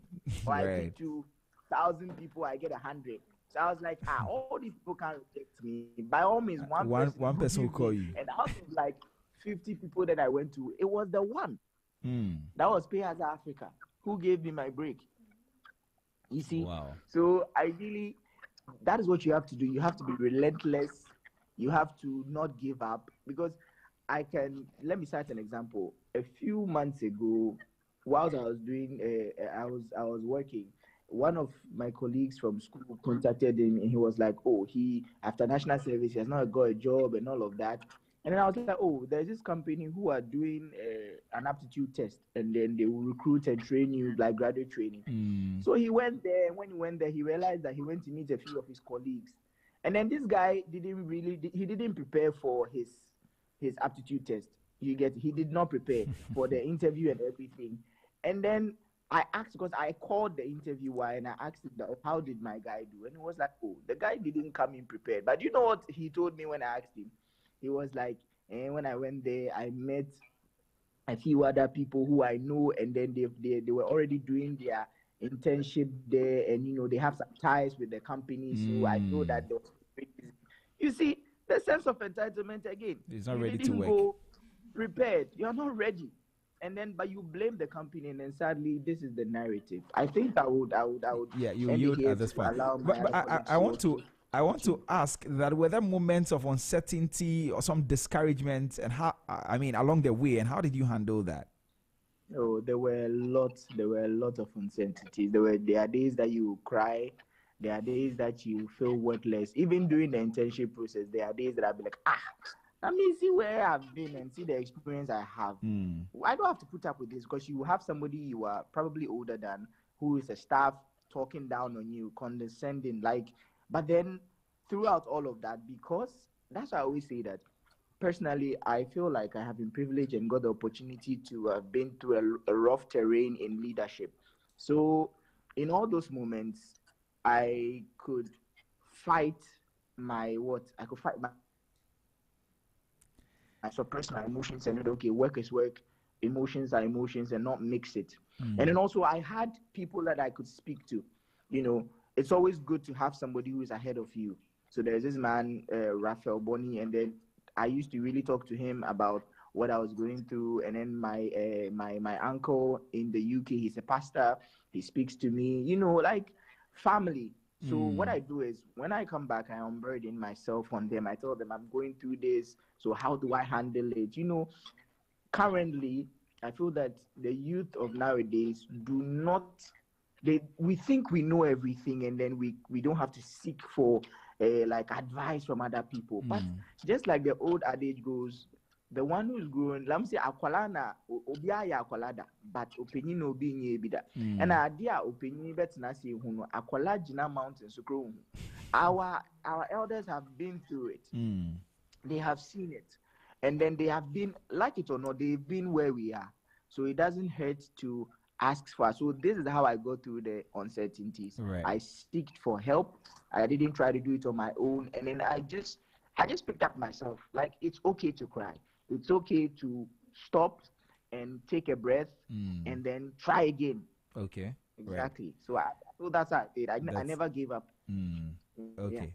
Or I pitch to 1,000 people, I get 100. So I was like, all these people can't reject me. By all means, one person will call you. And out of like 50 people that I went to, it was the one. That was Pay as Africa, who gave me my break. You see? Wow. So ideally, that is what you have to do. You have to be relentless You have to not give up, because let me cite an example. A few months ago, whilst I was doing, I was working, one of my colleagues from school contacted him, and he was like, "Oh, he after national service, he has not got a job and all of that." And then I was like, "Oh, there's this company who are doing an aptitude test, and then they will recruit and train you like graduate training." So he went there. And when he went there, he realized that he went to meet a few of his colleagues, and then this guy he didn't prepare for his aptitude test. He did not prepare for the interview and everything. And then I asked, because I called the interviewer and I asked him, how did my guy do? And he was like, "Oh, the guy didn't come in prepared." But you know what he told me when I asked him? He was like, "And when I went there, I met a few other people who I know, and then they were already doing their internship there, and they have some ties with the company, so I know that they was." You see, the sense of entitlement again. He's not ready to work. Go prepared. You're not ready. And then, but you blame the company, and then sadly, this is the narrative. I think I would. Yeah, you yield at this point. But I want to ask that, were there moments of uncertainty or some discouragement, and how? I mean, along the way, and how did you handle that? Oh, there were a lot of uncertainties. There are days that you cry. There are days that you feel worthless. Even during the internship process, there are days that I'll be like, let me see where I've been and see the experience I have. I don't have to put up with this, because you have somebody you are probably older than, who is a staff, talking down on you, condescending, but then throughout all of that, because that's why I always say that personally, I feel like I have been privileged and got the opportunity to have been through a rough terrain in leadership. So in all those moments, I could fight I suppress my emotions and okay, work is work, emotions are emotions, and not mix it. And then also I had people that I could speak to. It's always good to have somebody who is ahead of you. So there's this man, Raphael Bonny, and then I used to really talk to him about what I was going through. And then my uncle in the UK, he's a pastor. He speaks to me, like family. So what I do is, when I come back, I unburden myself on them. I tell them I'm going through this. So how do I handle it? Currently, I feel that the youth of nowadays we think we know everything, and then we don't have to seek for advice from other people. But just like the old adage goes, the one who's growing, let me say, akwalana obiya akwalada, but opinion no being bida. And idea opinion bet na say huno akwala jina mountains to grow. Our elders have been through it. They have seen it, and then they have been, like it or not, they've been where we are. So it doesn't hurt to ask for. So this is how I go through the uncertainties. Right. I seeked for help. I didn't try to do it on my own, and then I just picked up myself. Like, it's okay to cry. It's okay to stop and take a breath and then try again. Okay. Exactly. Right. So that's how I did. I never gave up. Okay. Yeah.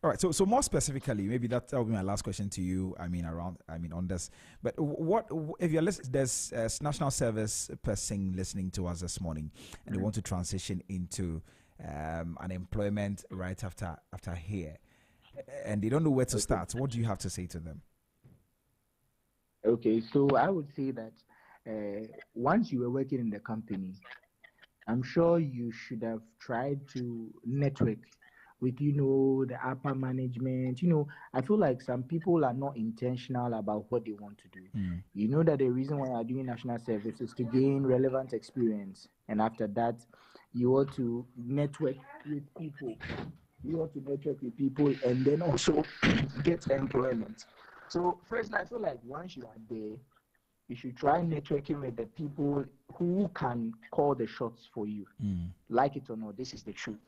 All right. So more specifically, maybe that'll be my last question to you. On this. But what if you're listening? There's a national service person listening to us this morning, and they want to transition into unemployment right after here, and they don't know where to start. What do you have to say to them? Okay, so I would say that once you were working in the company, I'm sure you should have tried to network with, the upper management. I feel like some people are not intentional about what they want to do. You know that the reason why you're doing national service is to gain relevant experience. And after that, you ought to network with people. And then also get employment. So first, I feel like once you are there, you should try networking with the people who can call the shots for you. Like it or not, this is the truth.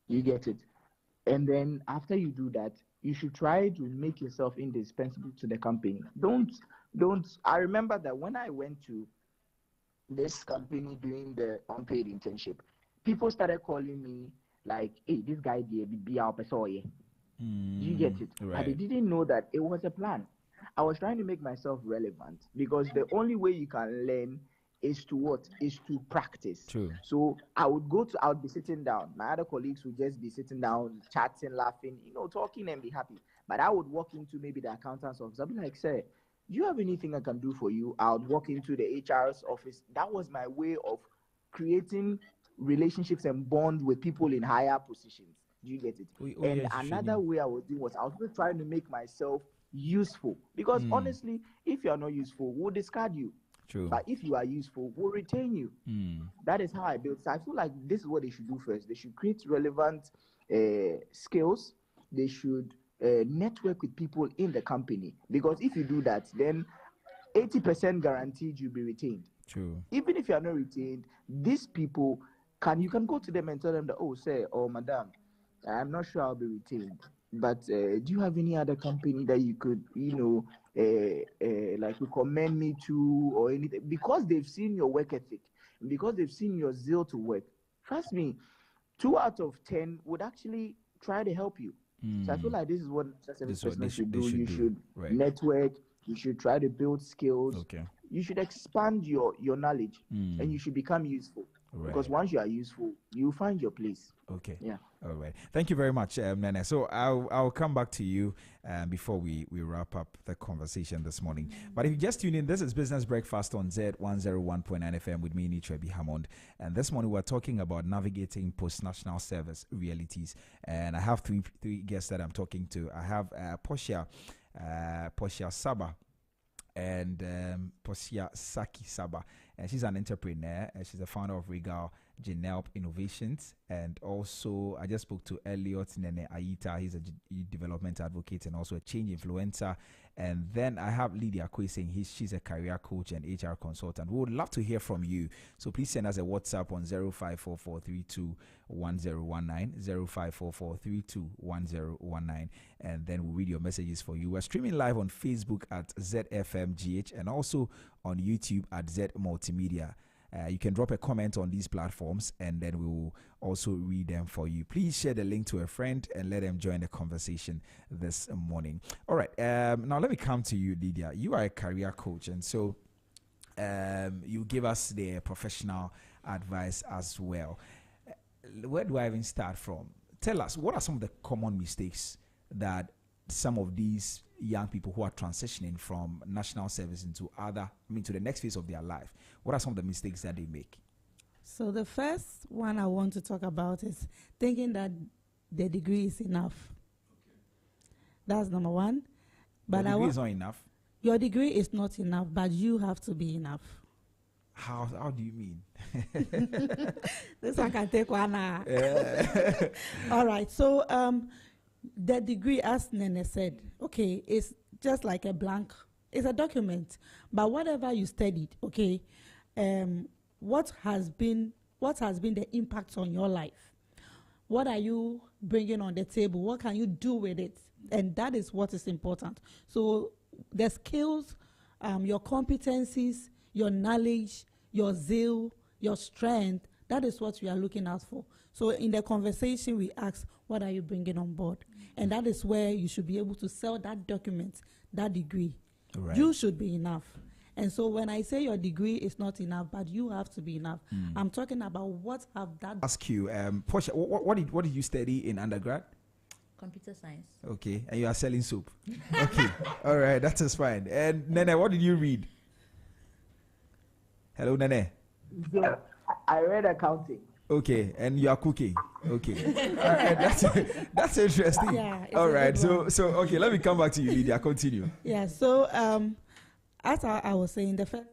You get it? And then after you do that, you should try to make yourself indispensable to the company. Don't. I remember that when I went to this company doing the unpaid internship, people started calling me like, "Hey, this guy did be our person." You get it? Right. But they didn't know that it was a plan. I was trying to make myself relevant, because the only way you can learn is to what? Is to practice. True. So I would be sitting down. My other colleagues would just be sitting down, chatting, laughing, talking and be happy. But I would walk into maybe the accountant's office. I'd be like, sir, do you have anything I can do for you? I would walk into the HR's office. That was my way of creating relationships and bond with people in higher positions. Do you get it? And another way I was doing was I was also trying to make myself useful. Because honestly, if you are not useful, we'll discard you. True. But if you are useful, we'll retain you. That is how I built. So I feel like this is what they should do first. They should create relevant skills. They should network with people in the company. Because if you do that, then 80% guaranteed you'll be retained. True. Even if you are not retained, these people you can go to them and tell them that, oh, sir, or madam, I'm not sure I'll be retained. But do you have any other company that you could, like recommend me to or anything? Because they've seen your work ethic, because they've seen your zeal to work. Trust me, 2 out of 10 would actually try to help you. So I feel like this is what service personnel should do. You should network. You should try to build skills. Okay. You should expand your knowledge, and you should become useful. Right. Because once you are useful, you find your place. Okay. Yeah. All right. Thank you very much, Nene. So I'll come back to you before we wrap up the conversation this morning. But if you just tune in, this is Business Breakfast on Zed 101.9 FM with me, Nitrebi Hammond. And this morning we're talking about navigating post-national service realities. And I have three guests that I'm talking to. I have Portia Saba and Portia Saki Saba. And she's an entrepreneur. And she's the founder of Regal Genelp Innovations. And also, I just spoke to Elliot Nene Aita. He's a development advocate and also a change influencer. And then I have Lydia Kwe saying she's a career coach and HR consultant. We would love to hear from you. So please send us a WhatsApp on 0544321019, 0544321019, and then we'll read your messages for you. We're streaming live on Facebook at ZFMGH and also on YouTube at Z Multimedia. You can drop a comment on these platforms and then we will also read them for you. Please share the link to a friend and let them join the conversation this morning. All right. Now let me come to you, Lydia. You are a career coach, and so you give us the professional advice as well. Where do I even start from? Tell us, what are some of the common mistakes that some of these young people who are transitioning from national service to the next phase of their life, what are some of the mistakes that they make? So the first one I want to talk about is thinking that the degree is enough. That's number one. But the degree is not enough? Your degree is not enough, but you have to be enough. How do you mean? This one can take one hour. All right. So the degree, as Nene said, okay, it's just like a blank. It's a document. But whatever you studied, okay, what has been the impact on your life? What are you bringing on the table? What can you do with it? And that is what is important. So the skills, your competencies, your knowledge, your zeal, your strength, that is what we are looking out for. So in the conversation, we ask, what are you bringing on board? And that is where you should be able to sell that document, that degree. Right. You should be enough. And so when I say your degree is not enough, but you have to be enough, I'm talking about what have that... Ask you, Portia, what did you study in undergrad? Computer science. Okay, and you are selling soap. Okay, all right, that is fine. And Nene, what did you read? Hello, Nene. So, I read accounting. Okay, and you are cooking. Okay, all right, that's interesting. Yeah, all right, so okay, let me come back to you, Lydia. Continue. Yeah. So as I was saying, the first,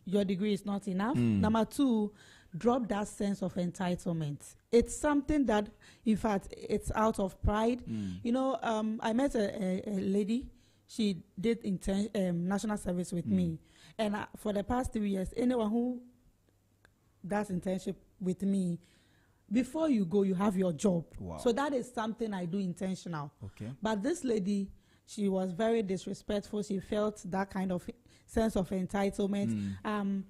your degree is not enough. Number two, drop that sense of entitlement. It's something that, in fact, it's out of pride. You know, I met a lady. She did national service with me, and for the past 3 years, anyone who does internship with me, before you go, you have your job. Wow. So that is something I do intentional. Okay. But this lady, she was very disrespectful. She felt that kind of sense of entitlement.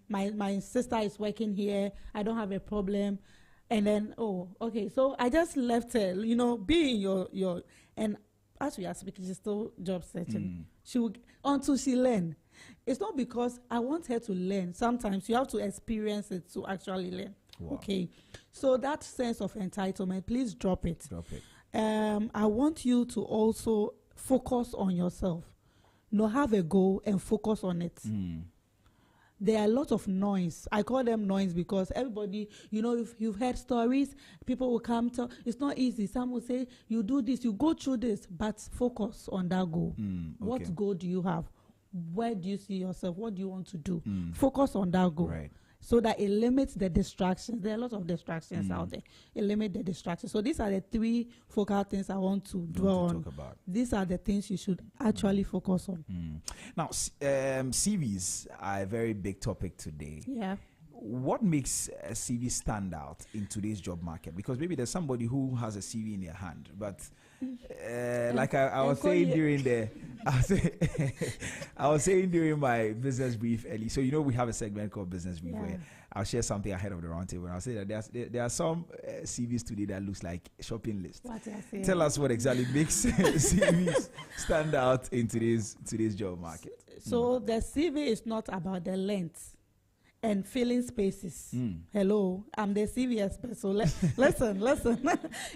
My sister is working here. I don't have a problem. And then, oh, okay. So I just left her, you know, being your and as we are speaking, she's still job searching. She will, until she learn. It's not because I want her to learn. Sometimes you have to experience it to actually learn. Wow. Okay. So that sense of entitlement, please drop it. Drop it. I want you to also focus on yourself. Have a goal and focus on it. There are a lot of noise. I call them noise because everybody, if you've heard stories, people will come to, it's not easy. Some will say, you do this, you go through this, but focus on that goal. What goal do you have? Where do you see yourself? What do you want to do? Focus on that goal. Right. So that it limits the distractions. There are a lot of distractions out there. It limits the distractions. So these are the 3 focal things I want to dwell on. Talk about. These are the things you should actually focus on. Now, CVs are a very big topic today. Yeah. What makes a CV stand out in today's job market? Because maybe there's somebody who has a CV in their hand, but like I was saying during I was saying during my business brief early. So we have a segment called Business Brief where I'll share something ahead of the roundtable, and I'll say that there are some CVs today that looks like shopping list. Tell us what exactly makes CVs stand out in today's job market. So the CV is not about the length and filling spaces. Hello, I'm the CV expert. So listen.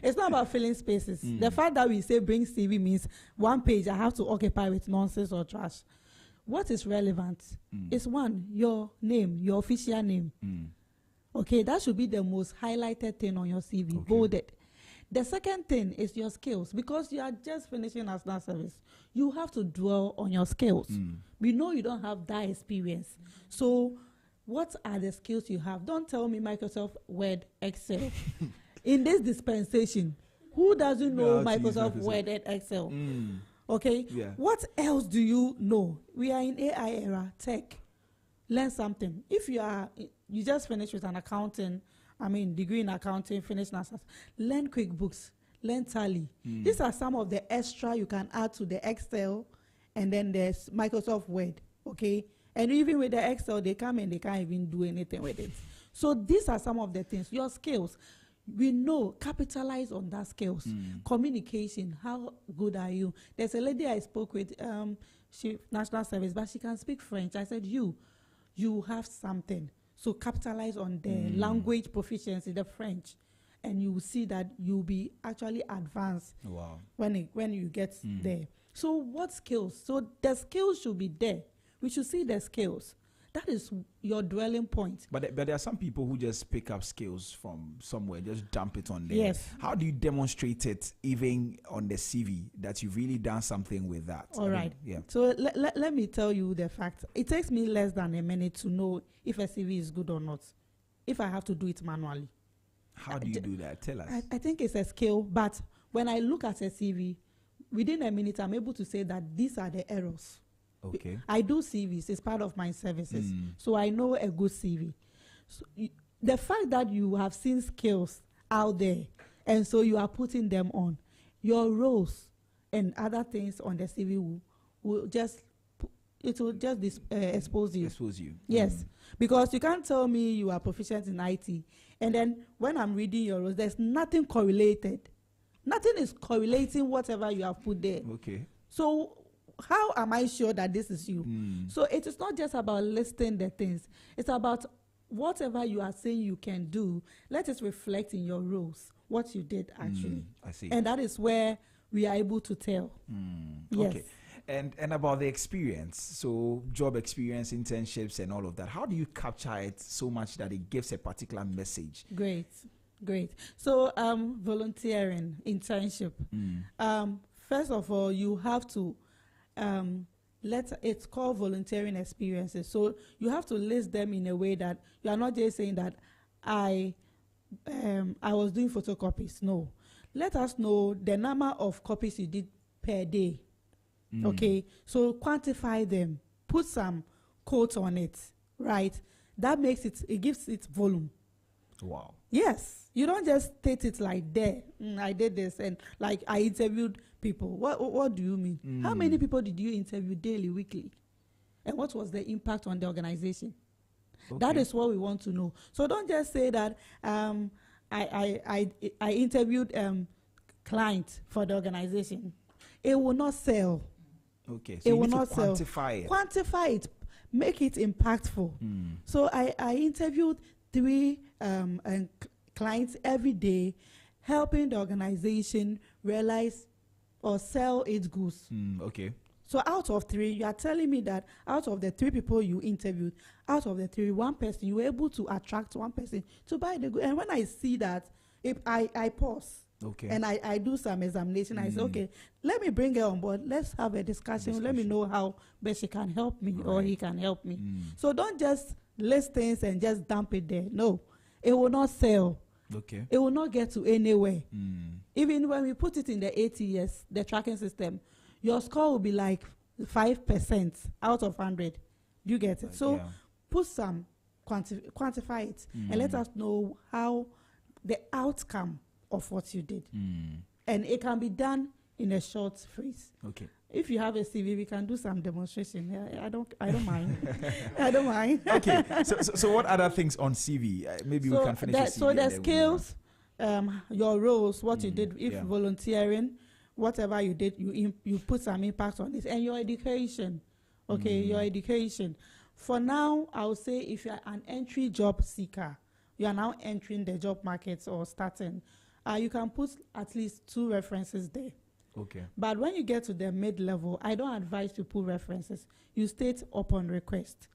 It's not about filling spaces. The fact that we say bring CV means one page I have to occupy with nonsense or trash. What is relevant is one, your name, your official name. Okay, that should be the most highlighted thing on your CV, bolded. The second thing is your skills. Because you are just finishing national service, you have to dwell on your skills. We know you don't have that experience. So what are the skills you have? Don't tell me Microsoft Word, Excel. In this dispensation, who doesn't know Microsoft Word and Excel? Okay? Yeah. What else do you know? We are in AI era, tech. Learn something. If you just finished with an degree in accounting, finished NASA, learn QuickBooks, learn Tally. These are some of the extra you can add to the Excel, and then there's Microsoft Word, okay? And even with the Excel, they come and they can't even do anything with it. So these are some of the things. Your skills, we know, capitalize on that skills. Communication, how good are you? There's a lady I spoke with, she national service, but she can speak French. I said, you have something. So capitalize on the language proficiency, the French, and you will see that you'll be actually advanced when you get there. So what skills? So the skills should be there. We should see the skills. That is your dwelling point. But there are some people who just pick up skills from somewhere, just dump it on there. Yes. How do you demonstrate it, even on the CV, that you've really done something with that? All right. Yeah. So let me tell you the fact. It takes me less than a minute to know if a CV is good or not, if I have to do it manually. How do you do that? Tell us. I think it's a skill, but when I look at a CV, within a minute, I'm able to say that these are the errors. Okay. I do CVs. It's part of my services. So I know a good CV. So the fact that you have seen skills out there, and so you are putting them on, your roles and other things on the CV will just expose you. Expose you. Yes. Because you can't tell me you are proficient in IT, and then when I'm reading your roles, there's nothing correlated. Nothing is correlating whatever you have put there. Okay. So how am I sure that this is you? So it is not just about listing the things. It's about whatever you are saying you can do, let it reflect in your roles, what you did actually. I see. And that is where we are able to tell. Yes. Okay. And about the experience, so job experience, internships and all of that, how do you capture it so much that it gives a particular message? Great. So volunteering, internship. First of all, you have to it's called volunteering experiences. So you have to list them in a way that you are not just saying that I was doing photocopies. No, let us know the number of copies you did per day. Okay, so quantify them, put some quotes on it, right? That makes it gives it volume. Wow. Yes, you don't just state it like there. I did this, and like I interviewed people. What do you mean? How many people did you interview daily, weekly? And what was the impact on the organization? Okay. That is what we want to know. So don't just say that I interviewed client for the organization. It will not sell. Okay, so it you will need not to sell. Quantify it. Quantify it. Make it impactful. So I interviewed 3 clients every day, helping the organization realize or sell 8 goods. Okay. So out of 3, you are telling me that out of the 3 people you interviewed, out of the 3, 1 person, you were able to attract 1 person to buy the good. And when I see that, if I pause. Okay. And I do some examination. I say, okay, let me bring her on board. Let's have a discussion. Let me know how best she can help me or he can help me. So don't just list things and just dump it there. No, it will not sell. Okay. It will not get to anywhere. Even when we put it in the ATS, the tracking system, your score will be like 5% out of 100. Do you get it? So put some, quantify it, and let us know how the outcome of what you did. And it can be done in a short phrase. Okay. If you have a CV, we can do some demonstration. I don't mind. I don't mind. Okay. So what other things on CV? Maybe we can finish the CV. So the skills, your roles, what you did, if volunteering, whatever you did, you put some impact on it, and your education. Okay, your education. For now, I would say if you are an entry job seeker, you are now entering the job market or starting, you can put at least 2 references there. Okay. But when you get to the mid-level, I don't advise you put references. You state upon request.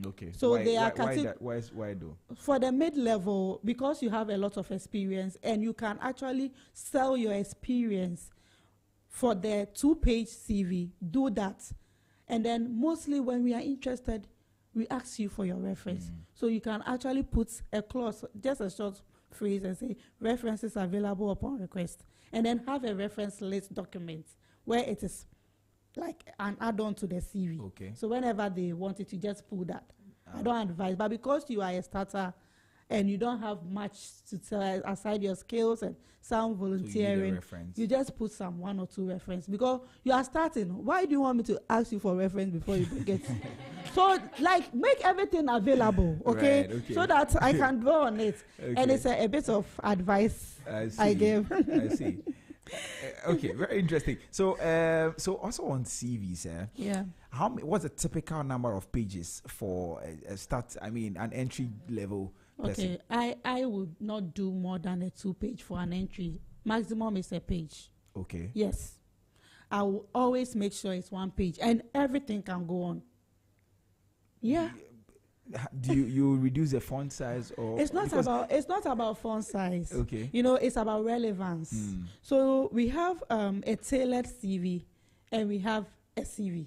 Okay. So why, they are why though? For the mid-level, because you have a lot of experience and you can actually sell your experience for the 2-page CV, do that. And then mostly when we are interested, we ask you for your reference. So you can actually put a clause, just a short phrase, and say references available upon request. And then have a reference list document where it is like an add-on to the CV. Okay. So whenever they want it, you just pull that. I don't advise, but because you are a starter and you don't have much to tell aside your skills and some volunteering, so you just put some 1 or 2 reference because you are starting. Why do you want me to ask you for reference before you get it? So like make everything available, okay? Right, okay. So that I can draw on it. Okay. And it's a bit of advice I gave. I see. Okay, very interesting. So also on CVs, what's the typical number of pages for a start? I mean, an entry level person? Okay, I would not do more than a 2-page for an entry. Maximum is a page. Okay. Yes, I will always make sure it's 1 page, and everything can go on. Yeah. Do you reduce the font size or it's not about font size. Okay. It's about relevance. So we have a tailored CV and we have a CV.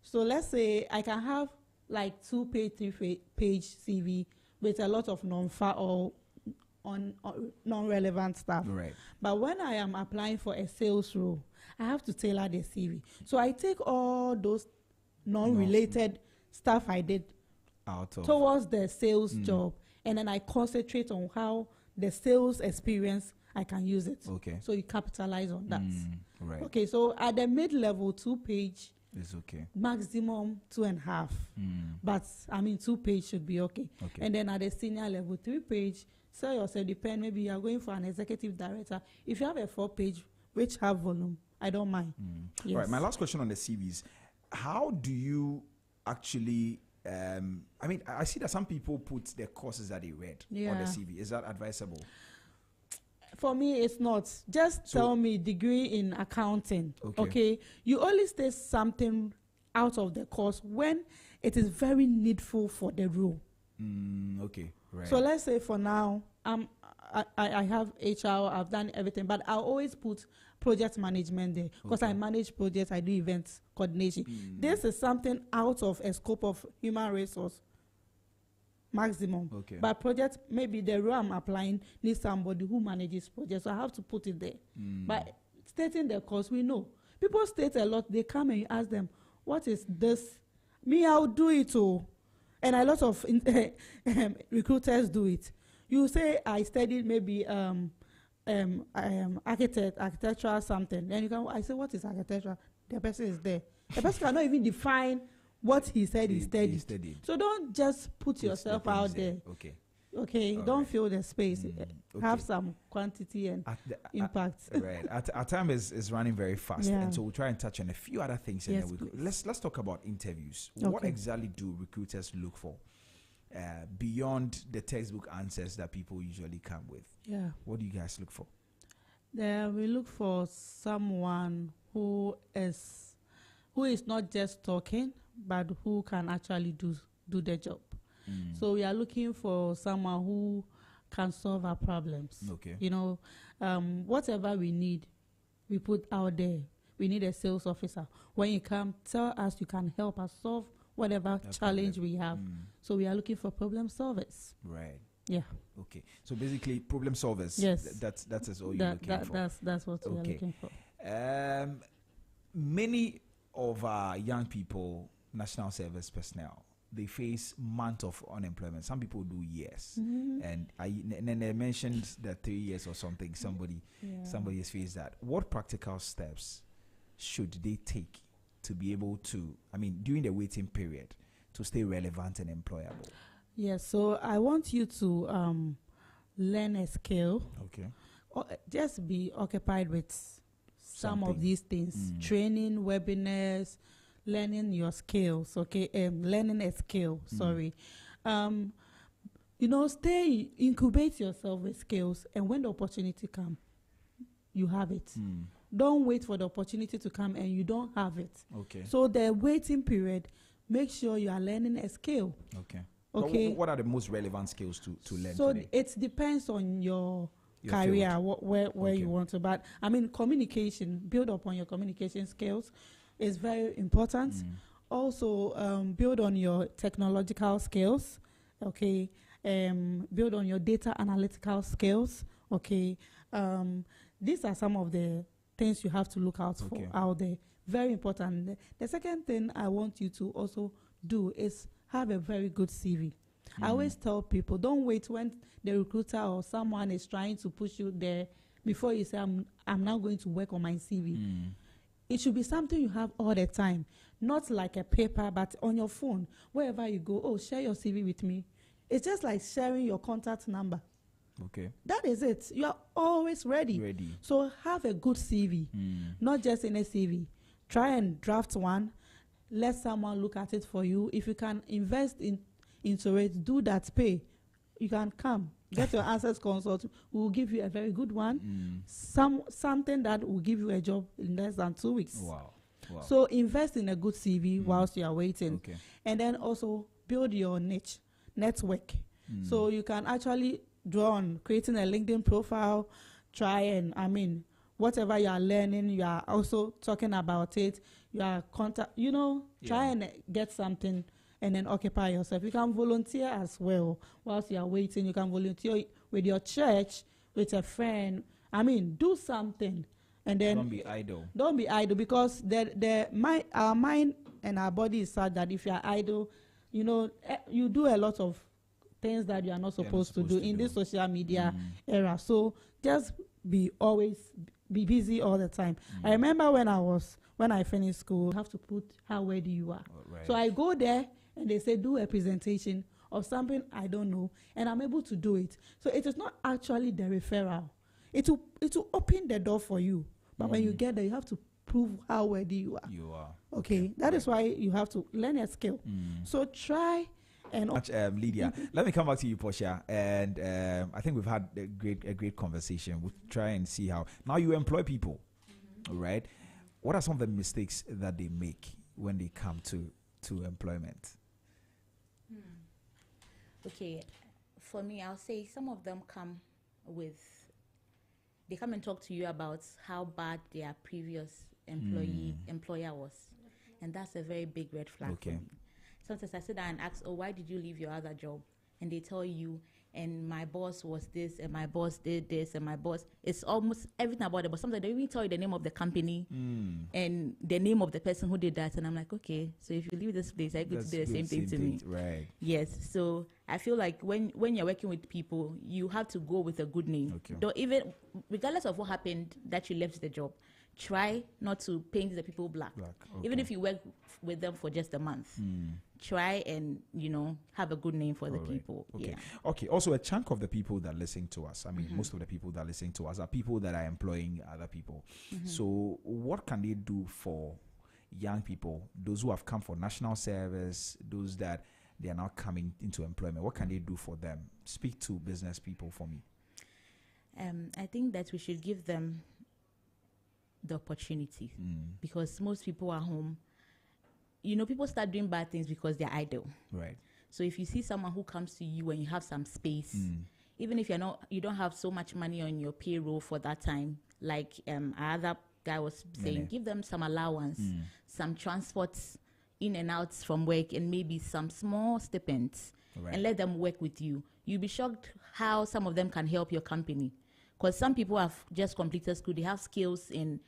So let's say I can have like 2-page, 3-page CV with a lot of non-far or non-relevant stuff. Right. But when I am applying for a sales role, I have to tailor the CV. So I take all those non-related stuff I did towards the sales job, and then I concentrate on how the sales experience I can use it. Okay. So you capitalize on that. Right. Okay. So at the mid-level, 2-page is okay. Maximum 2.5. But I mean 2-page should be okay. And then at the senior level, 3-page. Sell yourself. Depend. Maybe you are going for an executive director. If you have a 4-page, which have volume, I don't mind. Yes. All right. My last question on the CVs: how do you actually? I mean, I see that some people put their courses that they read on the CV. Is that advisable? For me, it's not. Just tell me degree in accounting. Okay. You only state something out of the course when it is very needful for the role. Okay. Right. So let's say for now, I have HR, I've done everything, but I'll always put project management there because I manage projects, I do events coordination. This is something out of a scope of human resource maximum. But project, maybe the role I'm applying needs somebody who manages projects, so I have to put it there. But stating the course, we know. People state a lot, they come and you ask them, what is this? Me, I'll do it too. And a lot of recruiters do it. You say, I studied maybe architectural something. Then I say, what is architecture? The person is there. The person cannot even define what he said he studied. So don't just put yourself out there. Okay. Don't fill the space. Have some quantity and impact. Right. Our time is running very fast, and so we'll try and touch on a few other things. Yes, and then let's talk about interviews. What exactly do recruiters look for? Beyond the textbook answers that people usually come with. Yeah. What do you guys look for? Then we look for someone who is not just talking, but who can actually do the job. So we are looking for someone who can solve our problems. Okay. You know, whatever we need, we put out there. We need a sales officer. When you come, tell us you can help us solve whatever challenge we have. So we are looking for problem solvers. Right. Yeah. Okay. So basically, problem solvers. Yes. That's all you're looking for. That's what we are looking for. Many of our young people, national service personnel, they face months of unemployment. Some people do years, and then they mentioned that 3 years or something. Somebody has faced that. What practical steps should they take to be able to, during the waiting period, to stay relevant and employable? Yes. So I want you to learn a skill. Okay. Or just be occupied with some of these things: training, webinars, learning your skills. Okay, learning a skill. Sorry, incubate yourself with skills, and when the opportunity comes, you have it. Don't wait for the opportunity to come and you don't have it. Okay. So the waiting period, make sure you are learning a skill. Okay. Okay. What are the most relevant skills to learn? So today? it depends on your career, where you want to. But communication, build upon your communication skills is very important. Also, build on your technological skills. Okay. Build on your data analytical skills. Okay. These are some of the things you have to look out for out there. Very important. The second thing I want you to also do is have a very good CV. I always tell people, don't wait when the recruiter or someone is trying to push you there before you say, I'm now going to work on my CV. It should be something you have all the time, not like a paper, but on your phone. Wherever you go, share your CV with me. It's just like sharing your contact number. Okay. That is it. You are always ready. So have a good CV, not just in a CV. Try and draft one. Let someone look at it for you. If you can invest into it, do that, pay. You can come. Get your answers consult. We will give you a very good one. Something that will give you a job in less than 2 weeks. Wow. So invest in a good CV whilst you are waiting. Okay. And then also build your niche, network. So you can actually draw on creating a LinkedIn profile. Try and, whatever you are learning, you are also talking about it. You are try and get something and then occupy yourself. You can volunteer as well whilst you are waiting. You can volunteer with your church, with a friend. Do something. And then don't be idle. Don't be idle, because our mind and our body is sad that if you are idle, you do a lot of things that you are not supposed to do in this social media era. So just be busy all the time. I remember when I finished school, you have to put how ready you are. So I go there and they say, do a presentation of something I don't know, and I'm able to do it. So it is not actually the referral. It will open the door for you. But when you get there, you have to prove how ready you are. You are. Okay. That is why you have to learn a skill. So try and Lydia. Let me come back to you, Portia. And I think we've had a great conversation. We'll try and see how now you employ people, right? What are some of the mistakes that they make when they come to employment? Okay, for me, I'll say some of them they come and talk to you about how bad their previous employer was, and that's a very big red flag for me. Sometimes I sit down and ask, why did you leave your other job? And they tell you, and my boss was this, and my boss did this, and my boss, it's almost everything about it. But sometimes they even tell you the name of the company and the name of the person who did that. And I'm like, okay, so if you leave this place, I'm going to do the same thing to me. Right. Yes. So I feel like when you're working with people, you have to go with a good name. Okay. Though even regardless of what happened that you left the job, try not to paint the people black. Okay. Even if you work with them for just a month, try and have a good name for the people. Okay. Yeah. Okay. Also, a chunk of the people that listen to us, most of the people that listen to us are people that are employing other people. So what can they do for young people, those who have come for national service, those that they are now coming into employment? What can they do for them? Speak to business people for me. I think that we should give them the opportunity because most people are home. You know, people start doing bad things because they're idle. Right. So if you see someone who comes to you and you have some space, even if you don't have so much money on your payroll for that time, like our other guy was saying, give them some allowance, some transports in and out from work, and maybe some small stipends, and let them work with you. You'll be shocked how some of them can help your company. Because some people have just completed school, they have skills in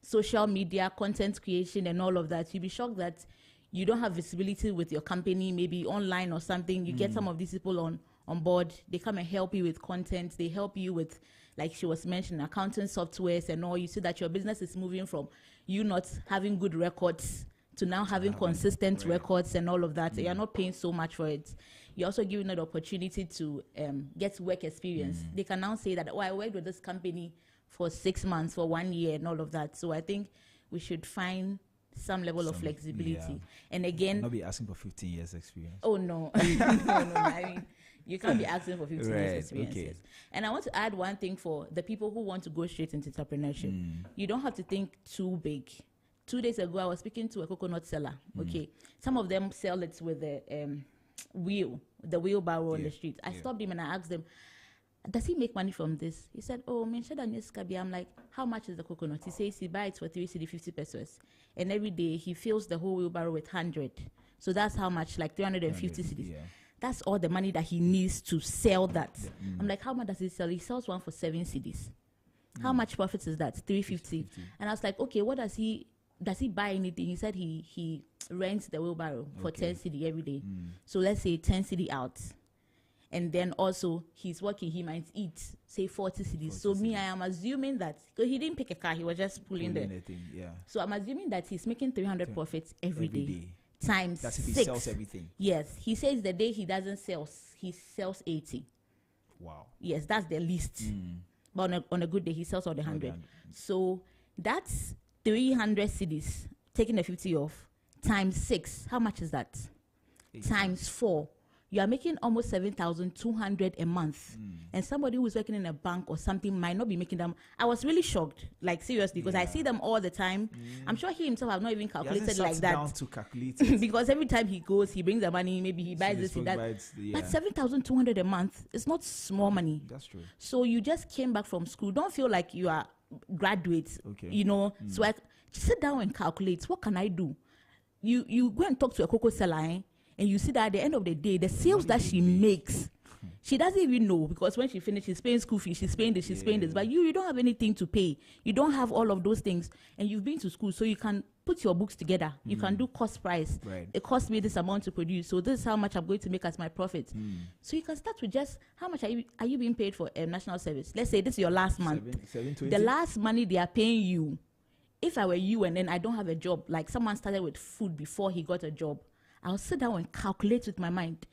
social media, content creation, and all of that. You'll be shocked that you don't have visibility with your company, maybe online or something. You get some of these people on board. They come and help you with content. They help you with, like she was mentioning, accounting softwares and all. You see that your business is moving from you not having good records to now having consistent records and all of that. You're not paying so much for it. You're also giving them the opportunity to get work experience. They can now say that, oh, I worked with this company for 6 months, for 1 year, and all of that. So I think we should find some level of flexibility. And again, not be asking for 15 years experience. Oh no. no. I mean, you can't be asking for 15 years experience. Okay. And I want to add one thing for the people who want to go straight into entrepreneurship. You don't have to think too big. 2 days ago, I was speaking to a coconut seller. Okay, some of them sell it with the wheelbarrow on the street. I stopped him and I asked him, does he make money from this? He said, oh, I'm like, how much is the coconut? He says he buys it for 3 cedi, 50 pesos. And every day he fills the whole wheelbarrow with 100. So that's how much, like 350 cedis. That's all the money that he needs to sell that. I'm like, how much does he sell? He sells one for 7 cedis. How much profit is that? 350. And I was like, okay, what does he buy anything? He said he rents the wheelbarrow for 10 cedi every day. So let's say 10 cedi out. And then also he's working, he might eat, say 40 cedis. So me, I am assuming that, because he didn't pick a car, he was just pulling the thing, So I'm assuming that he's making 300 profits every day. Times that's if 6. He sells everything. Yes, he says the day he doesn't sell, he sells 80. Wow. Yes, that's the least. But on a good day, he sells all the 100. So that's 300 cedis, taking the 50 off, times 6. How much is that? 8 times 4. You are making almost 7,200 a month. And somebody who's working in a bank or something might not be making them. I was really shocked, like seriously, because I see them all the time. I'm sure he himself have not even calculated like that. Down to calculate it. Because every time he goes, he brings the money, maybe he buys this, he does. But 7,200 a month is not small money. That's true. So you just came back from school. Don't feel like you are graduates, you know. So just sit down and calculate, what can I do? You go and talk to a cocoa seller, and you see that at the end of the day, the sales that she makes, she doesn't even know, because when she finishes, she's paying school fees, she's paying this, she's paying this. But you don't have anything to pay. You don't have all of those things. And you've been to school, so you can put your books together. You can do cost price. It costs me this amount to produce, so this is how much I'm going to make as my profit. So you can start with just, how much are you being paid for national service? Let's say this is your last month. The last money they are paying you, if I were you and then I don't have a job, like someone started with food before he got a job, I'll sit down and calculate with my mind.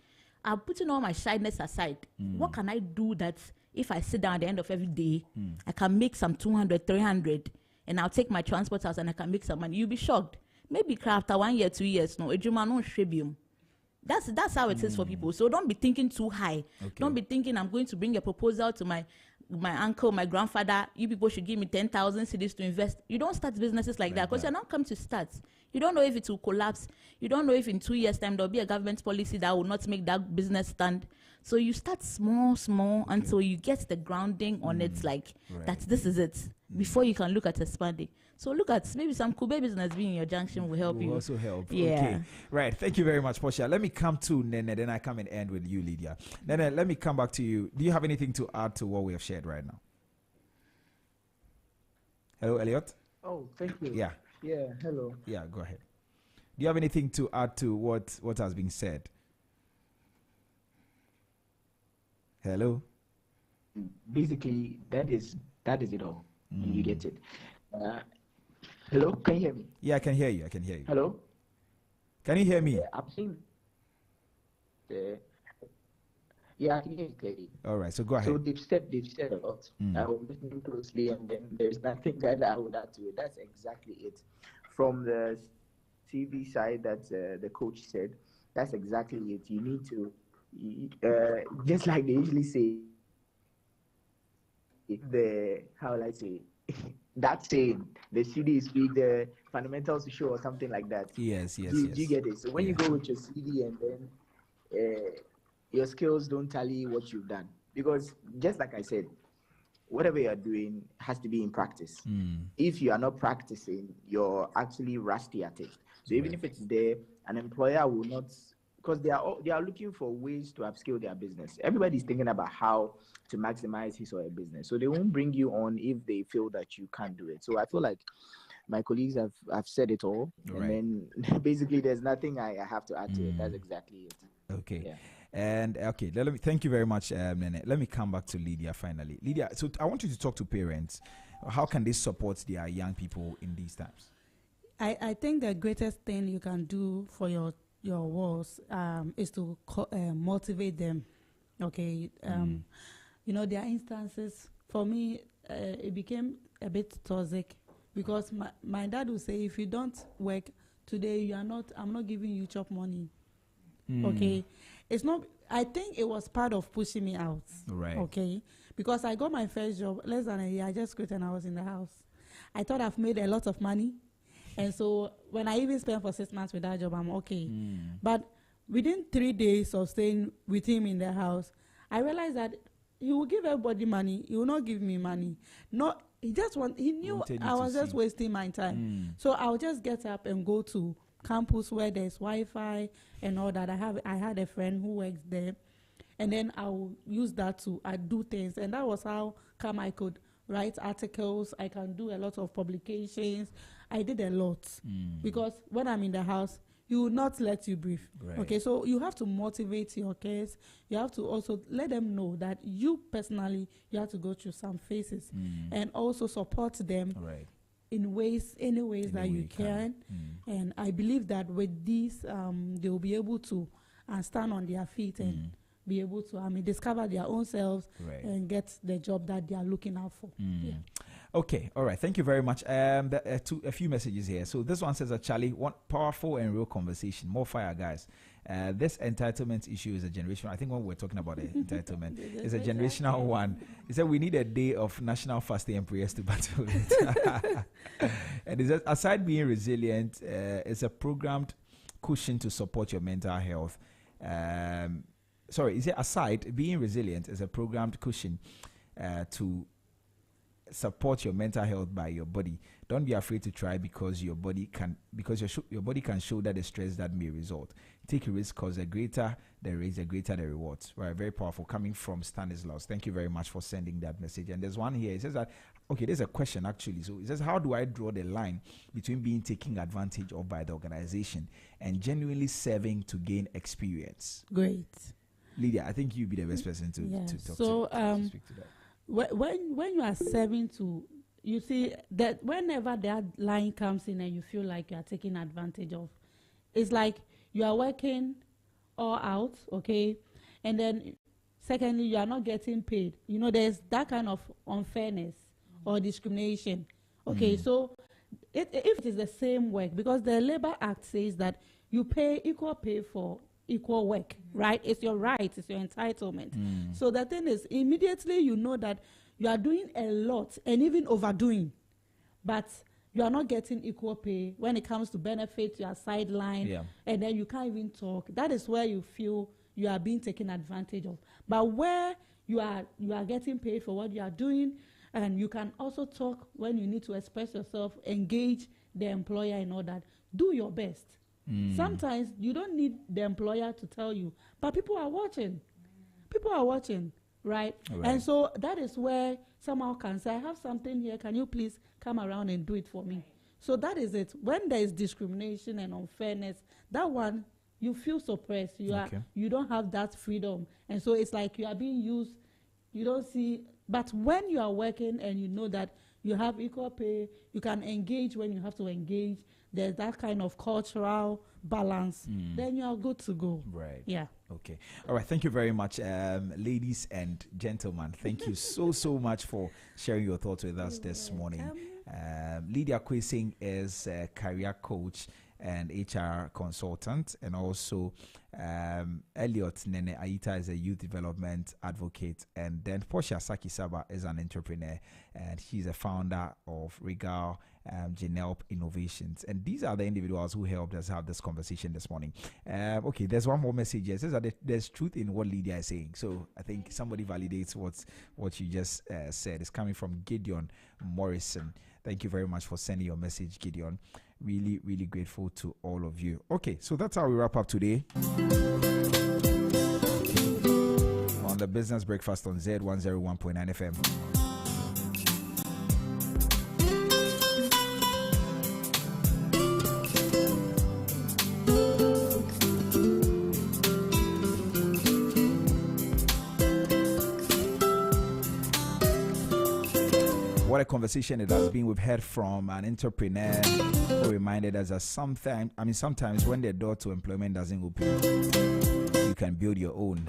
I'm putting all my shyness aside. What can I do that if I sit down at the end of every day, I can make some 200, 300, and I'll take my transport out and I can make some money? You'll be shocked. Maybe after 1 year, 2 years, no, that's how it is for people. So don't be thinking too high. Don't be thinking I'm going to bring a proposal to my uncle, my grandfather. You people should give me 10,000 cedis to invest. You don't start businesses like that, because you're not come to start. You don't know if it will collapse. You don't know if in 2 years' time there'll be a government policy that will not make that business stand. So you start small until you get the grounding on it, like that this is it, before you can look at expanding. So look at maybe some Kube business being in your junction will help you. Will also help. Yeah. Okay. Right. Thank you very much, Portia. Let me come to Nene, then I come and end with you, Lydia. Nene, let me come back to you. Do you have anything to add to what we have shared right now? Hello, Elliot? Oh, thank you. Yeah. Yeah, hello. Yeah, go ahead. Do you have anything to add to what has been said? Hello? Basically, that is it all. You get it. Hello, can you hear me? Yeah, I can hear you. Hello? Can you hear me? Yeah, I'm saying. Yeah, I can hear you clearly. All right, so go ahead. So they've said a lot. I was listening closely, and then there's nothing that I would add to it. That's exactly it. From the CV side that the coach said, that's exactly it. You need to, just like they usually say, how will I say that saying, the CD is weak, the fundamentals to show or something like that. Yes. Do you get it? So when you go with your CD and then your skills don't tally what you've done, because just like I said, whatever you're doing has to be in practice. If you are not practicing, you're actually rusty at it. So even if it's there, an employer will not, because they are looking for ways to upskill their business. Everybody's thinking about how to maximize his or her business. So they won't bring you on if they feel that you can't do it. So I feel like my colleagues have said it all. And then basically there's nothing I have to add to it. That's exactly it. Okay. Yeah. And okay, let me thank you very much, Nene. Let me come back to Lydia finally. Lydia, so I want you to talk to parents. How can they support their young people in these times? I think the greatest thing you can do for your walls is to motivate them. Okay. You know, there are instances, for me, it became a bit toxic because my dad would say, if you don't work today, I'm not giving you chop money. Okay. It's not, I think it was part of pushing me out. Right. Okay. Because I got my first job less than a year. I just quit and I was in the house. I thought I've made a lot of money. And so when I even spent for 6 months with that job, I'm okay. But within 3 days of staying with him in the house, I realized that he will give everybody money. He will not give me money. He knew I was just wasting my time. So I'll just get up and go to campus where there's Wi-Fi and all that. I had a friend who works there, and then I'll use that to do things. And that was how come I could write articles. I can do a lot of publications. I did a lot because when I'm in the house, he will not let you breathe. Right. Okay, so you have to motivate your kids. You have to also let them know that you personally, you have to go through some phases and also support them in any ways that you can. And I believe that with these, they will be able to stand on their feet and be able to, discover their own selves and get the job that they are looking out for. Yeah. Okay, all right. Thank you very much. A few messages here. So this one says, Charlie, one powerful and real conversation. More fire, guys. This entitlement issue is a generational. I think when we're talking about entitlement, it's a generational one. He said we need a day of national fasting and prayers to battle it. And he says, aside being resilient, it's a programmed cushion to support your mental health. He said aside being resilient is a programmed cushion to support your mental health by your body. Don't be afraid to try because your body can shoulder the stress that may result. Take a risk because the greater the risk, the greater the rewards. Right, very powerful. Coming from Stanislaus. Thank you very much for sending that message. And there's one here. It says that there's a question actually. So it says, how do I draw the line between being taken advantage of by the organization and genuinely serving to gain experience? Great. Lydia, I think you'd be the best person to talk to speak to that. When you are serving to, you see that whenever that line comes in and you feel like you are taken advantage of, it's like you are working all out, okay, and then secondly you are not getting paid. You know, there's that kind of unfairness or discrimination. Okay, so if it is the same work, because the Labor Act says that you pay equal pay for equal work, right? It's your right, it's your entitlement. So the thing is, immediately you know that you are doing a lot and even overdoing, but you are not getting equal pay. When it comes to benefits, you are sidelined, and then you can't even talk. That is where you feel you are being taken advantage of. But where you are getting paid for what you are doing, and you can also talk when you need to express yourself, engage the employer and all that. Do your best. Sometimes you don't need the employer to tell you, but people are watching. People are watching, right? And so that is where someone can say, I have something here. Can you please come around and do it for me? So that is it. When there is discrimination and unfairness, that one, you feel suppressed. You don't have that freedom. And so it's like you are being used. You don't see. But when you are working and you know that you have equal pay, you can engage when you have to engage, there's that kind of cultural balance, then you are good to go. Right. Yeah. Okay. All right. Thank you very much, ladies and gentlemen. Thank you so much for sharing your thoughts with us this morning. Lydia Kwesing is a career coach and HR consultant, and also Elliot Nene Aita is a youth development advocate, and then Portia Sakisaba is an entrepreneur, and she's a founder of Regal Genelp Innovations. And these are the individuals who helped us have this conversation this morning. Okay, there's one more message here. It says that there's truth in what Lydia is saying. So I think somebody validates what you just said. It's coming from Gideon Morrison. Thank you very much for sending your message, Gideon. Really, really grateful to all of you. Okay, so that's how we wrap up today on the Business Breakfast on Zed 101.9 FM. What a conversation it has been. We've heard from an entrepreneur who reminded us that sometimes when the door to employment doesn't open, you can build your own.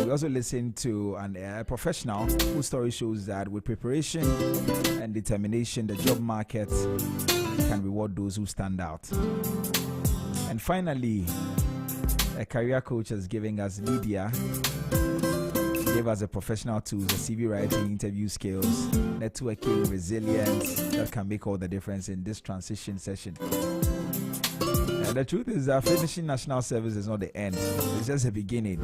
We also listened to a professional whose story shows that with preparation and determination, the job market can reward those who stand out. And finally, a career coach is giving us Lydia. Gave us a professional tools, the CV writing, interview skills, networking, resilience that can make all the difference in this transition session. And the truth is that finishing national service is not the end, it's just the beginning.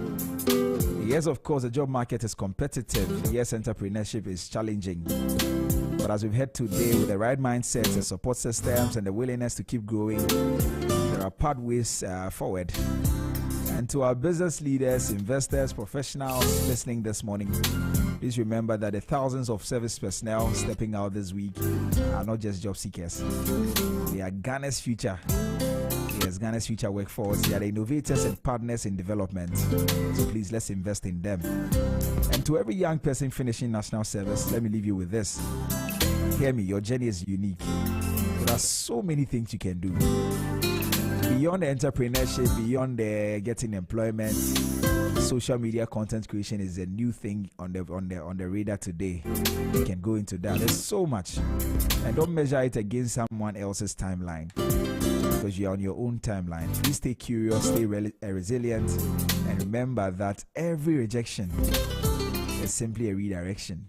Yes, of course, the job market is competitive. Yes, entrepreneurship is challenging. But as we've heard today, with the right mindset, the support systems, and the willingness to keep growing, there are pathways forward. And to our business leaders, investors, professionals listening this morning, please remember that the thousands of service personnel stepping out this week are not just job seekers. They are Ghana's future. Yes, Ghana's future workforce. They are the innovators and partners in development. So please, let's invest in them. And to every young person finishing national service, let me leave you with this. Hear me, your journey is unique. There are so many things you can do. Beyond the entrepreneurship, beyond the getting employment, social media content creation is a new thing on the radar today. You can go into that. There's so much, and don't measure it against someone else's timeline, because you're on your own timeline. Please stay curious, stay resilient, and remember that every rejection is simply a redirection.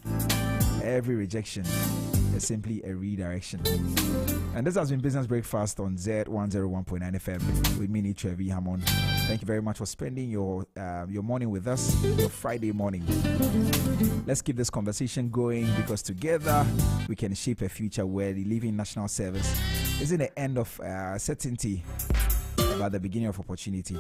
Every rejection is simply a redirection. And this has been Business Breakfast on Zed 101.9 FM with me, Trevi Hammond. Thank you very much for spending your morning with us, your Friday morning. Let's keep this conversation going, because together we can shape a future where the leaving national service isn't the end of certainty, but the beginning of opportunity.